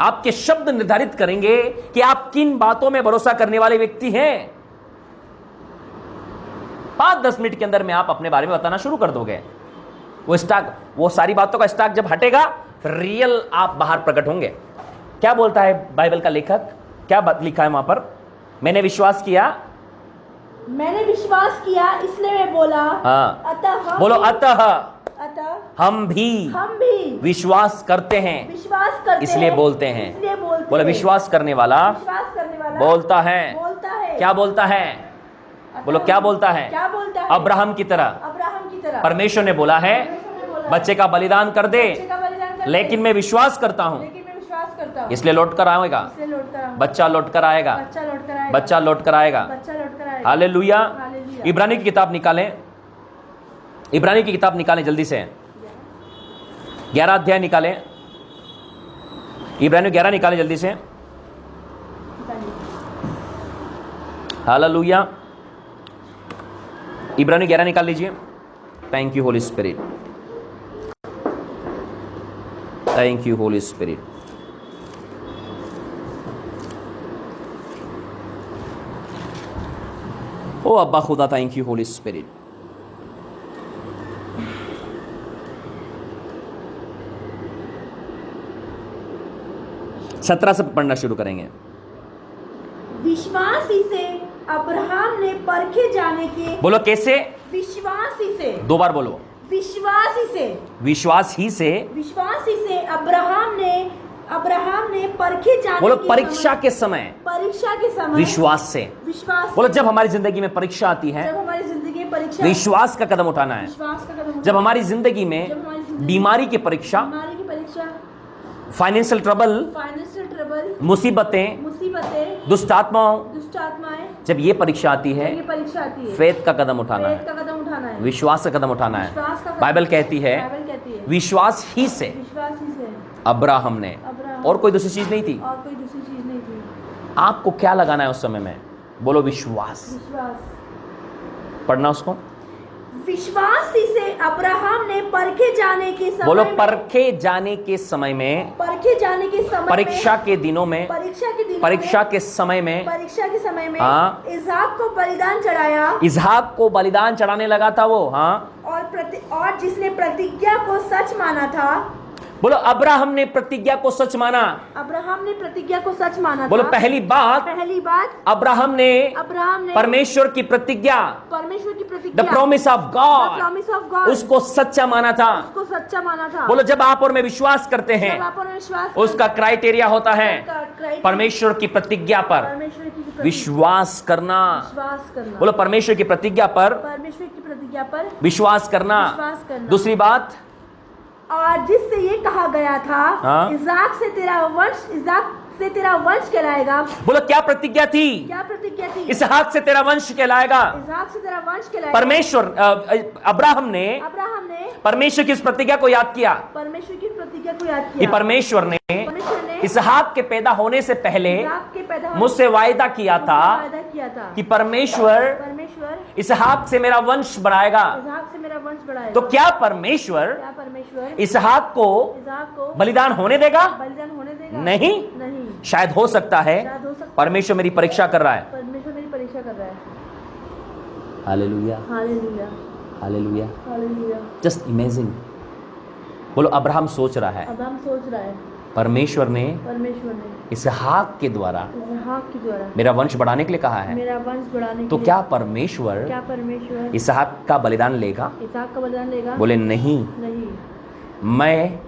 आपके शब्द निर्धारित करेंगे कि आप किन बातों में भरोसा करने वाले व्यक्ति हैं। 5-10 मिनट के अंदर में आप अपने बारे में बताना शुरू कर दोगे। वो सारी बातों का स्टॉक जब हटेगा, रियल आप बाहर प्रकट होंगे। क्या बोलता है बाइबल का लेखक? क्या लिखा है वहां पर? मैंने विश्वास किया इसलिए मैं बोला। हाँ, अतः बोलो अतः हम भी विश्वास करते हैं, इसलिए बोलते हैं। बोलो विश्वास करने वाला बोलता है। क्या बोलता है? बोलो क्या बोलता है? अब्राहम की तरह परमेश्वर ने बोला है बच्चे का बलिदान कर दे, लेकिन मैं विश्वास करता हूं इसलिए लौट कर आएगा। बच्चा लौट कर आएगा। बच्चा लौट कर आएगा। हालेलुया। इब्रानी की किताब निकालें, इब्रानी की किताब निकालें जल्दी से। 11 अध्याय निकालें, इब्रानी 11 निकालें जल्दी से। हालेलुया। इब्रानी 11 निकाल लीजिए। Thank you holy spirit, thank you holy spirit. ओ अब्बा खुदा, थैंक यू होली स्पिरिट। सत्रह से पढ़ना शुरू करेंगे। विश्वास ही से अब्राहम ने परखे जाने के। बोलो कैसे? विश्वास ही से। 2 बार बोलो। विश्वास ही से। विश्वास ही से अब्राहम ने परखे जाने। बोलो परीक्षा के समय। विश्वास से। बोलो जब हमारी जिंदगी में परीक्षा आती है, विश्वास का कदम उठाना है। जब हमारी जिंदगी में बीमारी की परीक्षा, फाइनेंशियल ट्रबल, मुसीबतें, दुष्ट आत्माओं, जब ये परीक्षा आती है, फेथ का कदम उठाना है, विश्वास का कदम उठाना है। बाइबल कहती है विश्वास ही से अब्राहम ने, और कोई दूसरी चीज नहीं थी। आपको क्या लगाना है उस समय में? बोलो विश्वास। पढ़ना उसको। विश्वास ही से अब्राहम ने परखे जाने के समय। बोलो परखे जाने के समय में। परीक्षा के दिनों में। परीक्षा के समय में हाँ, इसहाक को बलिदान चढ़ाया। इसहाक को बलिदान चढ़ाने लगा था वो। हाँ, और जिसने प्रतिज्ञा को सच माना था। बोलो अब्राहम ने प्रतिज्ञा को सच माना। अब्राहम ने प्रतिज्ञा को सच माना बोलो था। पहली बात, पहली बात, अब्राहम ने परमेश्वर की प्रतिज्ञा, परमेश्वर की द प्रतिज्ञा, promise of The God, promise of God, उसको सच्चा माना था। उसको सच्चा माना था। बोलो जब आप और मैं विश्वास करते जब हैं, आप और विश्वास उसका क्राइटेरिया होता है उसका criteria- परमेश्वर की प्रतिज्ञा पर परमेश्वर की प्रतिज्ञा- विश्वास करना। विश्वास करना। बोलो परमेश्वर की प्रतिज्ञा पर परमेश्वर की प्रतिज्ञा पर विश्वास करना। विश्वास करना। दूसरी बात, और जिससे ये कहा गया था, हाँ? इसाक से तेरा वंश कहलाएगा। बोलो क्या प्रतिज्ञा थी? क्या प्रतिज्ञा थी? इसहाक से तेरा वंश कहलाएगा। इसाक से तेरा वंश कहलाएगा। परमेश्वर अब्राहम ने अब्राहम ने परमेश्वर की इस प्रतिज्ञा को याद किया परमेश्वर की प्रतिज्ञा को याद कि किया। परमेश्वर ने परमेश्वर ने इसहाक के पैदा होने से पहले इसाक के पैदा होने मुझसे वायदा किया था से वायदा किया था कि परमेश्वर परमेश्वर इसहाक से मेरा वंश बढ़ाएगा। इसाक से मेरा वंश बढ़ाएगा। तो क्या परमेश्वर क्या परमेश्वर इसहाक को इसाक को बलिदान होने देगा? बलिदान होने देगा? नहीं। नहीं। शायद हो सकता है शायद हो सकता है। परमेश्वर मेरी परीक्षा कर रहा है। परमेश्वर मेरी परीक्षा कर रहा है। Hallelujah, hallelujah, hallelujah. Hallelujah. Just imagine. बोलो अब्राहम सोच रहा है अब हम सोच रहा है परमेश्वर ने परमेश्वर इसहाक के द्वारा ने इसहाक के द्वारा मेरा वंश बढ़ाने के लिए कहा है। मेरा वंश बढ़ाने के तो लिए क्या परमेश्वर क्या परमेश्वर इसहाक का बलिदान लेगा? इसाक का बलिदान लेगा? बोले नहीं, नहीं। मैं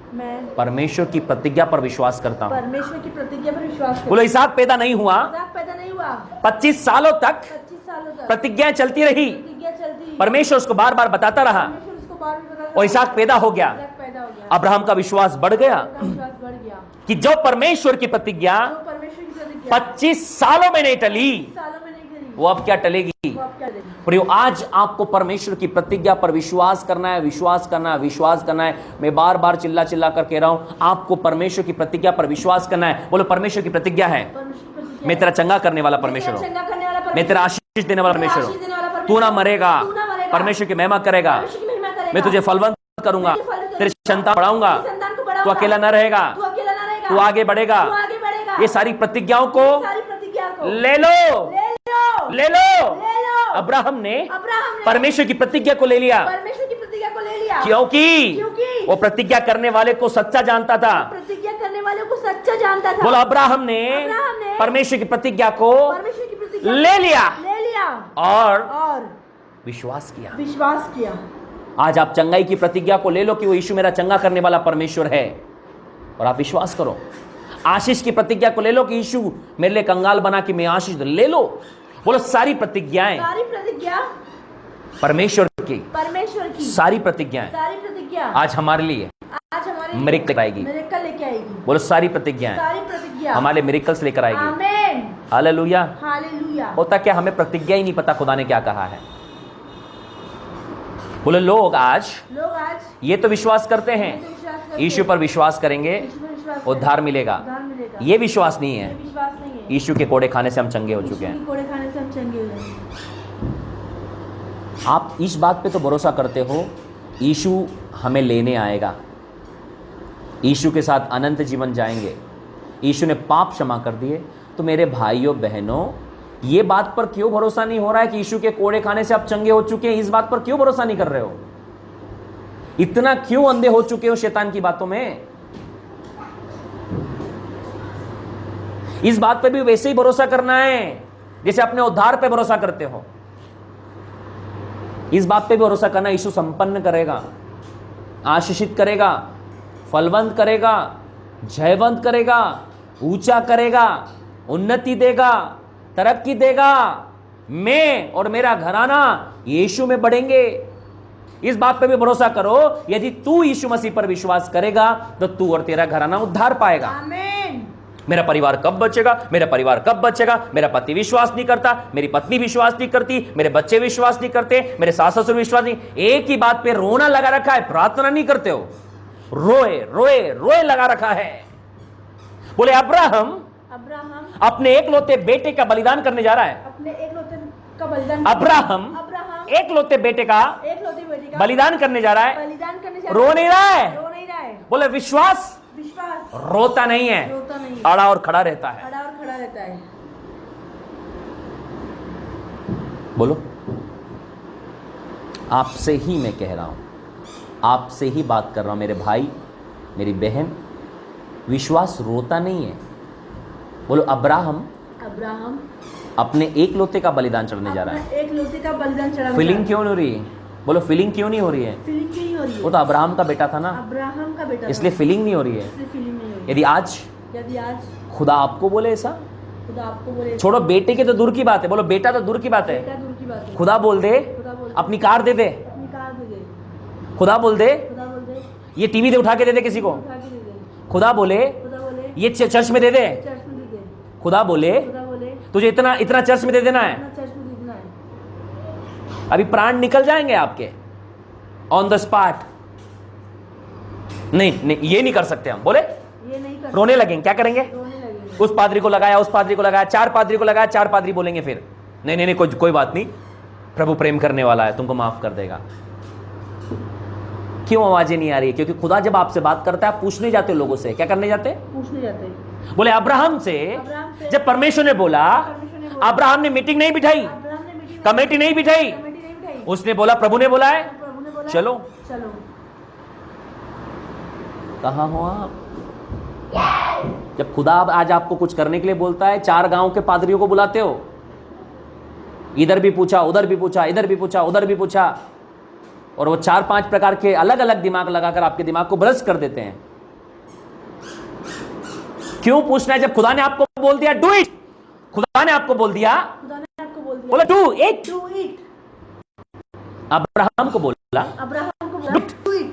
परमेश्वर की प्रतिज्ञा पर विश्वास करता हूँ। परमेश्वर की प्रतिज्ञा पर विश्वास करता बोलो इसहाक पैदा नहीं हुआ, हूँ। इसाक पैदा नहीं हुआ। 25 सालों तक 25 सालों तक प्रतिज्ञाएं चलती रही। प्रतिज्ञा चलती। परमेश्वर उसको बार बार बताता रहा परमेश्वर उसको बार बार बताता और इसहाक पैदा हो गया। इसाक पैदा हो गया। अब्राहम का विश्वास बढ़ गया उनका विश्वास बढ़ गया। कि जो परमेश्वर की प्रतिज्ञा जो परमेश्वर की प्रतिज्ञा 25 सालों में नहीं टली, 25 सालों में नहीं करी, वो अब क्या टलेगी? वो अब क्या करेगी? प्रियो, आज आपको परमेश्वर की प्रतिज्ञा पर विश्वास करना है, विश्वास करना है, विश्वास करना है। मैं बार बार चिल्ला चिल्ला कर कह रहा हूं, आपको परमेश्वर की प्रतिज्ञा पर विश्वास करना है। बोलो परमेश्वर की प्रतिज्ञा है, परमेश्वर की प्रतिज्ञा मैं तेरा चंगा करने वाला परमेश्वर तेरा हूं, चंगा करने वाला मैं परमेश्वर, तेरा आशीष देने वाला तेरा परमेश्वर आशीष देने वाला हूं, परमेश्वर, तू ना मरेगा, तू ना मरेगा, परमेश्वर की महिमा करेगा, परमेश्वर की महिमा करेगा, मैं तुझे फलवंत करूंगा, तुझे फलवंत तेरी करूंगा, संतान बढ़ाऊंगा, तेरी संतान को तू बढ़ाऊंगा, अकेला न रहेगा, तू अकेला ना रहेगा, तू आगे बढ़ेगा। तू आगे बढ़ेगा। ये सारी प्रतिज्ञाओं को सारी प्रतिज्ञा को ले लो, ले लो, ले लो। ले लो। अब्राहम ने अब्राहम ने परमेश्वर की प्रतिज्ञा को ले लिया, परमेश्वर की प्रतिज्ञा को ले लिया। क्योंकि वो प्रतिज्ञा करने वाले को सच्चा जानता था। प्रतिज्ञा करने वाले को सच्चा जानता था। बोलो अब्राहम ने परमेश्वर की प्रतिज्ञा को परमेश्वर की प्रतिज्ञा ले लिया और विश्वास किया। विश्वास किया। आज आप चंगाई की प्रतिज्ञा को ले लो कि वो यीशु मेरा चंगा करने वाला परमेश्वर है और आप विश्वास करो। आशीष की प्रतिज्ञा को ले लो कि यीशु मेरे लिए कंगाल बना कि मैं आशीष ले लो। बोलो सारी प्रतिज्ञाएं, सारी प्रतिज्ञा परमेश्वर की, सारी प्रतिज्ञाएं सारी प्रतिज्ञा आज हमारे लिए आज हमारे मिरेकल आएगी। मिरेकल लेके आएगी। बोलो सारी प्रतिज्ञाएं सारी प्रतिज्ञा हमारे मिरेकल्स लेकर आएगी। आमीन, हालेलुया। हालेलुया। होता क्या, हमें प्रतिज्ञा ही नहीं पता खुदा ने क्या कहा है। बोलो लोग आज ये तो विश्वास करते हैं यीशु पर विश्वास करेंगे उद्धार मिलेगा, ये विश्वास नहीं है। यीशु के कोड़े खाने से हम चंगे हो चुके हैं। कोड़े खाने से हम चंगे हो गए। आप इस बात पे तो भरोसा करते हो यीशु हमें लेने आएगा, यीशु के साथ अनंत जीवन जाएंगे, यीशु ने पाप क्षमा कर दिए। तो मेरे भाइयों बहनों, ये बात पर क्यों भरोसा नहीं हो रहा है कि यीशु के कोड़े खाने से आप चंगे हो चुके हैं? इस बात पर क्यों भरोसा नहीं कर रहे हो? इतना क्यों अंधे हो चुके हो शैतान की बातों में? इस बात पे भी वैसे ही भरोसा करना है जैसे अपने उद्धार पे भरोसा करते हो। इस बात पे भी भरोसा करना, यीशु संपन्न करेगा, आशीषित करेगा, फलवंत करेगा, जयवंत करेगा, ऊंचा करेगा, उन्नति देगा, तरक्की देगा। मैं और मेरा घराना यीशु में बढ़ेंगे। इस बात पे भी भरोसा करो, यदि तू यीशु मसीह पर विश्वास करेगा तो तू और तेरा घराना उद्धार पाएगा। आमीन। मेरा परिवार कब बचेगा, मेरा परिवार कब बचेगा? मेरा पति विश्वास नहीं करता, मेरी पत्नी विश्वास नहीं करती, मेरे बच्चे विश्वास नहीं करते, मेरे सास ससुर विश्वास नहीं। एक ही बात पे रोना लगा रखा है, प्रार्थना नहीं करते हो, रोए रोए रोए लगा रखा है। बोले अब्राहम अपने एकलौते बेटे का बलिदान करने जा रहा है। अपने एकलौते का बलिदान अब्राहम एकलौते बेटे का बलिदान करने जा रहा है। रो नहीं रहा है, बोले विश्वास रोता नहीं है, अड़ा और खड़ा रहता है। बोलो, आपसे ही मैं कह रहा हूं, आपसे ही बात कर रहा हूं मेरे भाई मेरी बहन, विश्वास रोता नहीं है। बोलो अब्राहम अब्राहम अपने एक लोते का बलिदान चढ़ने जा रहा है। अपना एक लोटे का बलिदान चढ़ाने फीलिंग क्यों नहीं हो रही है? बोलो फीलिंग क्यों नहीं हो रही है? फीलिंग क्यों नहीं हो रही है? वो तो अब्राहम का बेटा था ना, अब्राहम का बेटा इसलिए था, फीलिंग नहीं हो रही है। इसलिए फीलिंग नहीं हो रही यदि आज है। यदि आज खुदा आपको बोले ऐसा, खुदा आपको बोले, छोड़ो बेटे के तो दूर की बात है, बोलो बेटा तो दूर की बात है, बेटा दूर की बात है, खुदा बोल दे खुदा बोल दे, अपनी कार दे दे, अपनी कार दे दे, खुदा बोल दे खुदा बोल दे, ये टीवी दे उठा के दे दे किसी को, उठा के दे दे, खुदा बोले खुदा बोले ये चर्च में दे दे, चर्च में दे दे, खुदा बोले खुदा बोले तुझे इतना इतना चर्च में दे देना है। अपना चर्च में दे देना है। अभी प्राण निकल जाएंगे आपके ऑन द स्पॉट। नहीं नहीं, ये नहीं कर सकते हम। बोले ये नहीं कर, रोने लगेंगे, क्या करेंगे? रोने लगेंगे, उस पादरी को लगाया, उस पादरी को लगाया, 4 पादरी को लगाया, 4 पादरी बोलेंगे फिर नहीं नहीं नहीं, कोई बात नहीं, प्रभु प्रेम करने वाला है, तुमको माफ कर देगा। क्यों आवाजें नहीं आ रही? क्योंकि खुदा जब आपसे बात करता है, आप पूछने जाते हो लोगों से। क्या करने जाते? पूछने जाते हैं। बोले अब्राहम से जब परमेश्वर ने बोला, अब्राहम ने मीटिंग नहीं बिठाई, अब्राहम ने मीटिंग कमेटी नहीं बिठाई, कमेटी नहीं बिठाई, उसने बोला प्रभु ने बोला है प्रभु ने बोला चलो। चलो। कहां हो आप? जब खुदा आज आपको कुछ करने के लिए बोलता है, 4 गांव के पादरियों को बुलाते हो, इधर भी पूछा, उधर भी पूछा, इधर भी पूछा, उधर भी पूछा, और वो 4-5 प्रकार के अलग अलग दिमाग लगाकर आपके दिमाग को भ्रष्ट कर देते हैं। क्यों पूछना है जब खुदा ने आपको बोल दिया डू इट? खुदा ने आपको बोल दिया, खुदा ने आपको बोल दिया बोला do it. Do it. Abraham को बोला अब्राहम को बोला डू इट।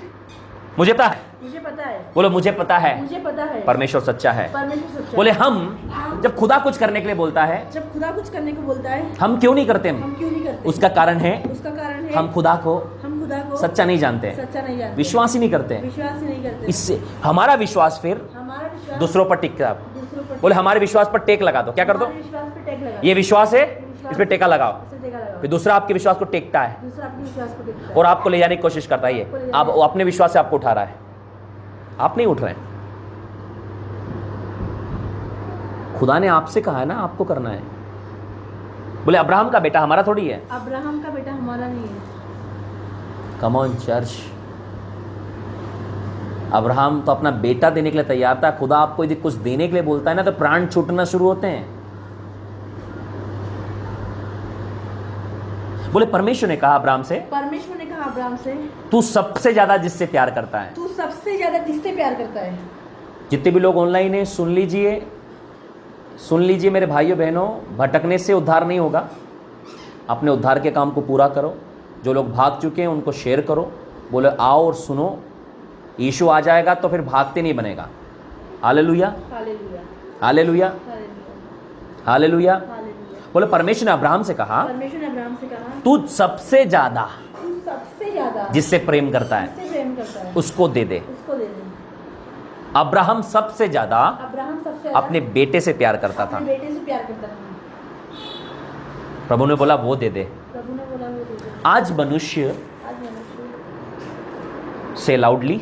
मुझे पता है, मुझे पता है, बोलो मुझे पता है, मुझे पता है, परमेश्वर सच्चा है। परमेश्वर सच्चा बोले है। हम जब खुदा कुछ करने के लिए बोलता है, जब खुदा कुछ करने को बोलता है, हम क्यों नहीं करते? हम क्यों नहीं करते? उसका कारण है उसका कारण है हम खुदा को सच्चा नहीं जानते, सच्चा नहीं जानते, विश्वास ही नहीं करते। विश्वास ही नहीं करते। इससे हमारा विश्वास फिर हमारा विश्वास दूसरों पर टिकता है। दूसरों पर, बोले हमारे विश्वास पर टेक लगा दो। क्या कर दो? हमारे विश्वास पे टैग लगा, ये विश्वास है, इस पर टेका लगाओ। इसे टेका लगाओ। फिर दूसरा आपके विश्वास को टेकता है दूसरा अपने विश्वास को टेकता है और आपको ले जाने की कोशिश करता है। ये आप वो अपने विश्वास से आपको उठा रहा है, आप नहीं उठ रहे हैं। खुदा ने आपसे कहा है ना आपको करना है। बोले अब्राहम का बेटा हमारा थोड़ी है। अब्राहम का बेटा हमारा नहीं है। कम ऑन चर्च, अब्राहम तो अपना बेटा देने के लिए तैयार था। खुदा आपको यदि कुछ देने के लिए बोलता है ना, तो प्राण छूटना शुरू होते हैं। बोले परमेश्वर ने कहा अब्राहम से, परमेश्वर ने कहा अब्राहम से, तू सबसे ज्यादा जिससे प्यार करता है, तू सबसे ज्यादा जिससे प्यार करता है। जितने भी लोग ऑनलाइन हैं सुन लीजिए, सुन लीजिए मेरे भाइयों बहनों, भटकने से उद्धार नहीं होगा। अपने उद्धार के काम को पूरा करो। जो लोग भाग चुके हैं उनको शेयर करो। बोले आओ और सुनो, यीशु आ जाएगा तो फिर भागते नहीं बनेगा। Hallelujah, hallelujah, hallelujah, hallelujah, hallelujah. Hallelujah. बोले परमेश्वर ने अब्राहम से कहा, परमेश्वर ने अब्राहम से कहा, तू सबसे ज्यादा तू सबसे ज्यादा जिससे प्रेम करता है जिससे प्रेम करता है उसको दे दे। उसको दे दे। अब्राहम सबसे ज्यादा अब्राहम सबसे ज्यादा अपने बेटे से प्यार करता था। अपने बेटे से प्यार करता था। प्रभु ने बोला वो दे दे। प्रभु ने बोला वो दे दे। आज मनुष्य आज मनुष्य, से लाउडली,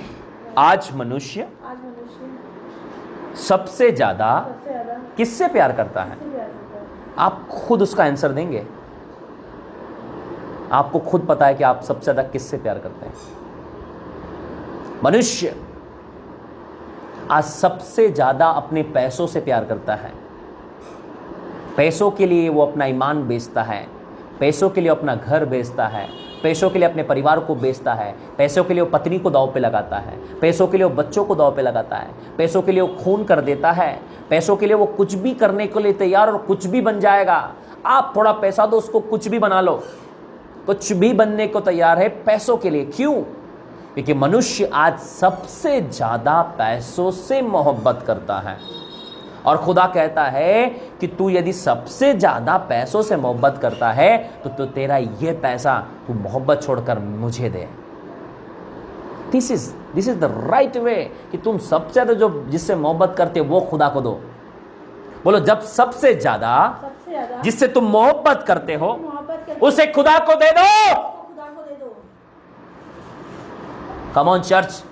आज मनुष्य आज मनुष्य सबसे ज्यादा सबसे ज्यादा किससे प्यार करता है? किससे प्यार करता है? आप खुद उसका आंसर देंगे। आपको खुद पता है कि आप सबसे ज्यादा किससे प्यार करते हैं। मनुष्य आज सबसे ज्यादा अपने पैसों से प्यार करता है। पैसों के लिए वो अपना ईमान बेचता है, पैसों के लिए अपना घर बेचता है, पैसों के लिए अपने परिवार को बेचता है, पैसों के लिए वो पत्नी को दांव पे लगाता है, पैसों के लिए वो बच्चों को दांव पे लगाता है, पैसों के लिए वो खून कर देता है, पैसों के लिए वो कुछ भी करने के लिए तैयार और कुछ भी बन जाएगा। आप थोड़ा पैसा दो, उसको कुछ भी बना लो, कुछ भी बनने को तैयार है पैसों के लिए। क्यों? क्योंकि मनुष्य आज सबसे ज्यादा पैसों से मोहब्बत करता है। और खुदा कहता है कि तू यदि सबसे ज्यादा पैसों से मोहब्बत करता है तो तेरा ये पैसा तू मोहब्बत छोड़कर मुझे दे। This is the right way कि तुम सबसे ज्यादा जो जिससे मोहब्बत करते हो वो खुदा को दो। बोलो जब सबसे ज्यादा जिससे तुम मोहब्बत करते हो उसे खुदा को दे दो। खुदा को दे दो। कम ऑन चर्च,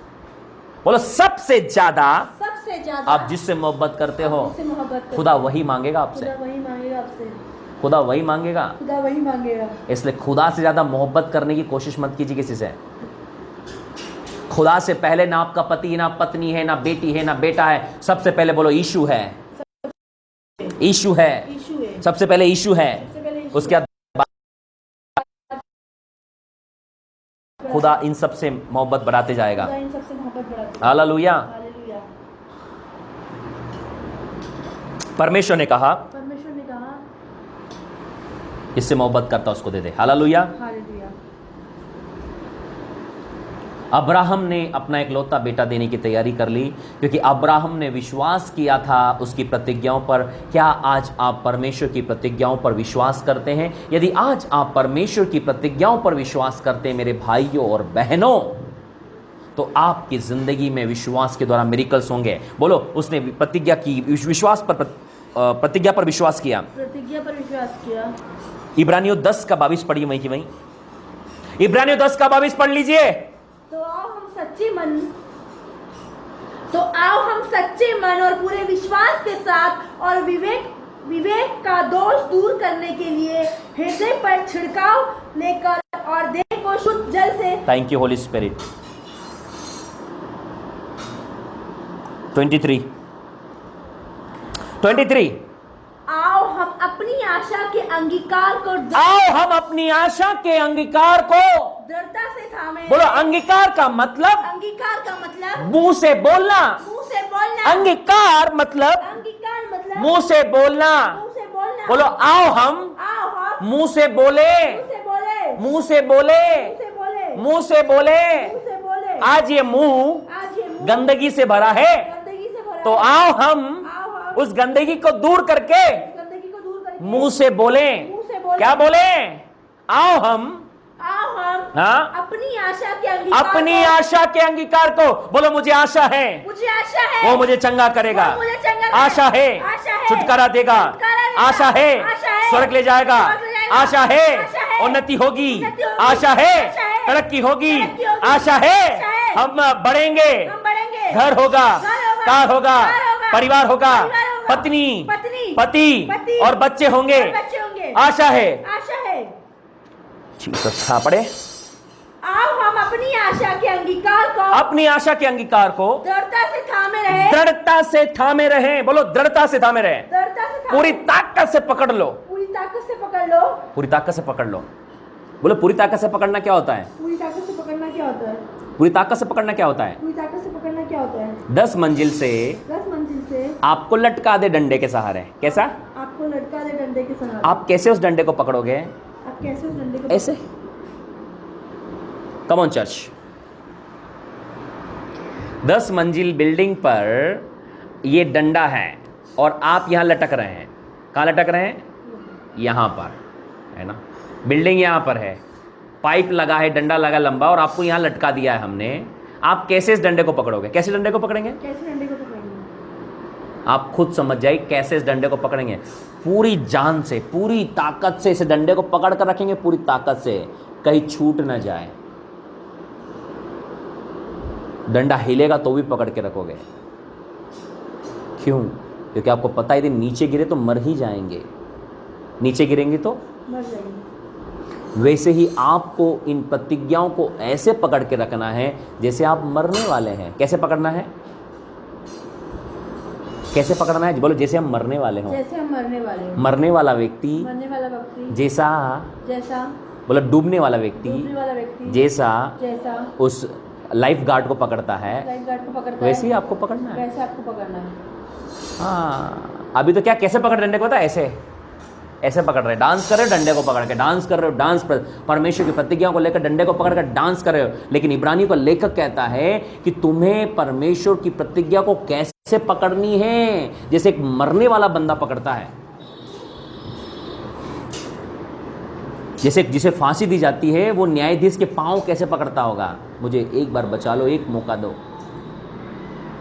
बोलो सबसे ज्यादा आप जिससे मोहब्बत करते हो खुदा वही मांगेगा आपसे। खुदा वही मांगेगा आपसे। खुदा वही मांगेगा। खुदा वही मांगेगा। इसलिए खुदा से ज्यादा मोहब्बत करने की कोशिश मत कीजिए किसी से। खुदा से पहले ना आपका पति, ना पत्नी है, ना बेटी है, ना बेटा है। सबसे पहले बोलो यीशु है, यीशु है, यीशु है, सबसे पहले यीशु है। सबसे पहले यीशु उसके बाद खुदा इन सब से मोहब्बत बढ़ाते जाएगा। खुदा इन सबसे मोहब्बत बढ़ाता है। हालेलुया। हालेलुया। परमेश्वर ने कहा परमेश्वर ने कहा इससे मोहब्बत करता उसको दे दे। हालेलुया। हालेलुया। अब्राहम ने अपना इकलौता बेटा देने की तैयारी कर ली, क्योंकि अब्राहम ने विश्वास किया था उसकी प्रतिज्ञाओं पर। क्या आज आप परमेश्वर की प्रतिज्ञाओं पर विश्वास करते हैं? यदि आज आप परमेश्वर की प्रतिज्ञाओं पर विश्वास करते हैं मेरे भाइयों और बहनों, तो आपकी जिंदगी में विश्वास के द्वारा मिरेकल्स होंगे। बोलो, उसने प्रतिज्ञा की, विश्वास पर प्रतिज्ञा पर विश्वास किया, प्रतिज्ञा पर विश्वास किया। इब्रानियों 10 का 22 पढ़िए वहीं की वहीं। इब्रानियों 10 का 22 पढ़ लीजिए। तो आओ हम सच्चे मन और पूरे विश्वास के साथ और विवेक का दोष दूर करने के लिए हृदय पर छिड़काव लेकर और देह को शुद्ध जल से। Thank you holy spirit. 23 आओ हम अपनी आशा के अंगीकार को दृढ़ता से थामे। बोलो, अंगीकार का मतलब अंगीकार का मतलब मुंह से बोलना। मुंह से बोलना। अंगीकार मतलब मुंह से बोलना। मुंह से बोलना। बोलो, आओ हम मुंह से बोले, मुंह से बोले, मुंह से बोले। आज ये मुंह गंदगी से भरा है, तो आओ हम उस गंदगी को दूर करके मुंह से बोले। क्या बोले? आओ हम हाँ अपनी आशा के अंगीकार को। बोलो, मुझे आशा है, मुझे आशा है वो मुझे चंगा करेगा। वो मुझे चंगा करेगा। आशा है छुटकारा देगा। आशा है स्वर्ग ले जाएगा। आशा है उन्नति होगी। आशा है तरक्की होगी। आशा है हम बढ़ेंगे। घर होगा, कार होगा, परिवार होगा, पत्नी, पति और बच्चे होंगे। आशा है। जीसस। हाँ, पढ़े। आओ हम अपनी आशा के अंगीकार को दृढ़ता से थामे रहे। बोलो, दृढ़ता से थामे रहे। पूरी ताकत से पकड़ लो। पूरी ताकत से पकड़ लो। बोलो, पूरी ताकत से पकड़ना क्या होता है? पूरी ताकत से पकड़ना क्या होता है? पूरी ताकत से पकड़ना क्या होता है? पूरी ताकत से पकड़ना क्या होता है? 10 मंजिल से आपको लटका दे डंडे के सहारे। कैसा? आपको लटका दे डंडे के सहारे। आप कैसे उस डंडे को पकड़ोगे? आप कैसे उस डंडे को? ऐसे। Come on church. 10 मंजिल बिल्डिंग पर ये डंडा है और आप यहां लटक रहे हैं। कहां लटक रहे हैं? यहां पर, है ना। बिल्डिंग यहां पर है, पाइप लगा है, डंडा लगा लंबा, और आपको यहां लटका दिया है हमने। आप कैसे इस डंडे को पकड़ोगे? कैसे डंडे को पकड़ेंगे? कैसे डंडे को पकड़ेंगे? आप खुद समझ जाइए कैसे इस डंडे को पकड़ेंगे। पूरी जान से, पूरी ताकत से इस डंडे को पकड़ कर रखेंगे, पूरी ताकत से, कहीं छूट ना जाए। डंडा हिलेगा तो भी पकड़ के रखोगे। क्यों? क्योंकि आपको पता है यदि नीचे गिरे तो मर ही जाएंगे। नीचे गिरेंगे तो मर जाएंगे। वैसे ही आपको इन प्रतिज्ञाओं को ऐसे पकड़ के रखना है जैसे आप मरने वाले हैं। कैसे पकड़ना है? कैसे पकड़ना है? बोलो, जैसे हम मरने वाले हों। जैसे हम मरने वाले हों। मरने वाला व्यक्ति जैसा बोलो, डूबने वाला व्यक्ति जैसा उस लाइफ गार्ड को पकड़ता है, वैसे ही आपको पकड़ना है। हाँ, अभी तो क्या कैसे पकड़ डंडे को पता है? ऐसे पकड़ रहे, डांस कर रहे हो डंडे को पकड़ के, डांस कर रहे हो, डांस पर परमेश्वर की प्रतिज्ञाओं को लेकर डंडे को पकड़ कर डांस कर रहे हो। लेकिन इब्रानियों का लेखक कहता है कि तुम्हें परमेश्वर की प्रतिज्ञा को कैसे पकड़नी है, जैसे एक मरने वाला बंदा पकड़ता है। जैसे जिसे फांसी दी जाती है, वो न्यायाधीश के पांव कैसे पकड़ता होगा? मुझे एक बार बचा लो, एक मौका दो।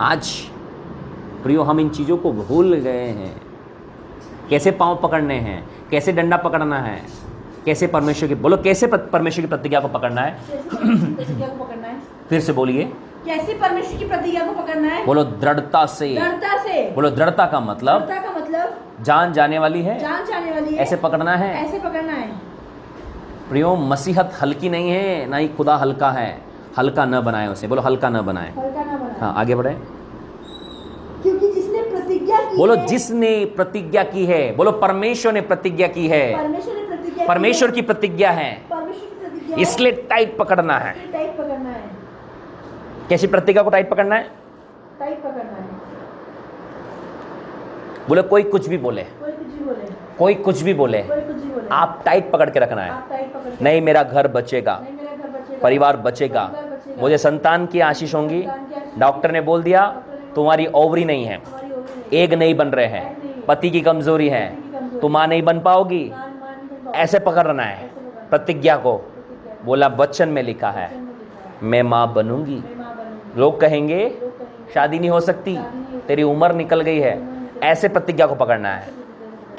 आज प्रियो, हम इन चीजों को भूल गए हैं। कैसे पांव पकड़ने हैं, कैसे डंडा पकड़ना है, कैसे परमेश्वर की, बोलो, कैसे परमेश्वर की प्रतिज्ञा को पकड़ना है? फिर से बोलिए, कैसे परमेश्वर की प्रतिज्ञा को पकड़ना है? बोलो, दृढ़ता से। बोलो, दृढ़ता का मतलब जान जाने वाली है, ऐसे पकड़ना है। ऐसे पकड़ना है। प्रियो, मसीहत हल्की नहीं है, ना ही खुदा हल्का है। हल्का न बनाए उसे, बोलो हल्का न बनाए। हल्का ना बनाए। हाँ आगे बढ़े। क्योंकि जिसने प्रतिज्ञा की बोलो है, जिसने प्रतिज्ञा की है, बोलो परमेश्वर ने प्रतिज्ञा की है, परमेश्वर ने प्रतिज्ञा परमेश्वर की की प्रतिज्ञा है, है, परमेश्वर की प्रतिज्ञा है, इसलिए टाइट पकड़ना है। इसलिए टाइट पकड़ना है, कैसी प्रतिज्ञा को टाइट पकड़ना है? टाइट पकड़ना है। बोले कोई कुछ भी बोले, कोई कुछ भी बोले, कोई कुछ भी बोले, कोई कुछ भी बोले, आप टाइट पकड़ के रखना है। आप टाइट पकड़ के, नहीं मेरा घर बचेगा, नहीं मेरा घर बचेगा, परिवार बचेगा, परिवार बचेगा, मुझे संतान की आशीष होंगी। संतान की आशीष, डॉक्टर ने बोल दिया तुम्हारी ओवरी नहीं है, हमारी होगी नहीं, एग नहीं बन रहे हैं, पति की कमजोरी है, तुम मां नहीं बन पाओगी। मान नहीं पाओगे, ऐसे पकड़ना है ऐसे पकड़ना, प्रतिज्ञा को। प्रतिज्ञा को। बोला वचन में लिखा है वचन में लिखा है, मैं मां बनूंगी। मैं मां बनूंगी। लोग कहेंगे लोग कहेंगे, शादी नहीं हो सकती, शादी नहीं हो सकती, तेरी उम्र निकल गई है। ऐसे प्रतिज्ञा को पकड़ना है,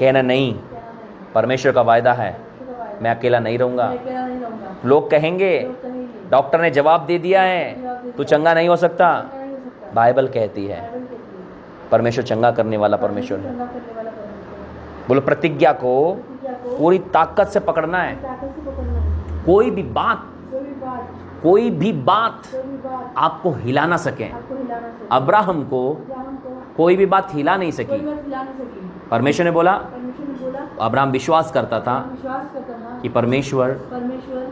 कहना नहीं क्या नहीं, परमेश्वर का वायदा है परमेश्वर का वायदा, मैं अकेला नहीं रहूंगा। मैं अकेला नहीं रहूंगा। लोग कहेंगे लोग कहेंगे, डॉक्टर ने जवाब दे दिया है तू चंगा नहीं हो सकता। नहीं हो सकता। बाइबल कहती है बाइबल कहती है, परमेश्वर चंगा करने वाला परमेश्वर है। चंगा करने वाला परमेश्वर है। बोलो प्रतिज्ञा को प्रतिज्ञा को पूरी ताकत से पकड़ना है। ताकत से पकड़ना है, कोई भी बात, कोई भी बात, कोई भी बात कोई भी बात आपको हिला ना सके। आपको हिलाना चाहिए। अब्राहम को अब्राहम को कोई भी बात हिला नहीं कोई सकी। बात हिला नहीं सकी। परमेश्वर ने बोला, परमेश्वर ने बोला, अब्राहम विश्वास करता था विश्वास करता था कि परमेश्वर परमेश्वर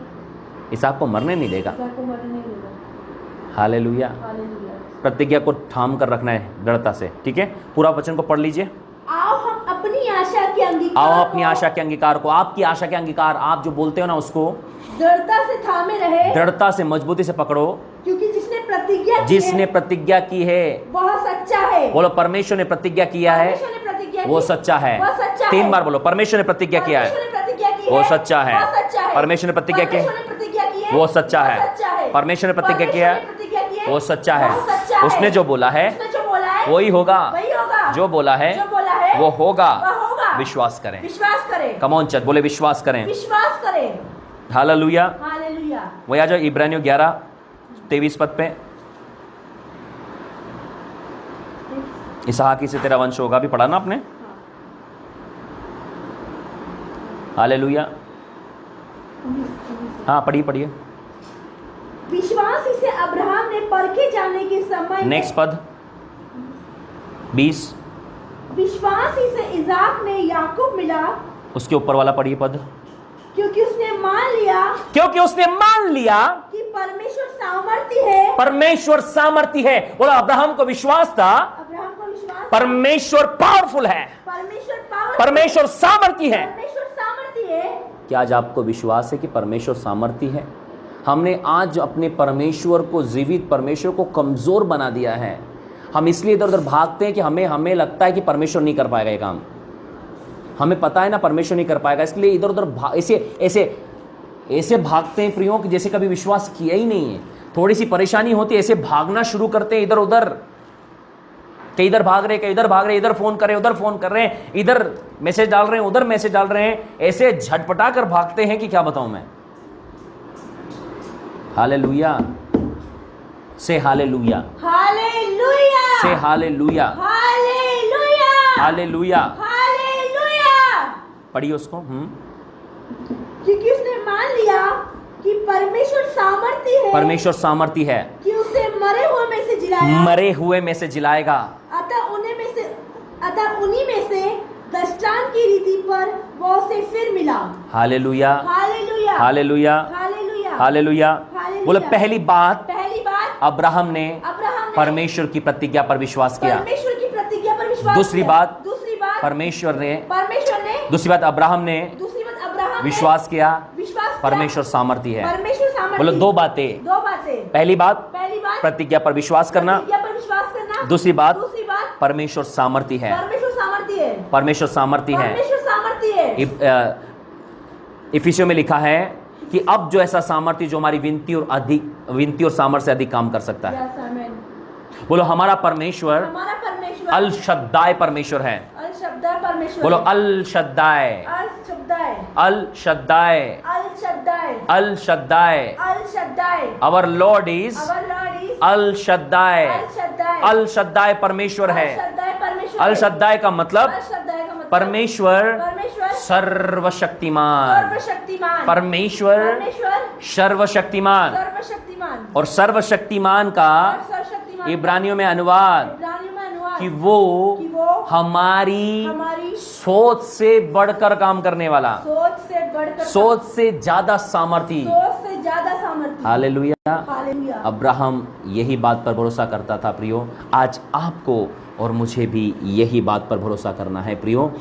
इसहाक को मरने नहीं देगा। इसहाक को मरने नहीं देगा। हालेलुया। हालेलुया। प्रतिज्ञा को थाम कर रखना है दृढ़ता से, ठीक है। पूरा वचन को पढ़ लीजिए। आओ हम अपनी आशा के अंगीकार आओ अपनी को आशा के अंगीकार को, आपकी आशा के अंगीकार, आप जो बोलते हो ना उसको दृढ़ता से थामे रहे, दृढ़ता से मजबूती से पकड़ो। क्योंकि जिसने प्रतिज्ञा की जिसने है, प्रतिज्ञा की है, वह सच्चा है। बोलो परमेश्वर ने प्रतिज्ञा किया है, परमेश्वर ने प्रतिज्ञा वो की, सच्चा है। वह सच्चा 3 है। बार बोलो परमेश्वर ने प्रतिज्ञा किया है, परमेश्वर ने प्रतिज्ञा की वो है, सच्चा है। वह सच्चा है। परमेश्वर ने प्रतिज्ञा की है, परमेश्वर ने प्रतिज्ञा की है, वो सच्चा है। सच्चा है। परमेश्वर ने प्रतिज्ञा किया है, परमेश्वर ने प्रतिज्ञा की है, वो सच्चा है। वह सच्चा है। उसने जो बोला है उसने जो बोला है वही होगा, वही होगा। जो बोला है जो बोला है वो होगा। वह होगा। विश्वास करें। विश्वास करें। कम ऑन चर्च, बोले विश्वास करें। विश्वास करें। हालेलुया। हालेलुया। वही आ जाओ इब्रानियों 11:23 पद पे। इसहाकी से तेरा वंश होगा, भी पढ़ा ना आपने। हालेलुया। हाँ पढ़िए पढ़िए। विश्वास ही से अब्राहम ने परखे जाने के समय नेक्स्ट पद 20, विश्वास ही से इसाक ने याकूब मिला, उसके ऊपर वाला पढ़िए पद। क्योंकि उसने मान लिया क्योंकि उसने मान लिया कि परमेश्वर सामर्थी है। परमेश्वर सामर्थी है। बोला अब्राहम को विश्वास था अब्राहम को विश्वास, परमेश्वर पावरफुल है, परमेश्वर पावर, परमेश्वर सामर्थी है। परमेश्वर सामर्थी है। क्या आज आपको विश्वास है कि परमेश्वर सामर्थी है? हमने आज अपने परमेश्वर को, जीवित परमेश्वर को कमजोर बना दिया है। हम इसलिए इधर उधर भागते हैं कि हमें लगता है कि परमेश्वर नहीं कर पाएगा ये काम। हमें पता है ना परमेश्वर नहीं कर पाएगा, इसलिए इधर उधर ऐसे भागते हैं प्रियों कि जैसे कभी विश्वास किया ही नहीं है। थोड़ी सी परेशानी होती है ऐसे भागना शुरू करते हैं इधर उधर, कि इधर भाग रहे, कि इधर भाग रहे, इधर फोन कर रहे, उधर फोन कर रहे हैं, इधर मैसेज डाल रहे हैं, उधर मैसेज डाल रहे हैं, ऐसे झटपटा कर भागते हैं कि क्या बताऊं मैं। हालेलुया से हालेलुया, हालेलुया, से हालेलुया, हालेलुया, हालेलुया। हालेलुया। पढ़िए उसको। क्योंकि उसने मान लिया कि परमेश्वर सामर्थी है, परमेश्वर सामर्थी है कि उसे मरे हुए में से जिलाया, मरे हुए में से जिलाएगा। अतः उन्हीं में से दृष्टांत की रीति पर वो उसे फिर मिला। Hallelujah, hallelujah, hallelujah, hallelujah, hallelujah. Hallelujah. बोले पहली बात अब्राहम ने परमेश्वर की प्रतिज्ञा पर विश्वास किया। परमेश्वर की प्रतिज्ञा पर विश्वास दूसरी किया। बात दूसरी बात परमेश्वर ने दूसरी बात अब्राहम ने विश्वास किया परमेश्वर सामर्थी है। परमेश्वर सामर्थी। बोलो दो बातें। पहली बात प्रतिज्ञा पर विश्वास करना, दूसरी बात परमेश्वर सामर्थी है। परमेश्वर सामर्थी है। इफिसियों में लिखा है कि अब जो ऐसा सामर्थ्य जो हमारी विनती और सामर्थ्य से अधिक काम कर सकता है। बोलो हमारा परमेश्वर अल शद्दाय परमेश्वर है। बोलो El Shaddai, El Shaddai, El Shaddai. Our lord is El Shaddai. El Shaddai परमेश्वर है। अल शद्दाय का मतलब परमेश्वर सर्वशक्तिमान, सर्वशक्तिमान, परमेश्वर परमेश्वर सर्वशक्तिमान। सर्वशक्तिमान, और सर्वशक्तिमान का और सर्वशक्तिमान इब्रानियों में अनुवाद इब्रानियों में अनुवाद कि वो कि वो हमारी हमारी सोच से बढ़कर काम करने वाला, सोच से बढ़कर, सोच से ज्यादा सामर्थी। सोच से ज्यादा सामर्थ्य। हालेलुया। हालेलुया। अब्राहम यही बात पर भरोसा करता था प्रियो। आज आपको और मुझे भी यही बात पर भरोसा करना है प्रियो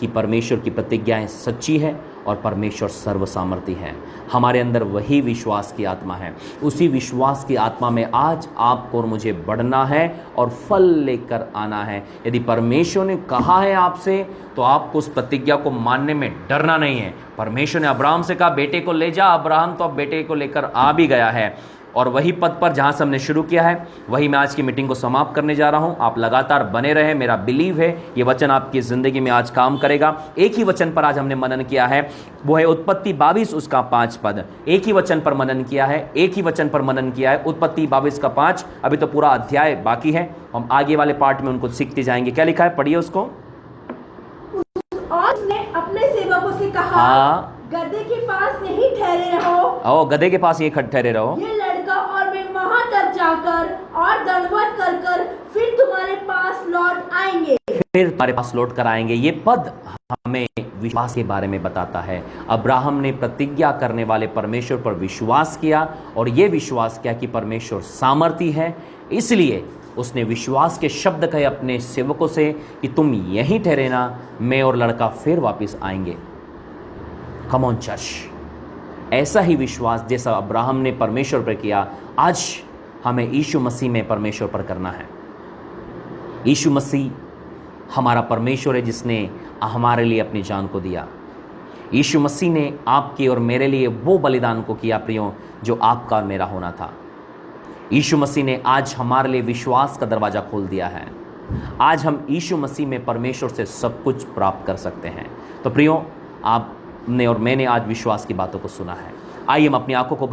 कि परमेश्वर की प्रतिज्ञाएं सच्ची है और परमेश्वर सर्वसामर्थी है। हमारे अंदर वही विश्वास की आत्मा है। उसी विश्वास की आत्मा में आज आपको और मुझे बढ़ना है और फल लेकर आना है। यदि परमेश्वर ने कहा है आपसे तो आपको उस प्रतिज्ञा को मानने में डरना नहीं है। परमेश्वर ने अब्राहम से कहा बेटे को ले जा, अब्राहम तो अब बेटे को लेकर आ भी गया है। और वही पद पर जहां से हमने शुरू किया है वही मैं आज की मीटिंग को समाप्त करने जा रहा हूं। आप लगातार बने रहे, मेरा बिलीव है ये वचन आपकी जिंदगी में आज काम करेगा। एक ही वचन पर आज हमने मनन किया है, वो है उत्पत्ति 22 उसका 5 पद। एक ही वचन पर मनन किया है, एक ही वचन पर मनन किया है, उत्पत्ति 22 का 5। अभी तो पूरा अध्याय बाकी है, हम आगे वाले पार्ट में उनको सीखते जाएंगे। क्या लिखा है, पढ़िए उसको। और उसने अपने सेवकों से कहा, हाँ। गधे के पास नहीं ठहरे रहो, ओ गधे के पास ये ठहरे रहो, ये लड़का और मैं वहां तक जाकर और दंडवत कर कर फिर तुम्हारे पास लौट आएंगे, फिर तुम्हारे पास लौट कर आएंगे। ये पद हमें विश्वास के बारे में बताता है। अब्राहम ने प्रतिज्ञा करने वाले परमेश्वर पर विश्वास किया और ये विश्वास किया कि परमेश्वर सामर्थी है, इसलिए उसने विश्वास के शब्द कहे अपने सेवकों से कि तुम यहीं ठहरे ना, मैं और लड़का फिर वापस आएंगे। कम ऑन चर्च, ऐसा ही विश्वास जैसा अब्राहम ने परमेश्वर पर किया आज हमें यीशु मसीह में परमेश्वर पर करना है। यीशु मसीह हमारा परमेश्वर है जिसने हमारे लिए अपनी जान को दिया। यीशु मसीह ने आपके और मेरे लिए वो बलिदान को किया प्रियो जो आपका और मेरा होना था। यीशु मसीह ने आज हमारे लिए विश्वास का दरवाज़ा खोल दिया है। आज हम यीशु मसीह में परमेश्वर से सब कुछ प्राप्त कर सकते हैं। तो प्रियो, आपने और मैंने आज विश्वास की बातों को सुना है। आइए हम अपनी आंखों को